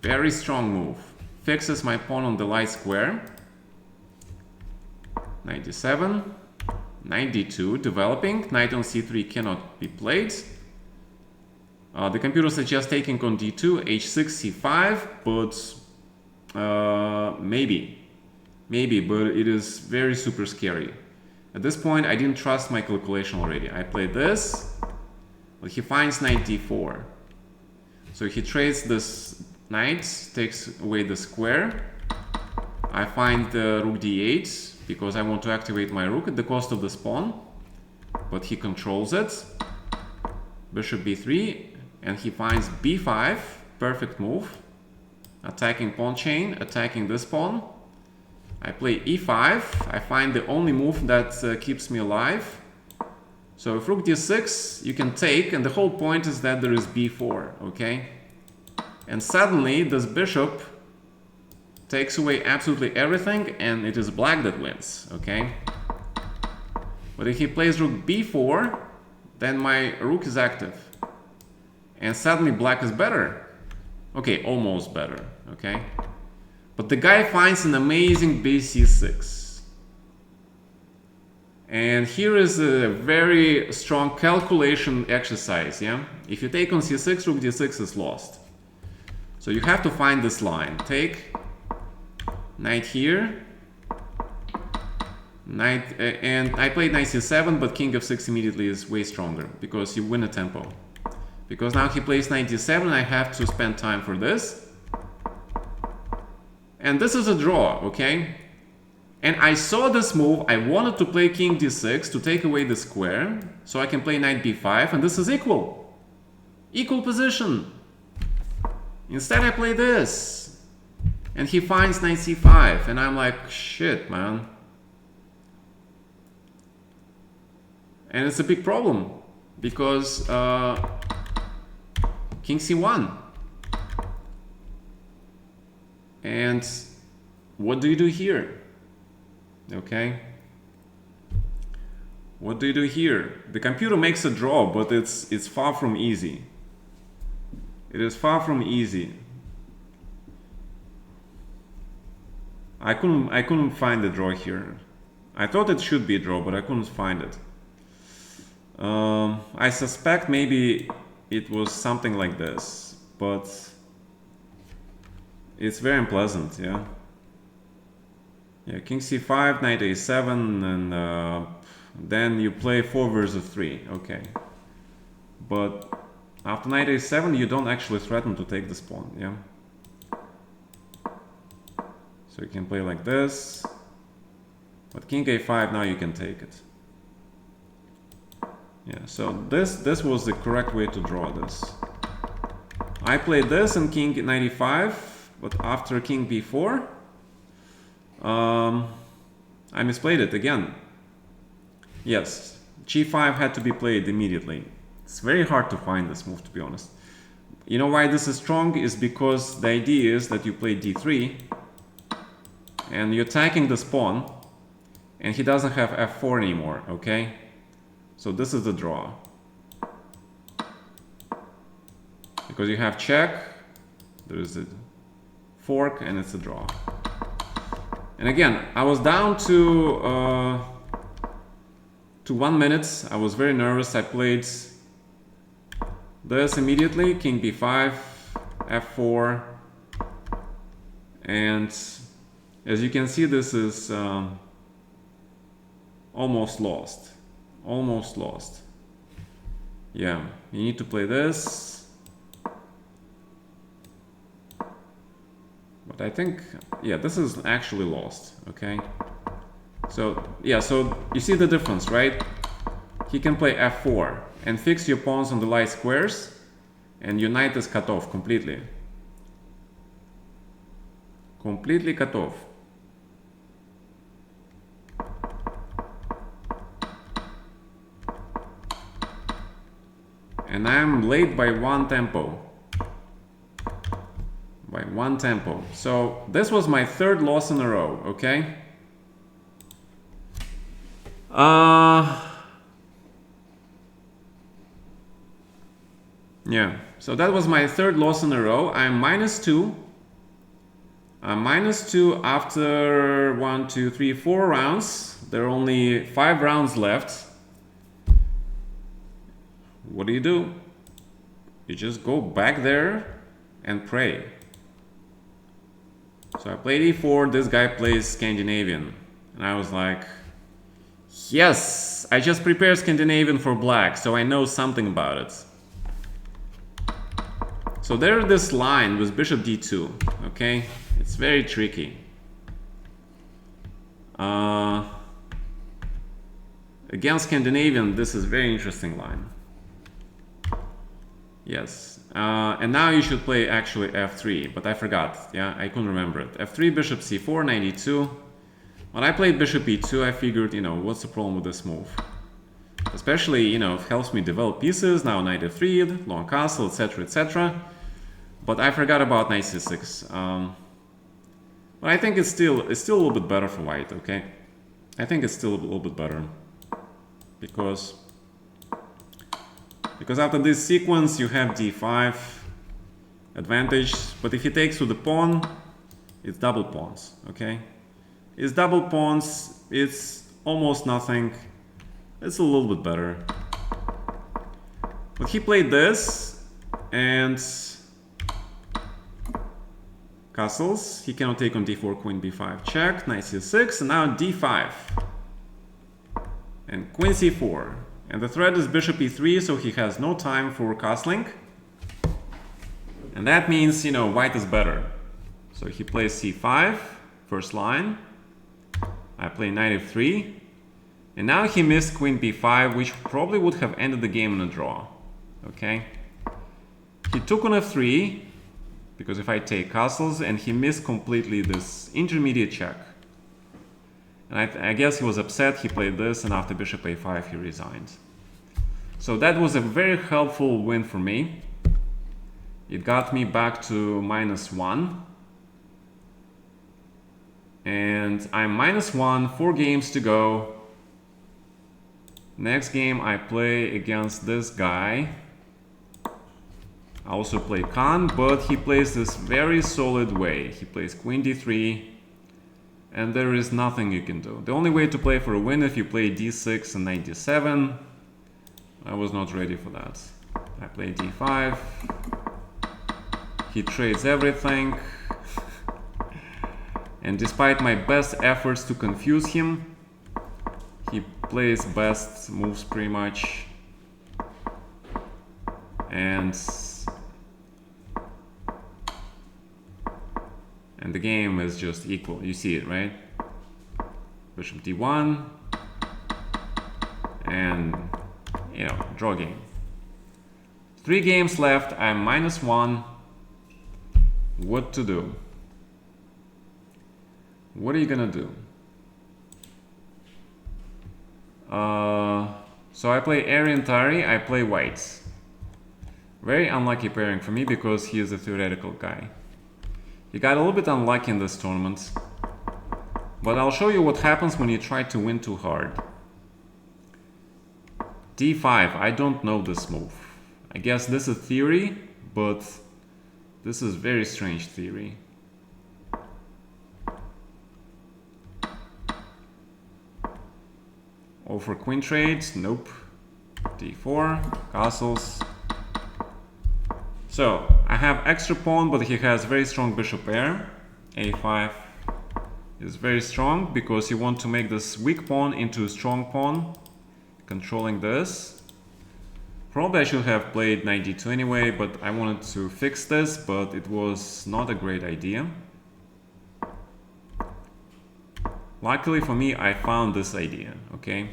Very strong move. Fixes my pawn on the light square. Knight d7, knight d2, developing. Knight on c3 cannot be played. The computer suggests taking on d2, h6, c5, but maybe, but it is very super scary. At this point, I didn't trust my calculation already. I played this, but he finds knight d4. So he trades this knight, takes away the square. I find the rook d8 because I want to activate my rook at the cost of this pawn, but he controls it. Bishop b3, and he finds b5, perfect move. Attacking pawn chain, attacking this pawn. I play e5, I find the only move that keeps me alive. So if rook d6, you can take, and the whole point is that there is b4, okay? And suddenly this bishop takes away absolutely everything, and it is black that wins, okay? But if he plays rook b4, then my rook is active. And suddenly black is better. Okay, almost better, okay? But the guy finds an amazing bc6. And here is a very strong calculation exercise, yeah? If you take on c6, rook d6 is lost. So you have to find this line. Take knight here, knight, and I played knight c7, but king f6 immediately is way stronger because you win a tempo. Because now he plays knight d7, I have to spend time for this. And this is a draw, okay? And I saw this move, I wanted to play king d6 to take away the square, so I can play knight b5, and this is equal. Equal position. Instead I play this. And he finds knight c5, and I'm like, shit, man. And it's a big problem, because king c1. And what do you do here? Okay. What do you do here? The computer makes a draw, but it's far from easy. It is far from easy. I couldn't find the draw here. I thought it should be a draw, but I couldn't find it. I suspect maybe it was something like this, but it's very unpleasant, yeah. Yeah, king c5, knight a7, and then you play 4 versus 3, okay. But after knight a7, you don't actually threaten to take this pawn, yeah. So you can play like this, but king a5, now you can take it. Yeah, so this was the correct way to draw this. I played this and king knight e5, but after king b4, I misplayed it again. Yes, g5 had to be played immediately. It's very hard to find this move, to be honest. You know why this is strong? Is because the idea is that you play d3 and you're attacking this pawn and he doesn't have f4 anymore, okay? So this is the draw. Because you have check, there is a fork, and it's a draw. And again, I was down to 1 minute. I was very nervous. I played this immediately, king b5, f4, and as you can see, this is almost lost. Almost lost. Yeah, you need to play this. But I think, yeah, this is actually lost, okay? So, yeah, so you see the difference, right? He can play f4 and fix your pawns on the light squares, and your knight is cut off completely. Completely cut off. And I'm late by 1 tempo. By 1 tempo. So this was my 3rd loss in a row, okay? Yeah, so that was my 3rd loss in a row. I'm -2. I'm -2 after 1, 2, 3, 4 rounds. There are only 5 rounds left. What do? You just go back there and pray. So I played e4, this guy plays Scandinavian. And I was like, yes, I just prepared Scandinavian for black, so I know something about it. So there's this line with bishop d2, okay? It's very tricky. Against Scandinavian, this is very interesting line. Yes, and now you should play actually f3, but I forgot, yeah, I couldn't remember it. f3, bishop c4, knight e2. When I played bishop e2, I figured, you know, what's the problem with this move? Especially, you know, it helps me develop pieces, now knight f3, long castle, etc, etc. But I forgot about knight c6. But I think it's still a little bit better for white, okay? I think it's still a little bit better. Because after this sequence you have d5, advantage. But if he takes with the pawn, it's double pawns, okay? It's double pawns, it's almost nothing. It's a little bit better. But he played this, and castles. He cannot take on d4, queen b5, check, knight c6, and now d5. And queen c4. And the threat is bishop e3, so he has no time for castling. And that means, you know, white is better. So he plays c5, first line. I play knight f3. And now he missed queen b5, which probably would have ended the game in a draw. Okay? He took on f3, because if I take castles, and he missed completely this intermediate check. And I guess he was upset, he played this, and after bishop a5 he resigned. So that was a very helpful win for me. It got me back to -1. And I'm -1, 4 games to go. Next game I play against this guy. I also play Khan, but he plays this very solid way. He plays queen d3, and there is nothing you can do. The only way to play for a win if you play d6 and knight d7. I was not ready for that. I play d5. He trades everything. And despite my best efforts to confuse him, he plays best moves pretty much. And the game is just equal. You see it, right? Bishop d1. And, you know, draw game. 3 games left. I'm -1. What to do? What are you gonna do? So I play Arian Tari, I play whites. Very unlucky pairing for me because he is a theoretical guy. He got a little bit unlucky in this tournament. But I'll show you what happens when you try to win too hard. d5, I don't know this move. I guess this is theory, but this is very strange theory. Oh, for queen trades? Nope. d4, castles. So, I have extra pawn, but he has very strong bishop pair. a5 is very strong because you want to make this weak pawn into a strong pawn, controlling this. Probably I should have played knight d2 anyway, but I wanted to fix this, but it was not a great idea. Luckily for me, I found this idea, okay?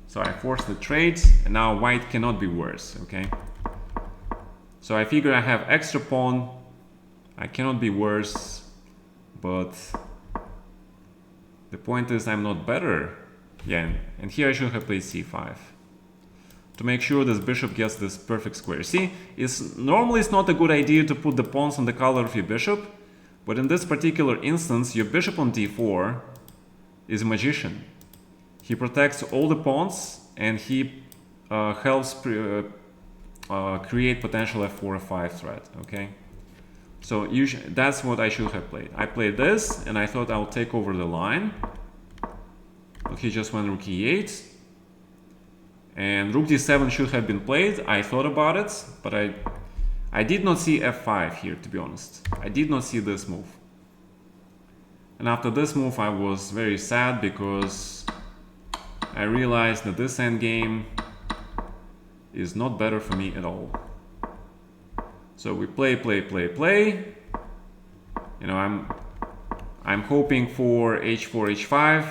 So I forced the trades, and now white cannot be worse, okay? So I figure I have extra pawn, I cannot be worse, but the point is I'm not better. Yeah, and here I should have played c5 to make sure this bishop gets this perfect square. See, normally it's not a good idea to put the pawns on the color of your bishop, but in this particular instance, your bishop on d4 is a magician. He protects all the pawns and he helps create potential f4, f5 threat, okay? So that's what I should have played. I played this and I thought I'll take over the line. But he just went rook e8. And rook d7 should have been played. I thought about it, but I did not see f5 here, to be honest. I did not see this move. And after this move I was very sad because I realized that this endgame is not better for me at all. So we play. You know, I'm hoping for h4, h5.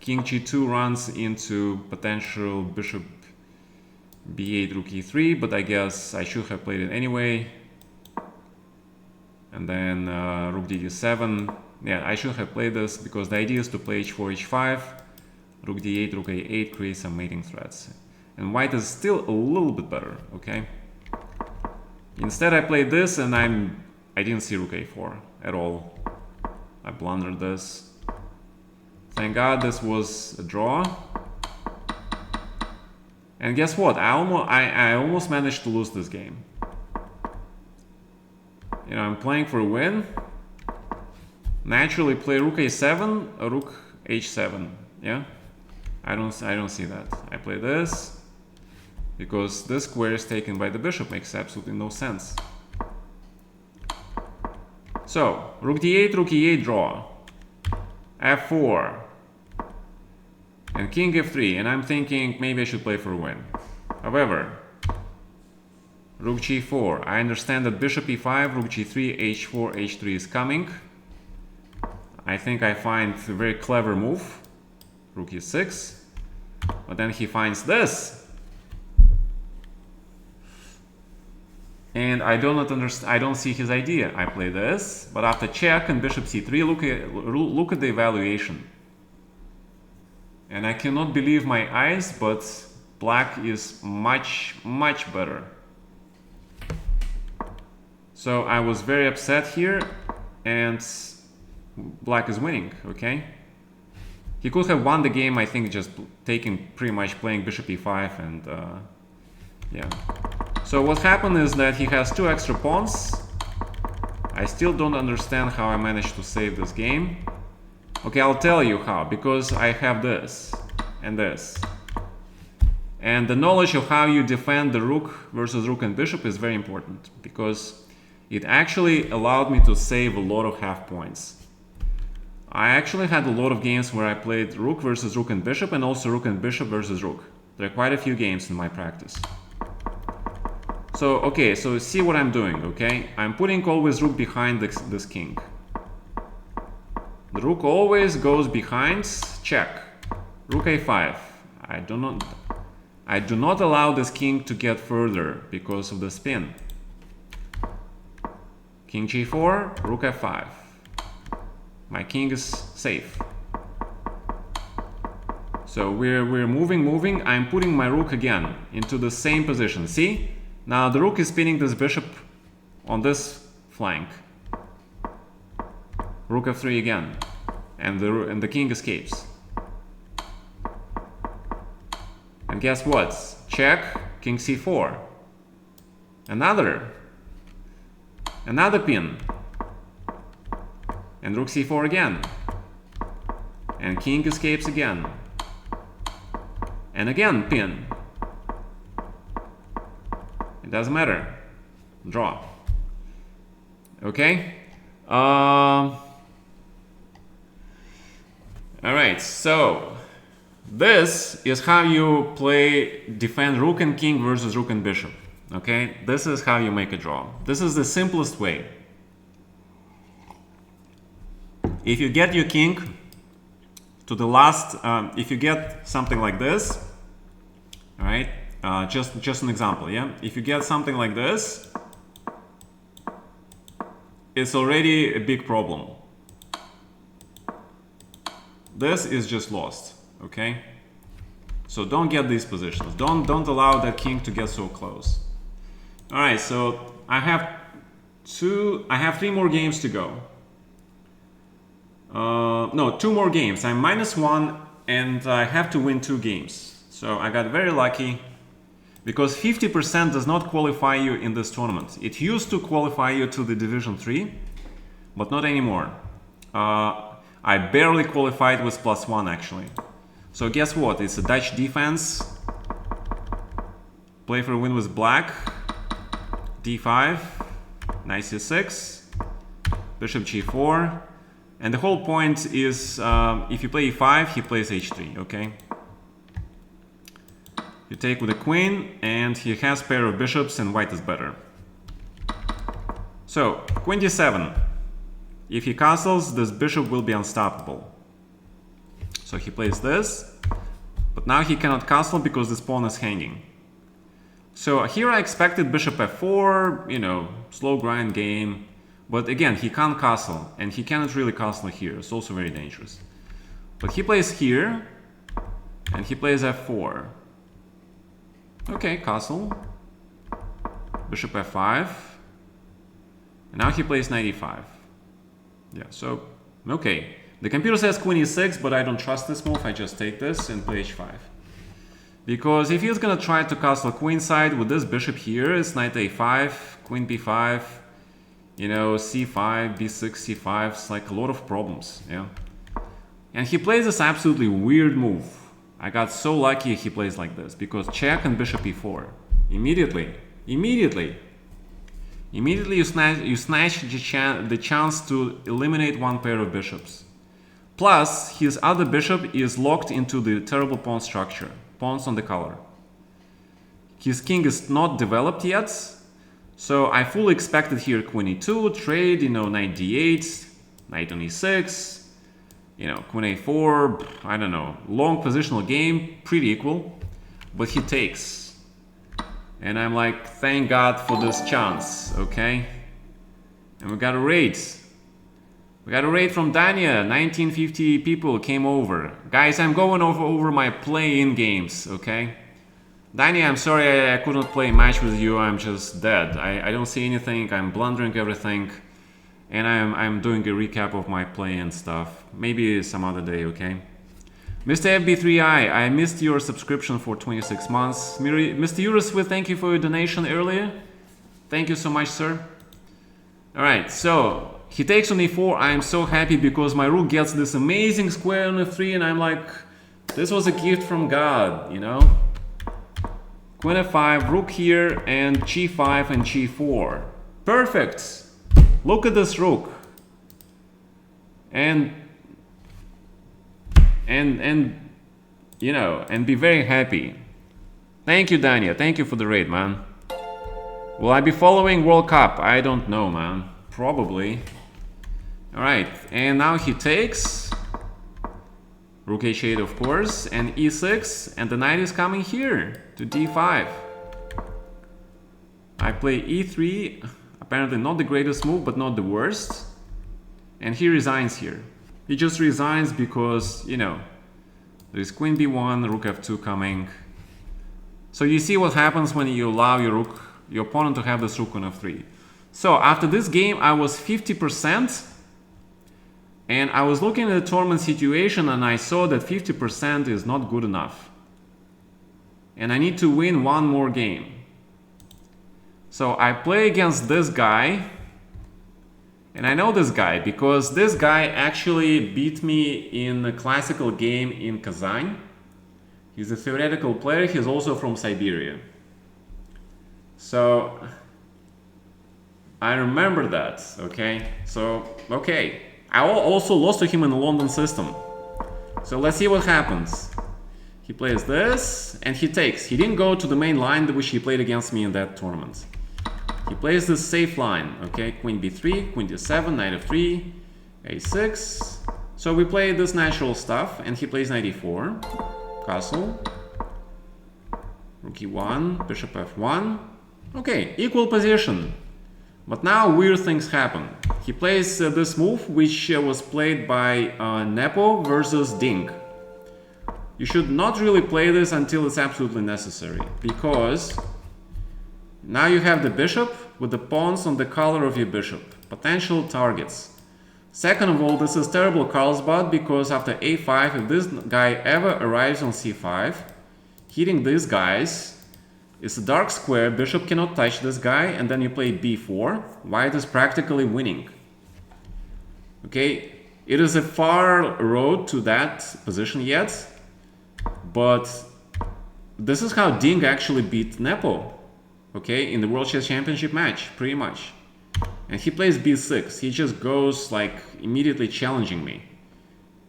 King g2 runs into potential bishop b8, rook e3, but I guess I should have played it anyway. And then rook d7. Yeah, I should have played this because the idea is to play h4, h5, rook d8, rook a8, create some mating threats. And white is still a little bit better, okay? Instead I played this and I didn't see rook a4 at all. I blundered this. Thank God this was a draw. And guess what? I almost managed to lose this game. you know, I'm playing for a win. Naturally play rook a7, rook h7. Yeah, I don't see that. I play this because this square is taken by the bishop. Makes absolutely no sense. So rook d8 draw, f4, and king f3. And I'm thinking maybe I should play for a win. However, rook g4. I understand that bishop e5, rook g3, h4, h3 is coming. I think I find a very clever move. Rook e6. But then he finds this. And I do not understand. I don't see his idea. I play this, but after check and bishop c3, look at the evaluation. And I cannot believe my eyes, but black is much better. So I was very upset here, and black is winning. Okay, he could have won the game, I think, just taking pretty much playing bishop e5 and yeah. So what happened is that he has two extra pawns. I still don't understand how I managed to save this game. Okay, I'll tell you how, because I have this and this. And the knowledge of how you defend the rook versus rook and bishop is very important, because it actually allowed me to save a lot of half points. I actually had a lot of games where I played rook versus rook and bishop, and also rook and bishop versus rook. There are quite a few games in my practice. So, okay, so see what I'm doing, okay? I'm putting always rook behind this king. The rook always goes behind, check. Rook a5. I do not allow this king to get further because of the spin. King g4, rook f5. My king is safe. So we're moving. I'm putting my rook again into the same position. See? Now the rook is spinning this bishop on this flank. Rook f3 again. And the king escapes. And guess what? Check, king c4. Another pin. And rook c4 again. And king escapes again. And again pin. It doesn't matter. Draw. Okay? Alright, so this is how you defend rook and king versus rook and bishop. Okay? This is how you make a draw. This is the simplest way. If you get your king to the last, if you get something like this, all right, just an example, yeah? If you get something like this, it's already a big problem. This is just lost, okay? So don't get these positions. Don't allow that king to get so close. All right, so I have 3 more games to go. No, 2 more games. I'm -1 and I have to win 2 games. So I got very lucky, because 50% does not qualify you in this tournament. It used to qualify you to the Division 3, but not anymore. I barely qualified with +1 actually. So guess what? It's a Dutch defense. Play for a win with black. d5, knight c6, bishop g4. And the whole point is, if you play e5, he plays h3, okay? You take with the queen, and he has pair of bishops, and white is better. So, queen d7. If he castles, this bishop will be unstoppable. So he plays this, but now he cannot castle because this pawn is hanging. So here I expected bishop f4, you know, slow grind game. But again, he can't castle, and he cannot really castle here. It's also very dangerous. But he plays here, and he plays f4. Okay, castle. Bishop f5. And now he plays knight e5. Yeah, so, okay. The computer says queen e6, but I don't trust this move. I just take this and play h5. Because if he's gonna try to castle queenside with this bishop here, it's knight a5, queen b5. You know, c5, b6, c5, it's like a lot of problems, yeah. And he plays this absolutely weird move. I got so lucky he plays like this, because check and bishop e4. Immediately you snatch the chance to eliminate one pair of bishops. Plus, his other bishop is locked into the terrible pawn structure, pawns on the color. His king is not developed yet, so I fully expected here queen e2, trade, you know, knight d8, knight on e6, you know, queen a4, I don't know, long positional game, pretty equal, but he takes. And I'm like, thank God for this chance, okay? And we got a raid. We got a raid from Dania. 1950 people came over. Guys, I'm going over my play-in games, okay? Dania, I'm sorry I couldn't play a match with you. I'm just dead. I don't see anything. I'm blundering everything. And I'm doing a recap of my play-in stuff. Maybe some other day, okay? Mr. FB3I, I missed your subscription for 26 months. Mr. Uruswith, thank you for your donation earlier. Thank you so much, sir. Alright, so he takes on e4. I am so happy because my rook gets this amazing square on f3, and I'm like, this was a gift from God, you know? Queen f5, rook here, and g5 and g4. Perfect! Look at this rook. And you know, and be very happy. Thank you, Dania. Thank you for the raid, man. Will I be following World Cup? I don't know, man. Probably. Alright, and now he takes. Rook h8, of course, and e6, and the knight is coming here to d5. I play e3. Apparently not the greatest move, but not the worst. And he resigns here. He just resigns because, you know, there's queen b1, rook f2 coming. So you see what happens when you allow your opponent to have this rook on f3. So after this game, I was 50%. And I was looking at the tournament situation and I saw that 50% is not good enough. And I need to win one more game. So I play against this guy. And I know this guy because this guy actually beat me in a classical game in Kazan. He's a theoretical player. He's also from Siberia. So I remember that, okay? So, okay. I also lost to him in the London system. So let's see what happens. He plays this and he takes. He didn't go to the main line which he played against me in that tournament. He plays this safe line, okay? Queen b3, queen d7, knight f3, a6. So we play this natural stuff, and he plays knight e4, castle, rook e1, bishop f1. Okay, equal position. But now weird things happen. He plays this move, which was played by Nepo versus Ding. You should not really play this until it's absolutely necessary, because now you have the bishop with the pawns on the color of your bishop, potential targets. Second of all, this is terrible Carlsbad because after a5, if this guy ever arrives on c5, hitting these guys is a dark square, bishop cannot touch this guy, and then you play b4, white is practically winning. Okay, it is a far road to that position yet, but this is how Ding actually beat Nepo. Okay, in the World Chess Championship match, pretty much. And he plays b6. He just goes like immediately challenging me.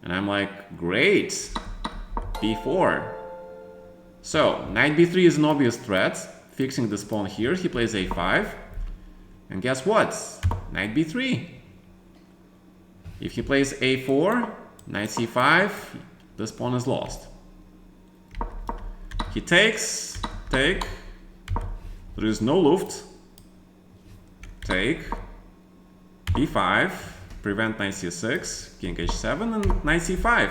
And I'm like, great, b4. So, knight b3 is an obvious threat, fixing this pawn here. He plays a5. And guess what? Knight b3. If he plays a4, knight c5, this pawn is lost. He takes, take. There is no luft. Take. b5. Prevent knight c6. King h7 and knight c5.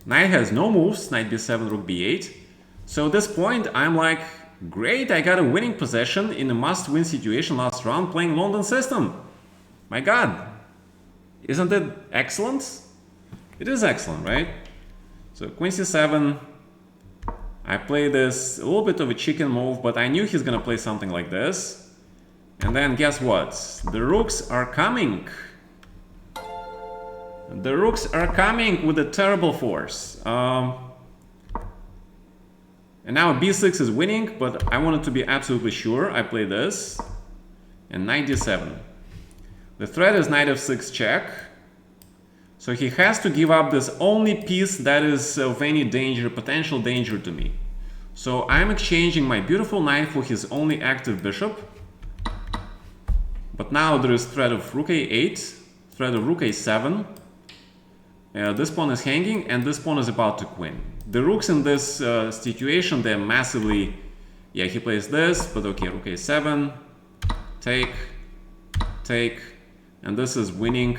Knight has no moves. Knight b7, rook b8. So at this point, I'm like, great, I got a winning possession in a must-win situation last round playing London system. My God. Isn't it excellent? It is excellent, right? So queen c7. I play this a little bit of a chicken move, but I knew he's gonna play something like this. And then guess what? The rooks are coming. The rooks are coming with a terrible force. And now b6 is winning, but I wanted to be absolutely sure. I play this. And knight d7. The threat is knight f6 check. So he has to give up this only piece that is of any danger, potential danger to me. So I'm exchanging my beautiful knight for his only active bishop. But now there is threat of rook a8, threat of rook a7. This pawn is hanging and this pawn is about to queen. The rooks in this situation, they're massively... Yeah, he plays this, but okay, rook a7, take, take, and this is winning.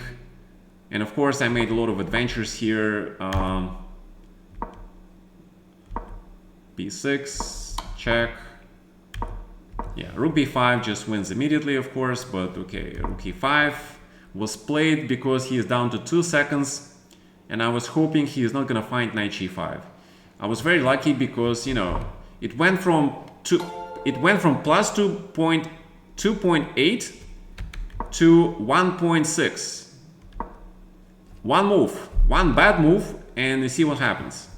And of course I made a lot of adventures here. b6, check. Yeah, rook b5 just wins immediately, of course, but okay, rook e5 was played because he is down to 2 seconds, and I was hoping he is not gonna find knight g5. I was very lucky because, you know, it went from plus 2.8 to 1.6. One move, one bad move, and you see what happens.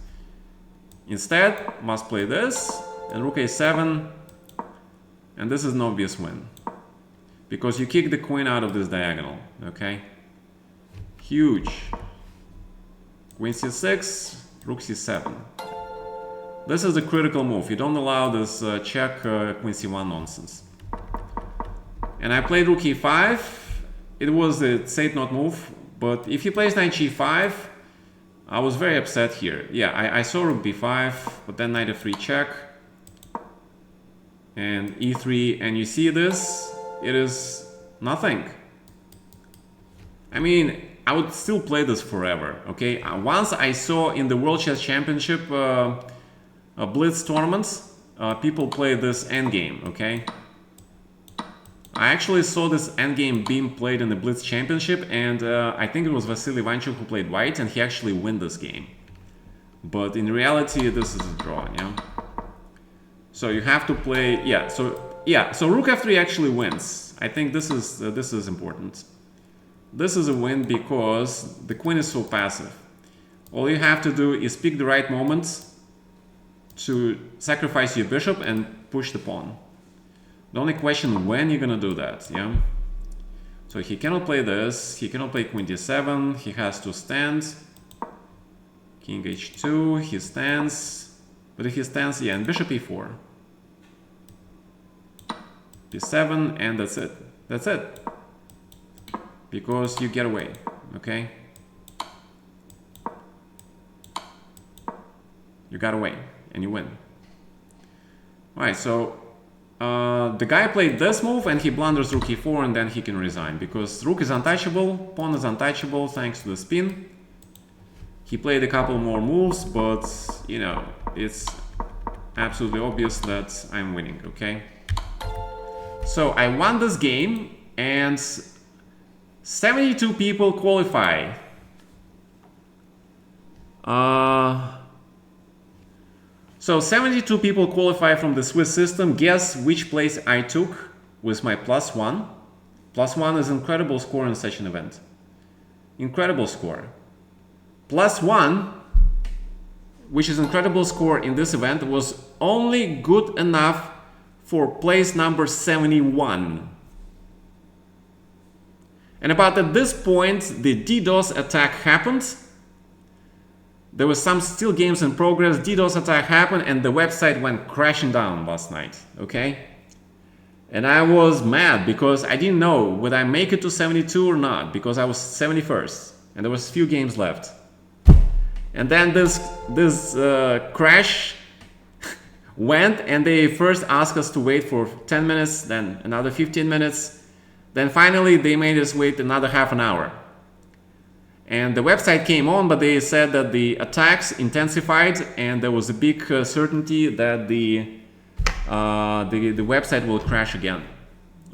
Instead, must play this, and rook a7, and this is an obvious win. Because you kick the queen out of this diagonal, okay? Huge. Queen c6, rook c7. This is a critical move. You don't allow this check queen c1 nonsense. And I played rook e5. It was a safe not move. But if he plays knight g5, I was very upset here. Yeah, I saw rook b5, but then knight f3 check. And e3, and you see this, it is nothing. I mean, I would still play this forever, okay? Once I saw in the World Chess Championship Blitz tournaments, people play this endgame, okay? I actually saw this endgame being played in the Blitz Championship, and I think it was Vasily Ivanchuk who played white, and he actually won this game. But in reality, this is a draw, yeah? So you have to play, so rook f3 actually wins. I think this is important. This is a win because the queen is so passive. All you have to do is pick the right moment to sacrifice your bishop and push the pawn. The only question when you're gonna do that, yeah? So he cannot play this, he cannot play queen d7, he has to stand. King h2, he stands. But if he stands, yeah, and bishop e4. b7, and that's it. That's it. Because you get away, okay? You got away, and you win. Alright, so the guy played this move and he blunders rook e4 and then he can resign because rook is untouchable, pawn is untouchable thanks to the spin. He played a couple more moves, but you know, it's absolutely obvious that I'm winning, okay? So I won this game and 72 people qualify. So 72 people qualify from the Swiss system. Guess which place I took with my +1. +1 is an incredible score in such an event. Incredible score. +1, which is an incredible score in this event, was only good enough for place number 71. And about at this point, the DDoS attack happened. There was some still games in progress, DDoS attack happened, and the website went crashing down last night, okay? And I was mad because I didn't know would I make it to 72 or not, because I was 71st, and there was a few games left. And then this crash went, and they first asked us to wait for 10 minutes, then another 15 minutes, then finally they made us wait another half an hour. And the website came on, but they said that the attacks intensified and there was a big certainty that the website will crash again.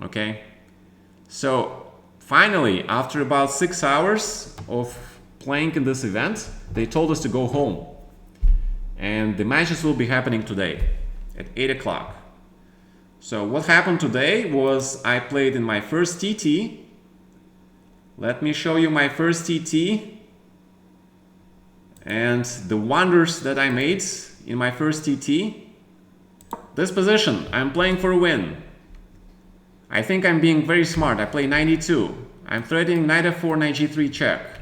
Okay? So finally, after about 6 hours of playing in this event, they told us to go home. And the matches will be happening today at 8 o'clock. So what happened today was I played in my first TT. Let me show you my first TT and the wonders that I made in my first TT. This position, I'm playing for a win. I think I'm being very smart. I play 92. I'm threatening knight f4, knight g3 check.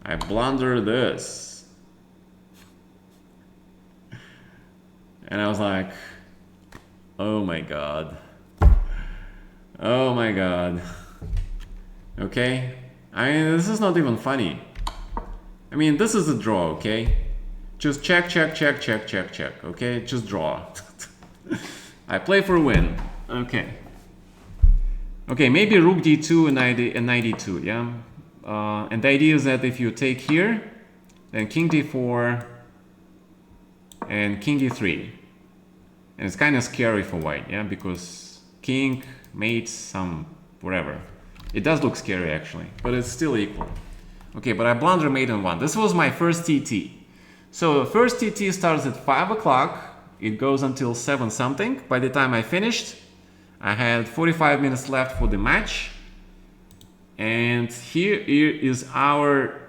I blunder this. And I was like, oh my god. Oh my god. Okay? I mean, this is not even funny. I mean, this is a draw, okay? Just check, check, check, check, check, check, okay? Just draw. I play for a win. Okay. Okay, maybe rook d2 and knight d2, yeah? And the idea is that if you take here, then king d4 and king d3. And it's kind of scary for white, yeah? Because king, mate, some whatever. It does look scary actually, but it's still equal. Okay, but I blunder mate in 1. This was my first TT. So the first TT starts at 5 o'clock. It goes until 7 something. By the time I finished, I had 45 minutes left for the match. And here is our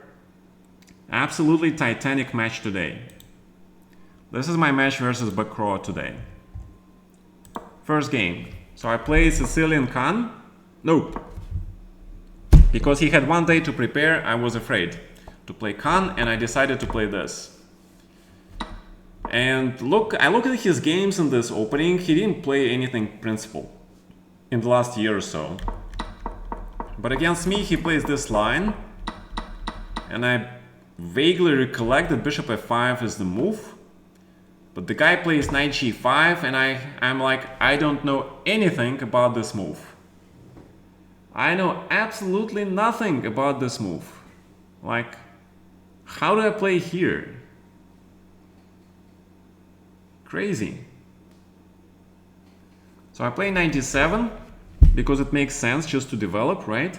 absolutely titanic match today. This is my match versus Bacrot today. First game. So I played Sicilian Khan. Nope. Because he had 1 day to prepare, I was afraid to play Khan, and I decided to play this. And look, I look at his games in this opening. He didn't play anything principal in the last year or so. But against me, he plays this line, and I vaguely recollect that bishop f5 is the move. But the guy plays knight g5, and I'm like, I don't know anything about this move. I know absolutely nothing about this move. Like, how do I play here? Crazy. So I play 97 because it makes sense just to develop, right?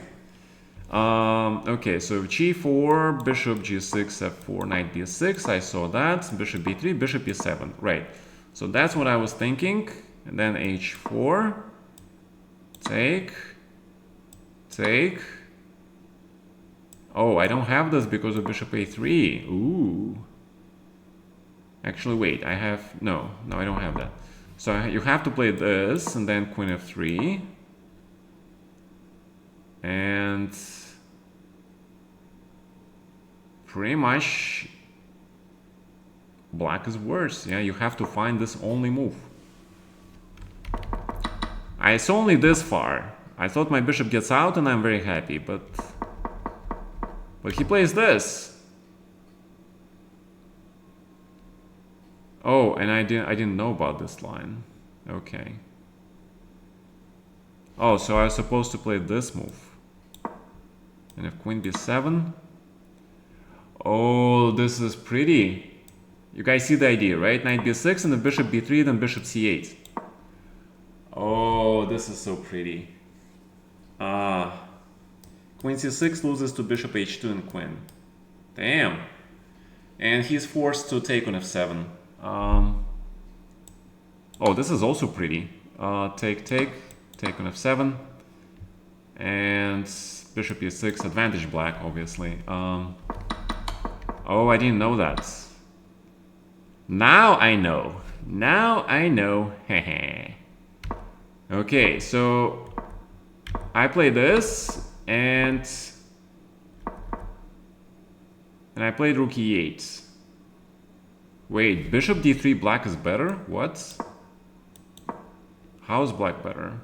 Okay, so g4, bishop g6, f4, knight b6. I saw that. Bishop b3, bishop e7. Right. So that's what I was thinking. And then h4. Take. Take. Oh, I don't have this because of bishop a3. Ooh. Actually, wait. I have... No, I don't have that. So you have to play this and then queen f3. And... pretty much... black is worse. Yeah, you have to find this only move. I saw only this far. I thought my bishop gets out and I'm very happy, but he plays this. Oh, and I didn't know about this line. Okay. Oh, so I was supposed to play this move. And if queen b7. Oh, this is pretty. You guys see the idea, right? Knight b6 and the bishop b3, then bishop c8. Oh, this is so pretty. Queen c6 loses to bishop h2 and queen. Damn. And he's forced to take on f7. Oh, this is also pretty. Take on f7. And bishop e6, advantage black, obviously. Oh, I didn't know that. Now I know. Now I know. Okay, so I play this and I played rook e8. Wait, bishop d3 black is better? What? How is black better?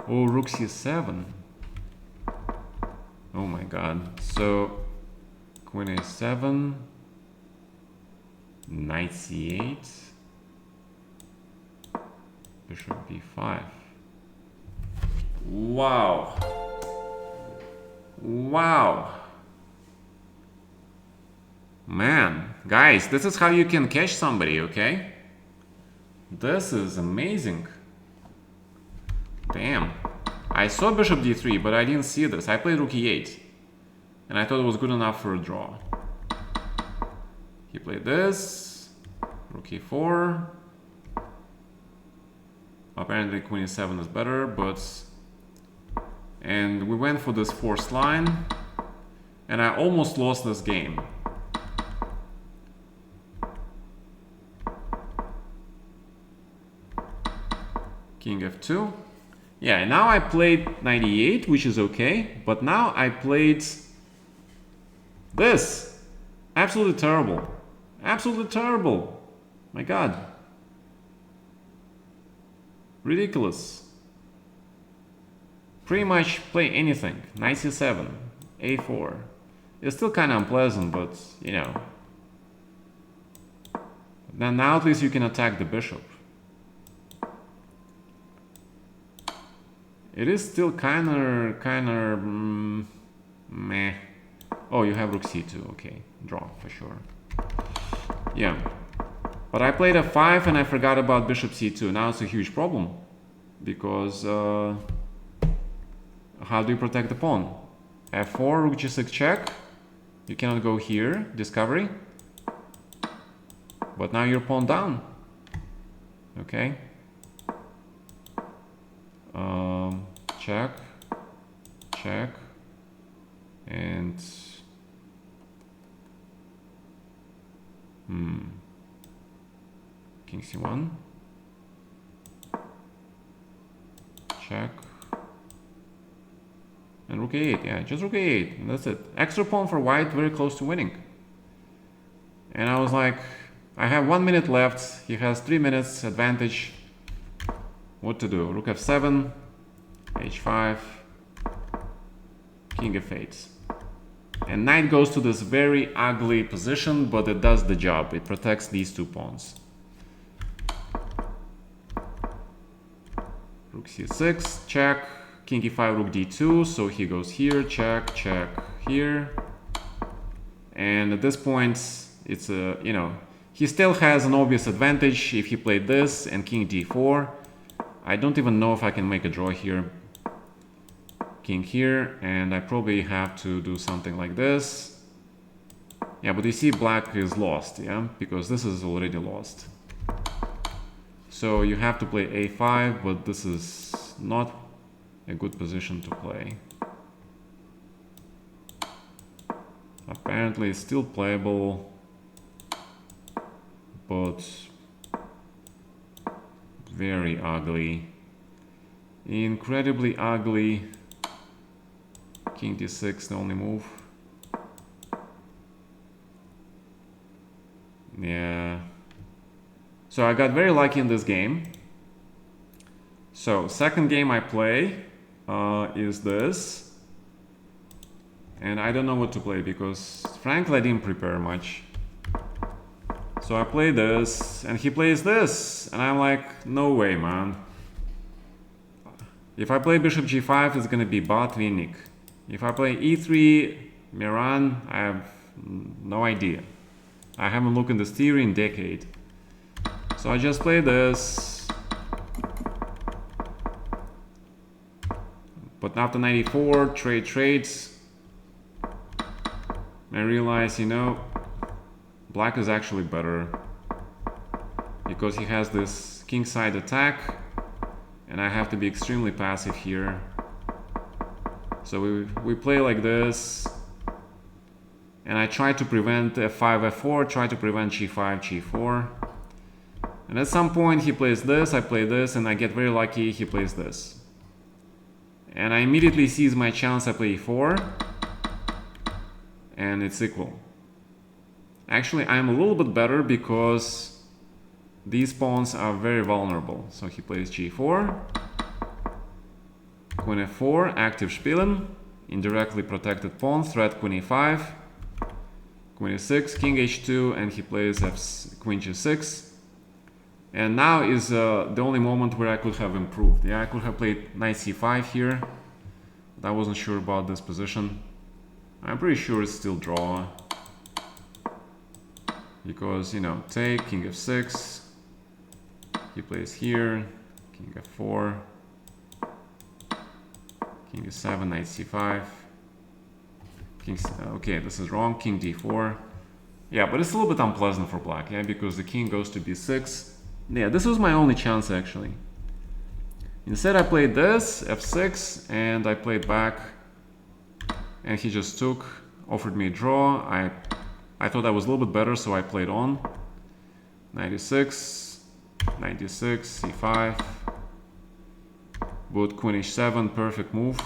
Oh, rook c7. Oh my god. So queen a7, knight c8, bishop b5. Wow. Wow. Man, guys, this is how you can catch somebody, okay? This is amazing. Damn. I saw bishop d3, but I didn't see this. I played rook e8. And I thought it was good enough for a draw. He played this. Rook e4. Apparently queen e7 is better, but... And we went for this forced line. And I almost lost this game. King f2. Yeah, now I played 98, which is okay. But now I played this. Absolutely terrible. Absolutely terrible. My God. Ridiculous. Pretty much play anything. Knight c7, a4. It's still kind of unpleasant, but you know. Then now at least you can attack the bishop. It is still kind of meh. Oh, you have rook c2. Okay, draw for sure. Yeah, but I played f5 and I forgot about bishop c2. Now it's a huge problem because how do you protect the pawn? f4, rook g6 check. You cannot go here. Discovery. But now you're pawn down. Okay. Check, check, and king c1, check, and rook a8. Yeah, just rook a8, and that's it. Extra pawn for white, very close to winning. And I was like, I have 1 minute left. He has 3 minutes advantage. What to do? Rook f7, h5, king f8. And knight goes to this very ugly position, but it does the job. It protects these two pawns. Rook c6, check, king e5, rook d2, so he goes here, check, check, here. And at this point, it's a, you know, he still has an obvious advantage if he played this and king d4. I don't even know if I can make a draw here. King here, and I probably have to do something like this. Yeah, but you see black is lost, yeah? Because this is already lost. So you have to play a5, but this is not a good position to play. Apparently it's still playable, but very ugly. Incredibly ugly. King d6, the only move. Yeah. So I got very lucky in this game. So second game I play is this. And I don't know what to play because frankly I didn't prepare much. So I play this and he plays this. And I'm like, no way, man. If I play bishop g5, it's gonna be bot Vinnik. If I play e3, Miran, I have no idea. I haven't looked in this theory in a decade. So I just play this. But after 94, trades. I realize, you know, black is actually better. Because he has this kingside attack. And I have to be extremely passive here. So we play like this, and I try to prevent f5, f4, try to prevent g5, g4. And at some point he plays this, I play this, and I get very lucky, he plays this. And I immediately seize my chance, I play e4, and it's equal. Actually, I'm a little bit better because these pawns are very vulnerable. So he plays g4. Queen f4, active spielen, indirectly protected pawn, threat queen e5, queen e6, king h2, and he plays queen g6. And now is the only moment where I could have improved. Yeah, I could have played knight c5 here, but I wasn't sure about this position. I'm pretty sure it's still draw. Because, you know, take, king f6, he plays here, king f4, king e7, knight c5, king, okay, this is wrong, king d4. Yeah, but it's a little bit unpleasant for black, yeah, because the king goes to b6. Yeah, this was my only chance, actually. Instead, I played this, f6, and I played back, and he just took, offered me a draw. I thought I was a little bit better, so I played on. 96, 96, c5, boot queen h7, perfect move.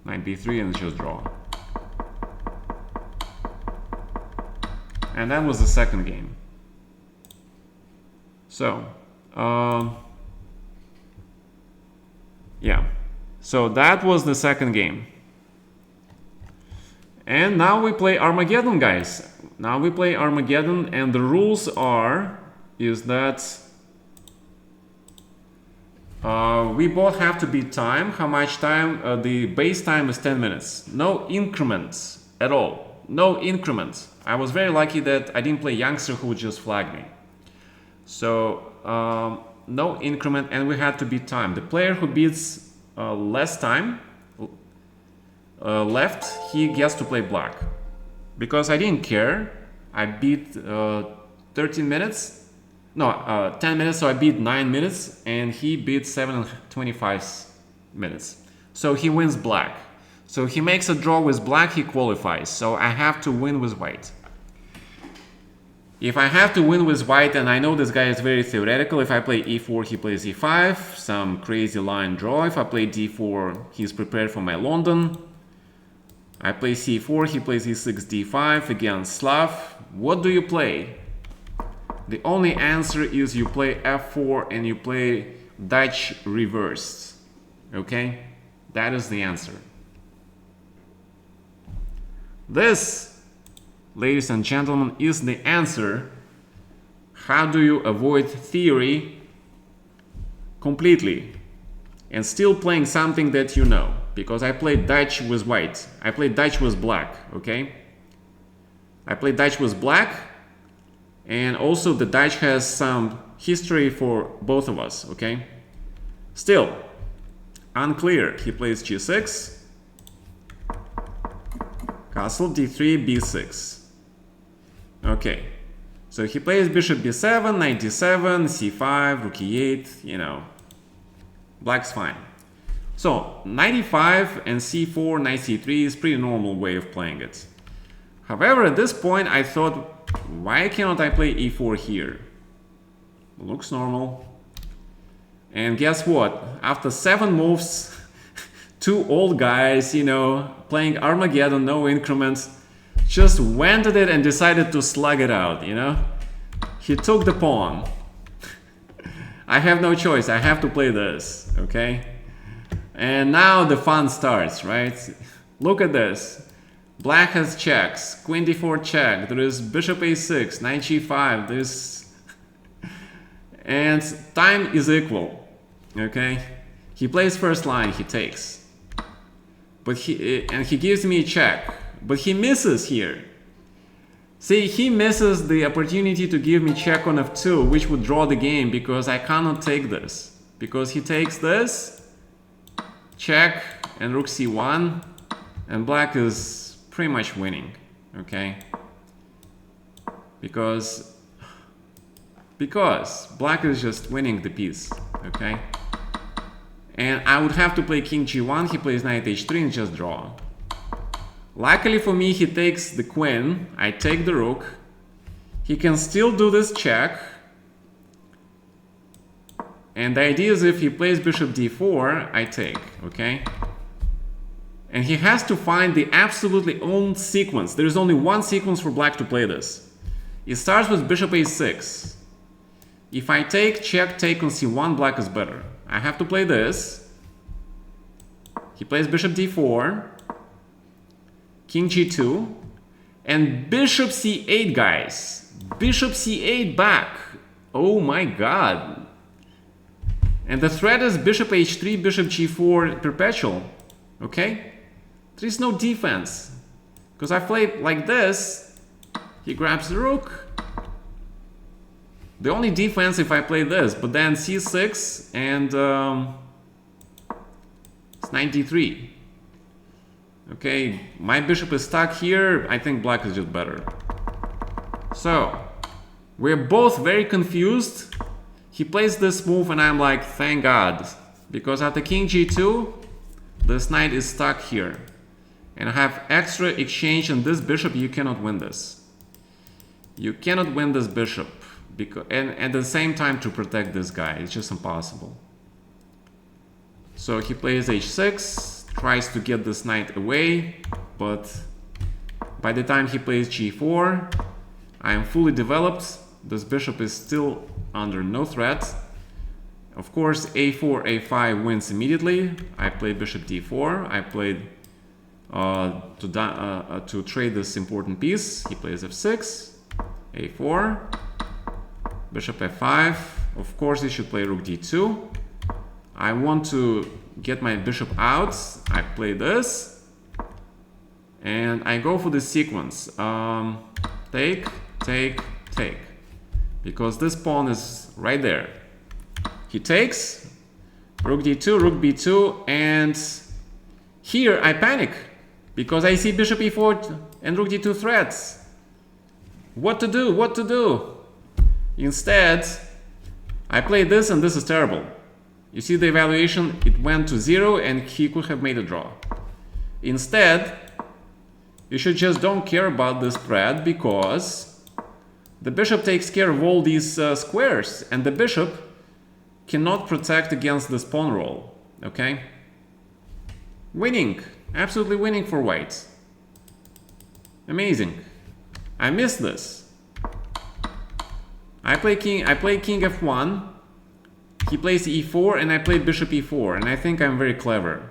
Knight b3, and just draw. And that was the second game. So, yeah. So that was the second game. And now we play Armageddon, guys. Now we play Armageddon, and the rules is that we both have to beat time. How much time? The base time is 10 minutes. No increments at all. No increments. I was very lucky that I didn't play youngster who would just flag me. So no increment, and we had to beat time. The player who beats less time left, he gets to play black. Because I didn't care. I beat 13 minutes. No, 10 minutes, so I beat 9 minutes, and he beat 7 and 25 minutes. So he wins black. So he makes a draw with black, he qualifies. So I have to win with white. If I have to win with white, and I know this guy is very theoretical, if I play e4, he plays e5, some crazy line draw. If I play d4, he's prepared for my London. I play c4, he plays e6, d5, again Slav. What do you play? The only answer is you play f4 and you play Dutch reversed. Okay? That is the answer. This, ladies and gentlemen, is the answer. How do you avoid theory completely and still playing something that you know? Because I played Dutch with white. I played Dutch with black, okay? I played Dutch with black, and also the Dutch has some history for both of us, okay? Still, unclear. He plays g6, castle d3, b6. Okay, so he plays bishop b7, knight d7, c5, rook e8, you know, black's fine. So, knight e5 and c4, knight c3 is pretty normal way of playing it. However, at this point I thought, why cannot I play e4 here? Looks normal. And guess what? After 7 moves, 2 old guys, you know, playing Armageddon, no increments, just went at it and decided to slug it out, you know? He took the pawn. I have no choice, I have to play this, okay? And now the fun starts, right? Look at this. Black has checks, queen d4 check, there is bishop a6, knight g5, there's... and time is equal, okay? He plays first line, he takes. But he gives me a check, but he misses here. See, he misses the opportunity to give me check on f2, which would draw the game, because I cannot take this. Because he takes this, check, and rook c1, and black is pretty much winning, okay? Because black is just winning the piece, okay? And I would have to play king g1, he plays knight h3 and just draw. Luckily for me, he takes the queen, I take the rook. He can still do this check. And the idea is if he plays bishop d4, I take, okay? And he has to find the absolutely own sequence. There is only one sequence for black to play this. It starts with bishop a6. If I take, check, take on c1, black is better. I have to play this. He plays bishop d4, king g2, and bishop c8, guys. Bishop c8 back. Oh my god. And the threat is bishop h3, bishop g4, perpetual. Okay? There is no defense. Because I play like this, he grabs the rook. The only defense if I play this, but then c6 and it's knight d3. Okay, my bishop is stuck here. I think black is just better. So, we're both very confused. He plays this move and I'm like, thank God. Because after king g2, this knight is stuck here. And I have extra exchange and this bishop, you cannot win this. You cannot win this bishop. Because, and at the same time to protect this guy, it's just impossible. So he plays h6, tries to get this knight away, but by the time he plays g4, I am fully developed. This bishop is still under no threat. Of course, a4, a5 wins immediately. I played bishop d4. I played to trade this important piece. He plays f6, a4, bishop f5. Of course, he should play rook d2. I want to get my bishop out. I play this. And I go for the sequence. Take, take, take. Because this pawn is right there. He takes, rook d2, rook b2, and here I panic. Because I see bishop e4 and rook d2 threats. What to do? What to do? Instead, I play this and this is terrible. You see the evaluation, it went to 0 and he could have made a draw. Instead, you should just don't care about this threat because the bishop takes care of all these squares and the bishop cannot protect against this pawn roll. Okay? Winning. Absolutely winning for white. Amazing. I missed this. I play king f1. He plays e4 and I play bishop e4 and I think I'm very clever.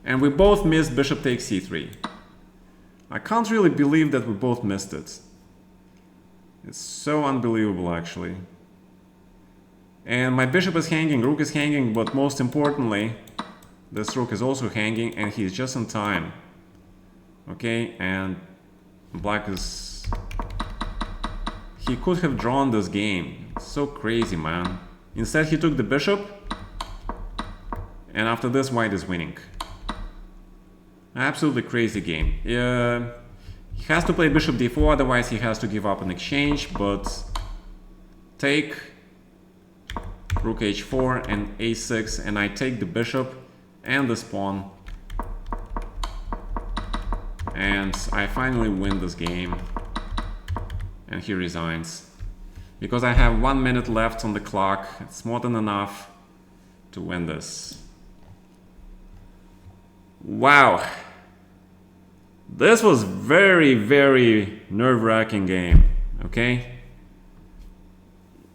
And we both missed bishop takes c3. I can't really believe that we both missed it. It's so unbelievable actually. And my bishop is hanging, rook is hanging, but most importantly, this rook is also hanging and he's just in time. Okay, and black is... He could have drawn this game. It's so crazy, man. Instead, he took the bishop. And after this, white is winning. Absolutely crazy game. He has to play bishop d4, otherwise he has to give up an exchange. But take rook h4 and a6, and I take the bishop and this pawn. And I finally win this game. And he resigns. Because I have 1 minute left on the clock, it's more than enough to win this. Wow. This was very, very nerve-wracking game, okay?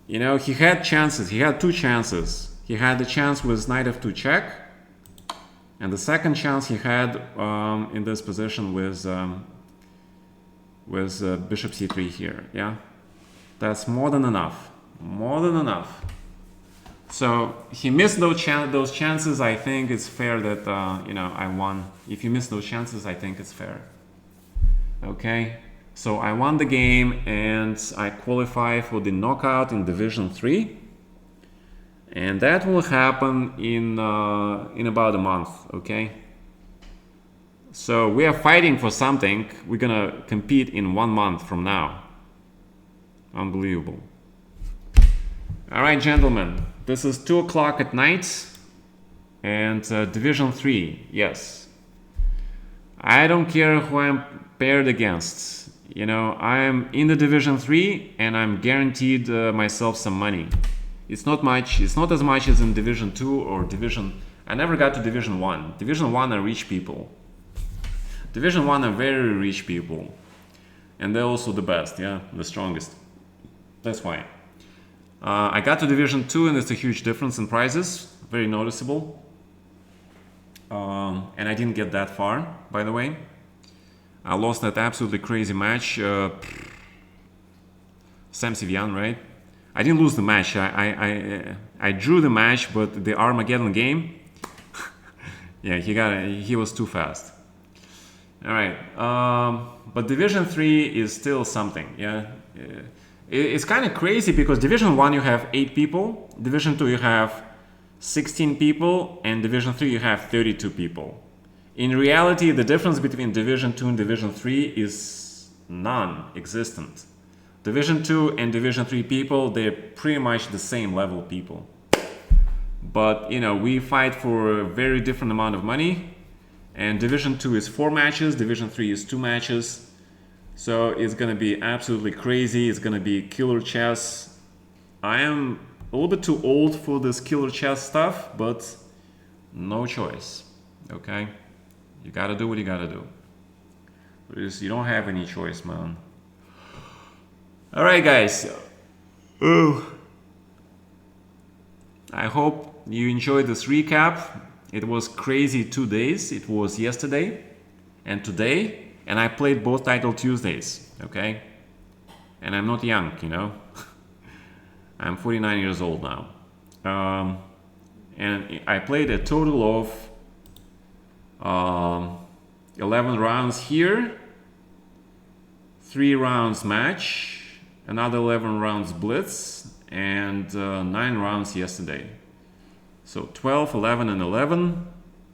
You know, he had chances, he had two chances. He had the chance with knight f2 check, and the second chance he had in this position with bishop c3 here, yeah? That's more than enough, more than enough. So he missed those chances. I think it's fair that, you know, I won. If you miss those chances, I think it's fair. Okay, so I won the game and I qualify for the knockout in Division 3. And that will happen in about a month, okay? So we are fighting for something. We're gonna compete in 1 month from now. Unbelievable. All right, gentlemen, this is 2 o'clock at night and Division 3, yes. I don't care who I'm paired against. You know, I'm in the Division 3 and I'm guaranteed myself some money. It's not much, it's not as much as in Division 2 or Division... I never got to Division 1. Division 1 are rich people. Division 1 are very rich people. And they're also the best, yeah, the strongest. That's why. I got to Division 2 and it's a huge difference in prizes, very noticeable. And I didn't get that far, by the way. I lost that absolutely crazy match. Sam Sivian, right? I didn't lose the match. I drew the match, but the Armageddon game, yeah, he was too fast. All right, but Division 3 is still something, yeah. It's kind of crazy because Division 1 you have 8 people, Division 2 you have 16 people, and Division 3 you have 32 people. In reality, the difference between Division 2 and Division 3 is non-existent. Division 2 and Division 3 people, they're pretty much the same level people. But, you know, we fight for a very different amount of money. And Division 2 is 4 matches, Division 3 is 2 matches. So it's gonna be absolutely crazy. It's gonna be killer chess. I am a little bit too old for this killer chess stuff, but no choice, okay? You gotta do what you gotta do. Because you don't have any choice, man. All right, guys. I hope you enjoyed this recap. It was crazy 2 days. It was yesterday and today, and I played both title Tuesdays, okay? And I'm not young, you know? I'm 49 years old now. And I played a total of 11 rounds here, 3 rounds match, another 11 rounds blitz, and 9 rounds yesterday. So 12, 11, and 11,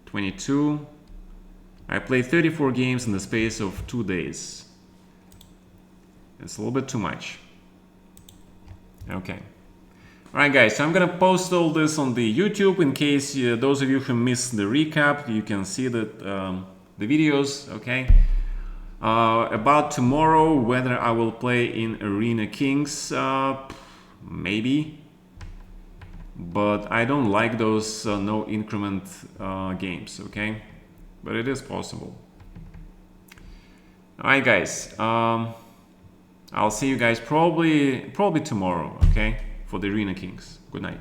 22. I played 34 games in the space of 2 days. It's a little bit too much. Okay. Alright guys, so I'm gonna post all this on the YouTube in case those of you who missed the recap, you can see that the videos, okay? About tomorrow, whether I will play in Arena Kings, maybe. But I don't like those no increment games, okay? But it is possible. Alright guys, I'll see you guys probably tomorrow, okay? For the Arena Kings. Good night.